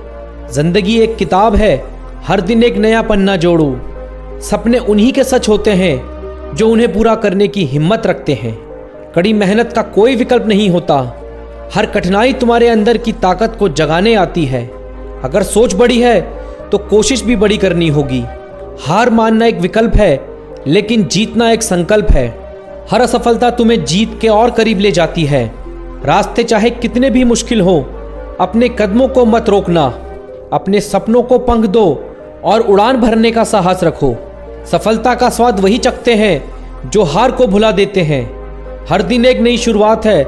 जिंदगी एक किताब है, हर दिन एक नया पन्ना जोड़ो। सपने उन्हीं के सच होते हैं जो उन्हें पूरा करने की हिम्मत रखते हैं। कड़ी मेहनत का कोई विकल्प नहीं होता। हर कठिनाई तुम्हारे अंदर की ताकत को जगाने आती है। अगर सोच बड़ी है तो कोशिश भी बड़ी करनी होगी। हार मानना एक विकल्प है, लेकिन जीतना एक संकल्प है। हर असफलता तुम्हें जीत के और करीब ले जाती है। रास्ते चाहे कितने भी मुश्किल हो, अपने कदमों को मत रोकना। अपने सपनों को पंख दो और उड़ान भरने का साहस रखो। सफलता का स्वाद वही चखते हैं जो हार को भुला देते हैं। हर दिन एक नई शुरुआत है,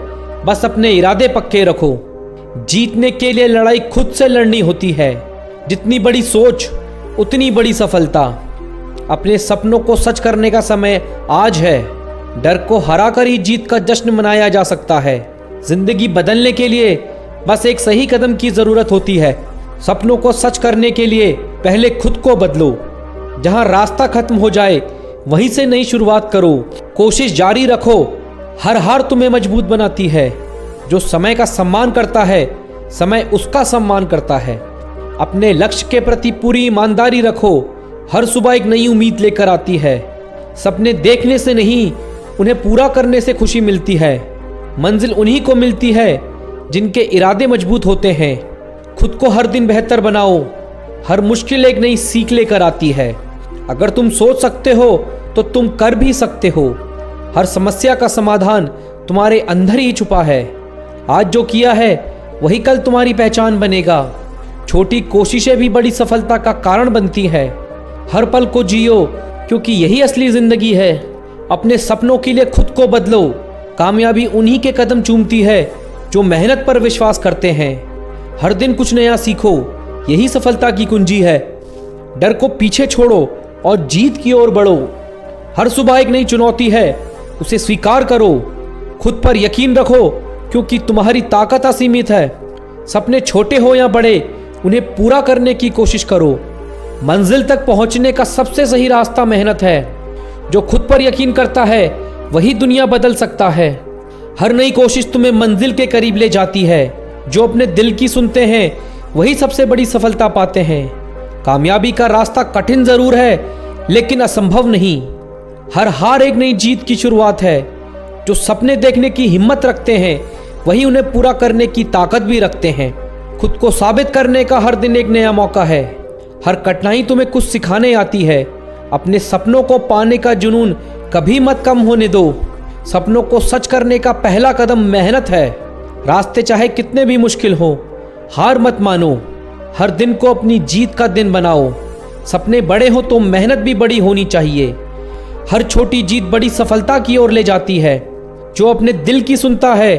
बस अपने इरादे पक्के रखो। जीतने के लिए लड़ाई खुद से लड़नी होती है। जितनी बड़ी सोच उतनी बड़ी सफलता। अपने सपनों को सच करने का समय आज है। डर को हराकर ही जीत का जश्न मनाया जा सकता है। जिंदगी बदलने के लिए बस एक सही कदम की जरूरत होती है। सपनों को सच करने के लिए पहले खुद को बदलो। जहां रास्ता खत्म हो जाए वहीं से नई शुरुआत करो। कोशिश जारी रखो। हर हार तुम्हें मजबूत बनाती है। जो समय का सम्मान करता है, समय उसका सम्मान करता है। अपने लक्ष्य के प्रति पूरी ईमानदारी रखो। हर सुबह एक नई उम्मीद लेकर आती है। सपने देखने से नहीं, उन्हें पूरा करने से खुशी मिलती है। मंजिल उन्हीं को मिलती है जिनके इरादे मजबूत होते हैं। खुद को हर दिन बेहतर बनाओ। हर मुश्किल एक नई सीख लेकर आती है। अगर तुम सोच सकते हो तो तुम कर भी सकते हो। हर समस्या का समाधान तुम्हारे अंदर ही छुपा है। आज जो किया है वही कल तुम्हारी पहचान बनेगा। छोटी कोशिशें भी बड़ी सफलता का कारण बनती है। हर पल को जियो, क्योंकि यही असली जिंदगी है। अपने सपनों के लिए खुद को बदलो। कामयाबी उन्हीं के कदम चूमती है जो मेहनत पर विश्वास करते हैं। हर दिन कुछ नया सीखो, यही सफलता की कुंजी है। डर को पीछे छोड़ो और जीत की ओर बढ़ो। हर सुबह एक नई चुनौती है, उसे स्वीकार करो। खुद पर यकीन रखो, क्योंकि तुम्हारी ताकत असीमित है। सपने छोटे हो या बड़े, उन्हें पूरा करने की कोशिश करो। मंजिल तक पहुंचने का सबसे सही रास्ता मेहनत है। जो खुद पर यकीन करता है वही दुनिया बदल सकता है। हर नई कोशिश तुम्हें मंजिल के करीब ले जाती है। जो अपने दिल की सुनते हैं वही सबसे बड़ी सफलता पाते हैं। कामयाबी का रास्ता कठिन जरूर है लेकिन असंभव नहीं। हर हार एक नई जीत की शुरुआत है। जो सपने देखने की हिम्मत रखते हैं वही उन्हें पूरा करने की ताकत भी रखते हैं। खुद को साबित करने का हर दिन एक नया मौका है। हर कठिनाई तुम्हें कुछ सिखाने आती है। अपने सपनों को पाने का जुनून कभी मत कम होने दो। सपनों को सच करने का पहला कदम मेहनत है। रास्ते चाहे कितने भी मुश्किल हो, हार मत मानो। हर दिन को अपनी जीत का दिन बनाओ। सपने बड़े हो तो मेहनत भी बड़ी होनी चाहिए। हर छोटी जीत बड़ी सफलता की ओर ले जाती है। जो अपने दिल की सुनता है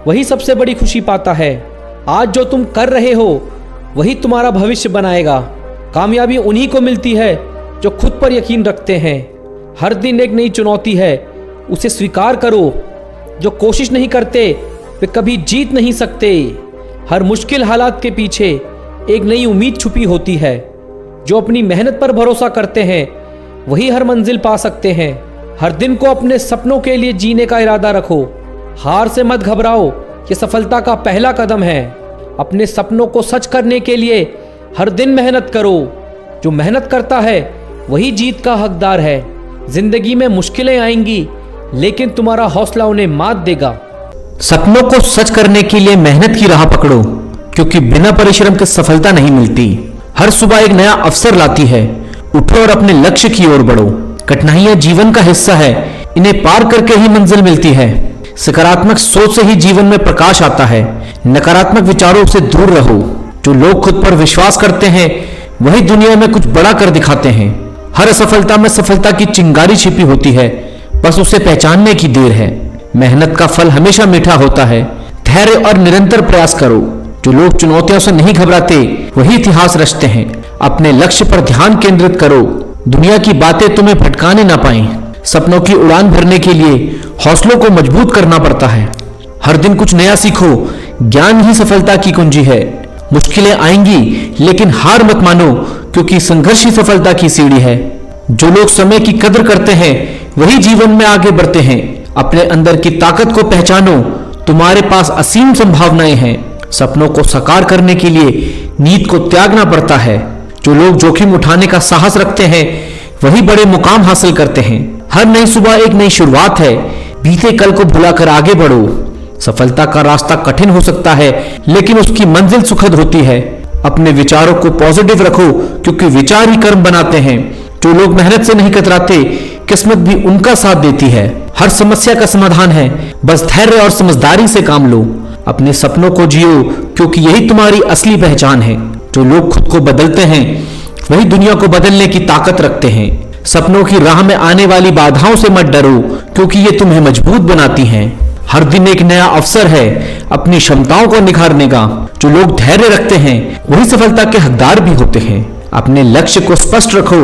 वही सबसे बड़ी खुशी पाता है। आज जो तुम कर रहे हो वही तुम्हारा भविष्य बनाएगा। कामयाबी उन्हीं को मिलती है जो खुद पर यकीन रखते हैं। हर दिन एक नई चुनौती है, उसे स्वीकार करो। जो कोशिश नहीं करते वे कभी जीत नहीं सकते। हर मुश्किल हालात के पीछे एक नई उम्मीद छुपी होती है। जो अपनी मेहनत पर भरोसा करते हैं वही हर मंजिल पा सकते हैं। हर दिन को अपने सपनों के लिए जीने का इरादा रखो। हार से मत घबराओ, ये सफलता का पहला कदम है। अपने सपनों को सच करने के लिए हर दिन मेहनत करो। जो मेहनत करता है वही जीत का हकदार है। जिंदगी में मुश्किलें आएंगी लेकिन तुम्हारा हौसला उन्हें मात देगा। सपनों को सच करने के लिए मेहनत की राह पकड़ो, क्योंकि बिना परिश्रम के सफलता नहीं मिलती। हर सुबह एक नया अवसर लाती है। उठो और अपने लक्ष्य की ओर बढ़ो। कठिनाइयां जीवन का हिस्सा है, इन्हें पार करके ही मंजिल मिलती है। सकारात्मक सोच से ही जीवन में प्रकाश आता है। नकारात्मक विचारों से दूर रहो। जो लोग खुद पर विश्वास करते हैं वही दुनिया में कुछ बड़ा कर दिखाते हैं। हर असफलता में सफलता की चिंगारी छिपी होती है, बस उसे पहचानने की देर है। मेहनत का फल हमेशा मीठा होता है। धैर्य और निरंतर प्रयास करो। जो लोग चुनौतियों से नहीं घबराते वही इतिहास रचते हैं। अपने लक्ष्य पर ध्यान केंद्रित करो। दुनिया की बातें तुम्हें भटकाने ना पाएं। सपनों की उड़ान भरने के लिए हौसलों को मजबूत करना पड़ता है। हर दिन कुछ नया सीखो। ज्ञान ही सफलता की कुंजी है। मुश्किलें आएंगी लेकिन हार मत मानो, क्योंकि संघर्ष ही सफलता की सीढ़ी है। जो लोग समय की कदर करते हैं वही जीवन में आगे बढ़ते हैं। अपने अंदर की ताकत को पहचानो। तुम्हारे पास असीम संभावनाएं हैं। सपनों को साकार करने के लिए नींद को त्यागना पड़ता है। जो लोग जोखिम उठाने का साहस रखते हैं वही बड़े मुकाम हासिल करते हैं। हर नई सुबह एक नई शुरुआत है। बीते कल को भुलाकर आगे बढ़ो। सफलता का रास्ता कठिन हो सकता है लेकिन उसकी मंजिल सुखद होती है। अपने विचारों को पॉजिटिव रखो, क्योंकि विचार ही कर्म बनाते हैं। जो लोग मेहनत से नहीं कतराते किस्मत भी उनका साथ देती है। हर समस्या का समाधान है, बस धैर्य और समझदारी से काम लो। अपने सपनों को जियो, क्योंकि यही तुम्हारी असली पहचान है। जो लोग खुद को बदलते हैं वही दुनिया को बदलने की ताकत रखते हैं। सपनों की राह में आने वाली बाधाओं से मत डरो, क्योंकि ये तुम्हें मजबूत बनाती हैं। हर दिन एक नया अवसर है अपनी क्षमताओं को निखारने का। जो लोग धैर्य रखते हैं वही सफलता के हकदार भी होते हैं। अपने लक्ष्य को स्पष्ट रखो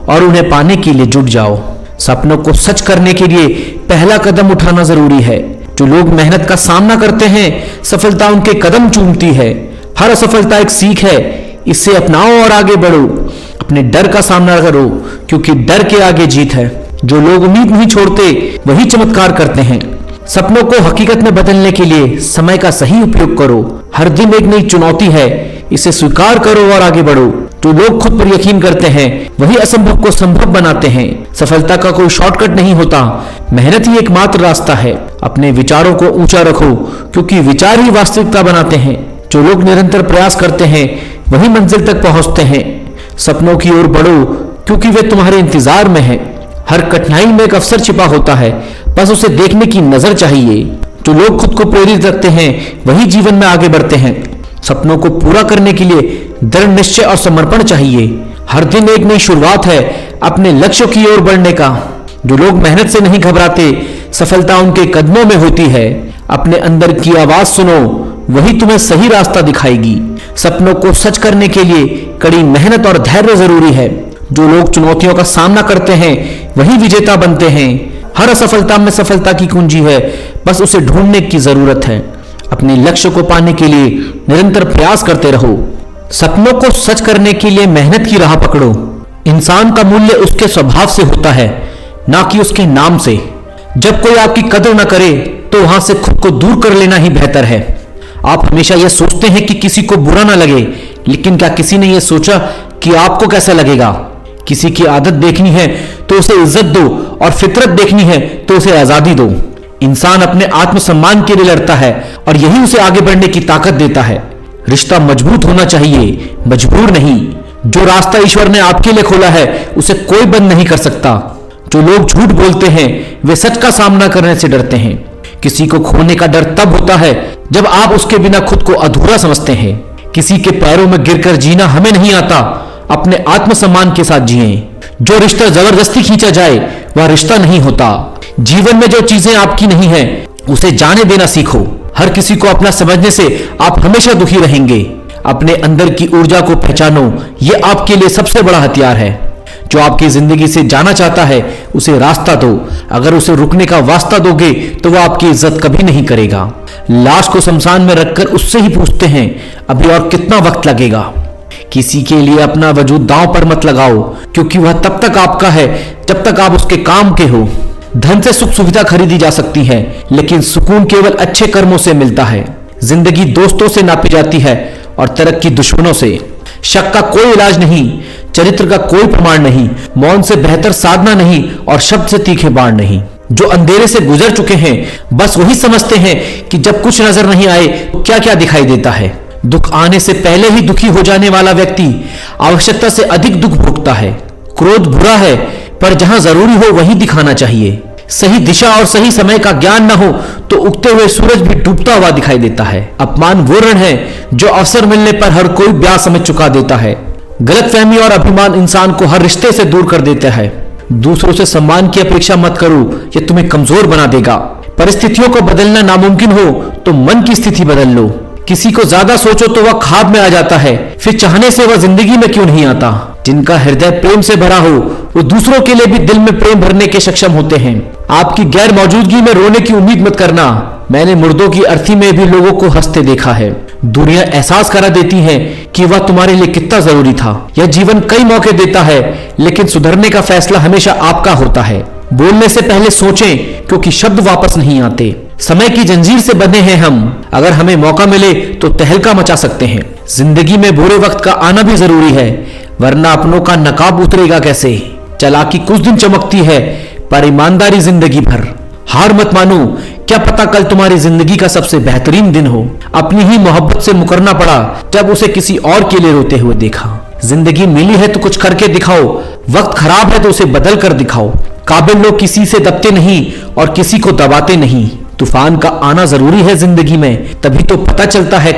और उन्हें पाने के लिए जुट जाओ। सपनों को सच करने के लिए पहला कदम उठाना जरूरी है। जो लोग मेहनत का सामना करते हैं सफलता उनके कदम चूमती है। हर असफलता एक सीख है, इसे अपनाओ और आगे बढ़ो। अपने डर का सामना करो, क्योंकि डर के आगे जीत है। जो लोग उम्मीद नहीं छोड़ते वही चमत्कार करते हैं। सपनों को हकीकत में बदलने के लिए समय का सही उपयोग करो। हर दिन एक नई चुनौती है, इसे स्वीकार करो और आगे बढ़ो। जो लोग खुद पर यकीन करते हैं वही असंभव को संभव बनाते हैं। सफलता का कोई शॉर्टकट नहीं होता, मेहनत ही एकमात्र रास्ता है। अपने विचारों को ऊंचा रखो, क्योंकि विचार ही वास्तविकता बनाते हैं। जो लोग निरंतर प्रयास करते हैं वही मंजिल तक पहुंचते हैं। सपनों की ओर बढ़ो, क्योंकि वे तुम्हारे इंतजार में हैं। हर कठिनाई में एक अवसर छिपा होता है, बस उसे देखने की नजर चाहिए। जो लोग खुद को प्रेरित रखते हैं वही जीवन में आगे बढ़ते हैं। सपनों को पूरा करने के लिए दृढ़ निश्चय और समर्पण चाहिए। हर दिन एक नई शुरुआत है अपने लक्ष्य की ओर बढ़ने का। जो लोग मेहनत से नहीं घबराते सफलता उनके कदमों में होती है। अपने अंदर की आवाज सुनो, वही तुम्हें सही रास्ता दिखाएगी। सपनों को सच करने के लिए कड़ी मेहनत और धैर्य जरूरी है। जो लोग चुनौतियों का सामना करते हैं वही विजेता बनते हैं। हर असफलता में सफलता की कुंजी है, बस उसे ढूंढने की जरूरत है। अपने लक्ष्य को पाने के लिए निरंतर प्रयास करते रहो। सपनों को सच करने के लिए मेहनत की राह पकड़ो। इंसान का मूल्य उसके स्वभाव से होता है, ना कि उसके नाम से। जब कोई आपकी कदर न करे तो वहां से खुद को दूर कर लेना ही बेहतर है। आप हमेशा यह सोचते हैं कि किसी को बुरा ना लगे, लेकिन क्या किसी ने यह सोचा कि आपको कैसा लगेगा? किसी की आदत देखनी है तो उसे इज्जत दो, और फितरत देखनी है तो उसे आजादी दो। इंसान अपने आत्मसम्मान के लिए लड़ता है, और यही उसे आगे बढ़ने की ताकत देता है। रिश्ता मजबूत होना चाहिए, मजबूर नहीं। जो रास्ता ईश्वर ने आपके लिए खोला है उसे कोई बंद नहीं कर सकता। जो लोग झूठ बोलते हैं वे सच का सामना करने से डरते हैं। किसी को खोने का डर तब होता है जब आप उसके बिना खुद को अधूरा समझते हैं। किसी के पैरों में गिरकर जीना हमें नहीं आता, अपने आत्मसम्मान के साथ जिएं। जो रिश्ता जबरदस्ती खींचा जाए वह रिश्ता नहीं होता। जीवन में जो चीजें आपकी नहीं है उसे जाने देना सीखो। हर किसी को अपना समझने से आप हमेशा दुखी रहेंगे। अपने अंदर की ऊर्जा को पहचानो, यह आपके लिए सबसे बड़ा हथियार है। जो आपकी जिंदगी से जाना चाहता है उसे रास्ता दो। अगर उसे रुकने का वास्ता दोगे तो वह आपकी इज्जत कभी नहीं करेगा। लाश को शमशान में रखकर उससे ही पूछते हैं अभी और कितना वक्त लगेगा। किसी के लिए अपना वजूद दांव पर मत लगाओ, क्योंकि वह तब तक आपका है जब तक आप उसके काम के हो। धन से सुख सुविधा खरीदी जा सकती है, लेकिन सुकून केवल अच्छे कर्मों से मिलता है। जिंदगी दोस्तों से नापी जाती है और तरक्की दुश्मनों से। शक का कोई इलाज नहीं, चरित्र का कोई प्रमाण नहीं, मौन से बेहतर साधना नहीं, और शब्द से तीखे बाण नहीं। जो अंधेरे से गुजर चुके हैं बस वही समझते हैं कि जब कुछ नजर नहीं आए तो क्या क्या दिखाई देता है। दुख आने से पहले ही दुखी हो जाने वाला व्यक्ति आवश्यकता से अधिक दुख भोगता है। क्रोध बुरा है, पर जहां जरूरी हो वही दिखाना चाहिए। सही दिशा और सही समय का ज्ञान न हो तो उगते हुए सूरज भी डूबता हुआ दिखाई देता है। अपमान वो ऋण है जो अवसर मिलने पर हर कोई ब्याज समेत चुका देता है। गलतफहमी और अभिमान इंसान को हर रिश्ते से दूर कर देता है। दूसरों से सम्मान की अपेक्षा मत करो, यह तुम्हें कमजोर बना देगा। परिस्थितियों को बदलना नामुमकिन हो तो मन की स्थिति बदल लो। किसी को ज्यादा सोचो तो वह ख्वाब में आ जाता है, फिर चाहने से वह जिंदगी में क्यों नहीं आता। जिनका हृदय प्रेम से भरा हो वो दूसरों के लिए भी दिल में प्रेम भरने के सक्षम होते हैं। आपकी गैर मौजूदगी में रोने की उम्मीद मत करना। मैंने मुर्दों की अर्थी में भी लोगों को हंसते देखा है। दुनिया एहसास करा देती है कि वह तुम्हारे लिए कितना जरूरी था। यह जीवन कई मौके देता है, लेकिन सुधरने का फैसला हमेशा आपका होता है। बोलने से पहले सोचें, क्योंकि शब्द वापस नहीं आते। समय की जंजीर से बंधे हैं हम, अगर हमें मौका मिले तो तहलका मचा सकते हैं। जिंदगी में बुरे वक्त का आना भी जरूरी है, वरना अपनों का नकाब उतरेगा कैसे। चालाकी कुछ दिन चमकती है, पर ईमानदारी जिंदगी भर। हार मत मानो, क्या पता कल तुम्हारी जिंदगी का सबसे बेहतरीन दिन हो। अपनी ही मोहब्बत से मुकरना पड़ा जब उसे किसी और के लिए रोते हुए देखा। जिंदगी मिली है तो कुछ करके दिखाओ, वक्त खराब है तो उसे बदल कर दिखाओ। काबिल लोग किसी से दबते नहीं और किसी को दबाते नहीं। तूफान का आना जरूरी है जिंदगी में, तभी तो पता चलता है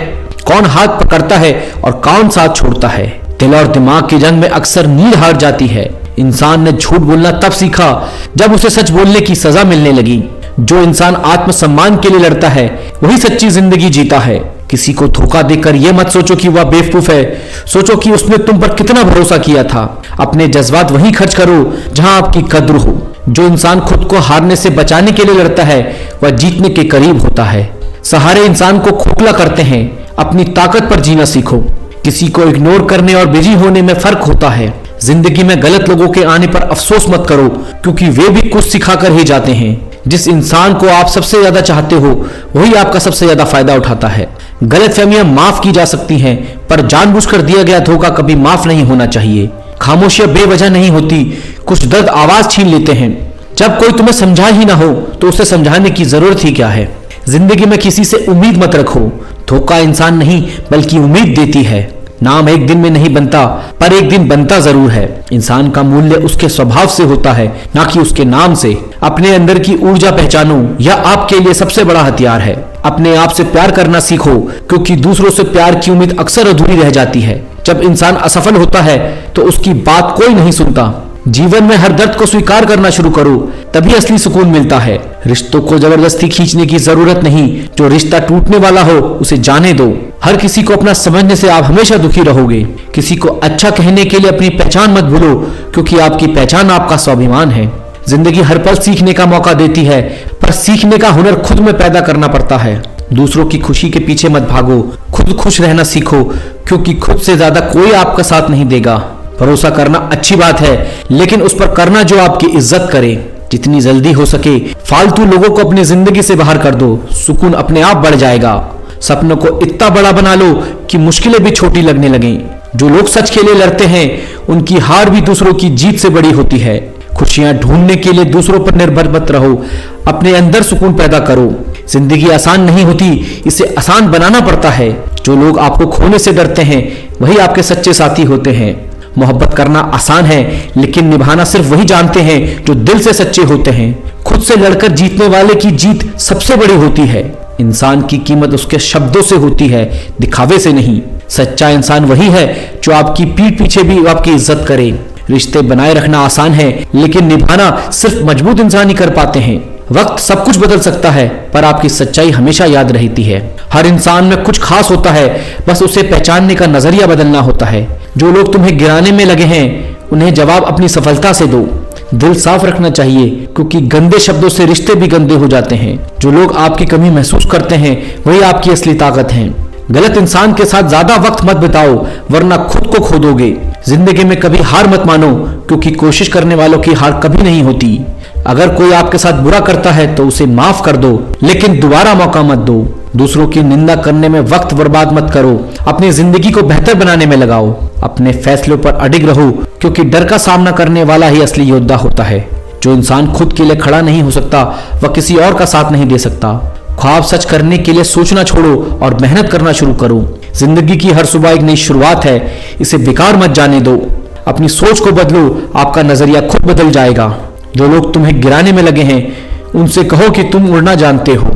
कौन हाथ पकड़ता है और कौन साथ छोड़ता है। दिल और दिमाग की जंग में अक्सर नींद हार जाती है। इंसान ने झूठ बोलना तब सीखा जब उसे सच बोलने की सजा मिलने लगी। जो इंसान आत्मसम्मान के लिए लड़ता है वही सच्ची जिंदगी जीता है। किसी को धोखा देकर यह मत सोचो कि वह बेवकूफ है, सोचो कि उसने तुम पर कितना भरोसा किया था। अपने जज्बात वहीं खर्च करो जहां आपकी कद्र हो। जो इंसान खुद को हारने से बचाने के लिए लड़ता है वह जीतने के करीब होता है। सहारे इंसान को खोखला करते हैं। अपनी ताकत पर जीना सीखो। किसी को इग्नोर करने और बिजी होने में फर्क होता है। जिंदगी में गलत लोगों के आने पर अफसोस मत करो, क्योंकि वे भी कुछ सिखाकर ही जाते हैं। जिस इंसान को आप सबसे ज्यादा चाहते हो वही आपका सबसे ज्यादा फायदा उठाता है। गलतफहमियां माफ की जा सकती हैं, पर जानबूझकर दिया गया धोखा कभी माफ नहीं होना चाहिए। खामोशियां बेवजह नहीं होती, कुछ दर्द आवाज छीन लेते हैं। जब कोई तुम्हें समझा ही ना हो तो उसे समझाने की जरूरत ही क्या है। जिंदगी में किसी से उम्मीद मत रखो। धोखा इंसान नहीं बल्कि उम्मीद देती है। नाम एक दिन में नहीं बनता, पर एक दिन बनता जरूर है। इंसान का मूल्य उसके स्वभाव से होता है, ना कि उसके नाम से। अपने अंदर की ऊर्जा पहचानो, यह आपके लिए सबसे बड़ा हथियार है। अपने आप से प्यार करना सीखो, क्योंकि दूसरों से प्यार की उम्मीद अक्सर अधूरी रह जाती है। जब इंसान असफल होता है तो उसकी बात कोई नहीं सुनता। जीवन में हर दर्द को स्वीकार करना शुरू करो, तभी असली सुकून मिलता है। रिश्तों को जबरदस्ती खींचने की जरूरत नहीं। जो रिश्ता टूटने वाला हो उसे जाने दो। हर किसी को अपना समझने से आप हमेशा दुखी रहोगे। किसी को अच्छा कहने के लिए अपनी पहचान मत भूलो, क्योंकि आपकी पहचान आपका स्वाभिमान है। जिंदगी हर पल सीखने का मौका देती है, पर सीखने का हुनर खुद में पैदा करना पड़ता है। दूसरों की खुशी के पीछे मत भागो, खुद खुश रहना सीखो, क्योंकि खुद से ज्यादा कोई आपका साथ नहीं देगा। भरोसा करना अच्छी बात है, लेकिन उस पर करना जो आपकी इज्जत करे। जितनी जल्दी हो सके फालतू लोगों को अपनी जिंदगी से बाहर कर दो, सुकून अपने आप बढ़ जाएगा। सपनों को इतना बड़ा बना लो कि मुश्किलें भी छोटी लगने लगें। जो लोग सच के लिए लड़ते हैं उनकी हार भी दूसरों की जीत से बड़ी होती है। खुशियां ढूंढने के लिए दूसरों पर निर्भर मत रहो, अपने अंदर सुकून पैदा करो। जिंदगी आसान नहीं होती, इसे आसान बनाना पड़ता है। जो लोग आपको खोने से डरते हैं वही आपके सच्चे साथी होते हैं। मोहब्बत करना आसान है, लेकिन निभाना सिर्फ वही जानते हैं जो दिल से सच्चे होते हैं। खुद से लड़कर जीतने वाले की जीत सबसे बड़ी होती है। इंसान की कीमत उसके शब्दों से होती है, दिखावे से नहीं। सच्चा इंसान वही है जो आपकी पीठ पीछे भी आपकी इज्जत करे। रिश्ते बनाए रखना आसान है, लेकिन निभाना सिर्फ मजबूत इंसान ही कर पाते हैं। वक्त सब कुछ बदल सकता है, पर आपकी सच्चाई हमेशा याद रहती है। हर इंसान में कुछ खास होता है, बस उसे पहचानने का नजरिया बदलना होता है। जो लोग तुम्हें गिराने में लगे हैं उन्हें जवाब अपनी सफलता से दो। दिल साफ रखना चाहिए, क्योंकि गंदे शब्दों से रिश्ते भी गंदे हो जाते हैं। जो लोग आपकी कमी महसूस करते हैं वही आपकी असली ताकत है। गलत इंसान के साथ ज्यादा वक्त मत बिताओ, वरना खुद को खो दोगे। जिंदगी में कभी हार मत मानो, क्योंकि कोशिश करने वालों की हार कभी नहीं होती। अगर कोई आपके साथ बुरा करता है तो उसे माफ कर दो, लेकिन दोबारा मौका मत दो। दूसरों की निंदा करने में वक्त बर्बाद मत करो, अपनी जिंदगी को बेहतर बनाने में लगाओ। अपने फैसलों पर अडिग रहो, क्योंकि डर का सामना करने वाला ही असली योद्धा होता है। जो इंसान खुद के लिए खड़ा नहीं हो सकता वह किसी और का साथ नहीं दे सकता। ख्वाब सच करने के लिए सोचना छोड़ो और मेहनत करना शुरू करो। जिंदगी की हर सुबह एक नई शुरुआत है, इसे बेकार मत जाने दो। अपनी सोच को बदलो, आपका नजरिया खुद बदल जाएगा। जो लोग तुम्हें गिराने में लगे हैं उनसे कहो कि तुम उड़ना जानते हो।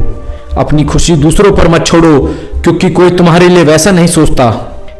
अपनी खुशी दूसरों पर मत छोड़ो, क्योंकि कोई तुम्हारे लिए वैसा नहीं सोचता।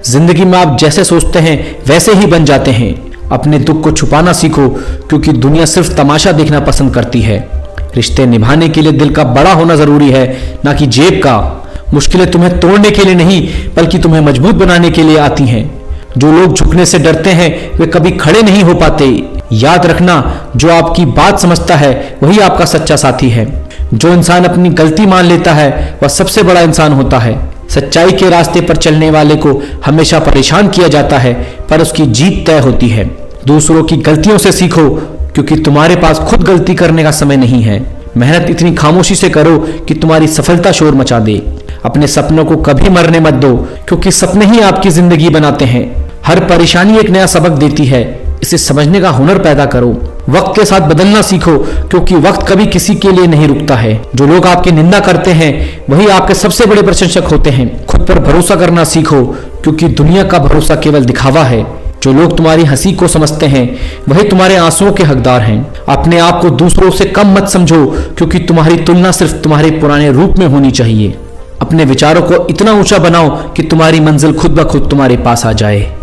जिंदगी में आप जैसे सोचते हैं वैसे ही बन जाते हैं। अपने दुख को छुपाना सीखो, क्योंकि दुनिया सिर्फ तमाशा देखना पसंद करती है। रिश्ते निभाने के लिए दिल का बड़ा होना जरूरी है, ना कि जेब का। मुश्किलें तुम्हें तोड़ने के लिए नहीं, बल्कि तुम्हें मजबूत बनाने के लिए आती हैं। जो लोग झुकने से डरते हैं वे कभी खड़े नहीं हो पाते। याद रखना, जो आपकी बात समझता है वही आपका सच्चा साथी है। जो इंसान अपनी गलती मान लेता है वह सबसे बड़ा इंसान होता है। सच्चाई के रास्ते पर चलने वाले को हमेशा परेशान किया जाता है, पर उसकी जीत तय होती है। दूसरों की गलतियों से सीखो, क्योंकि तुम्हारे पास खुद गलती करने का समय नहीं है। मेहनत इतनी खामोशी से करो कि तुम्हारी सफलता शोर मचा दे। अपने सपनों को कभी मरने मत दो, क्योंकि सपने ही आपकी जिंदगी बनाते हैं। हर परेशानी एक नया सबक देती है, इसे समझने का हुनर पैदा करो। वक्त के साथ बदलना सीखो, क्योंकि वक्त कभी किसी के लिए नहीं रुकता है। जो लोग आपकी निंदा करते हैं वही आपके सबसे बड़े प्रशंसक होते हैं। खुद पर भरोसा करना सीखो, क्योंकि दुनिया का भरोसा केवल दिखावा है। जो लोग तुम्हारी हंसी को समझते हैं वही तुम्हारे आंसुओं के हकदार हैं। अपने आप को दूसरों से कम मत समझो, क्योंकि तुम्हारी तुलना सिर्फ तुम्हारे पुराने रूप में होनी चाहिए। अपने विचारों को इतना ऊंचा बनाओ कि तुम्हारी मंजिल खुद ब खुद तुम्हारे पास आ जाए।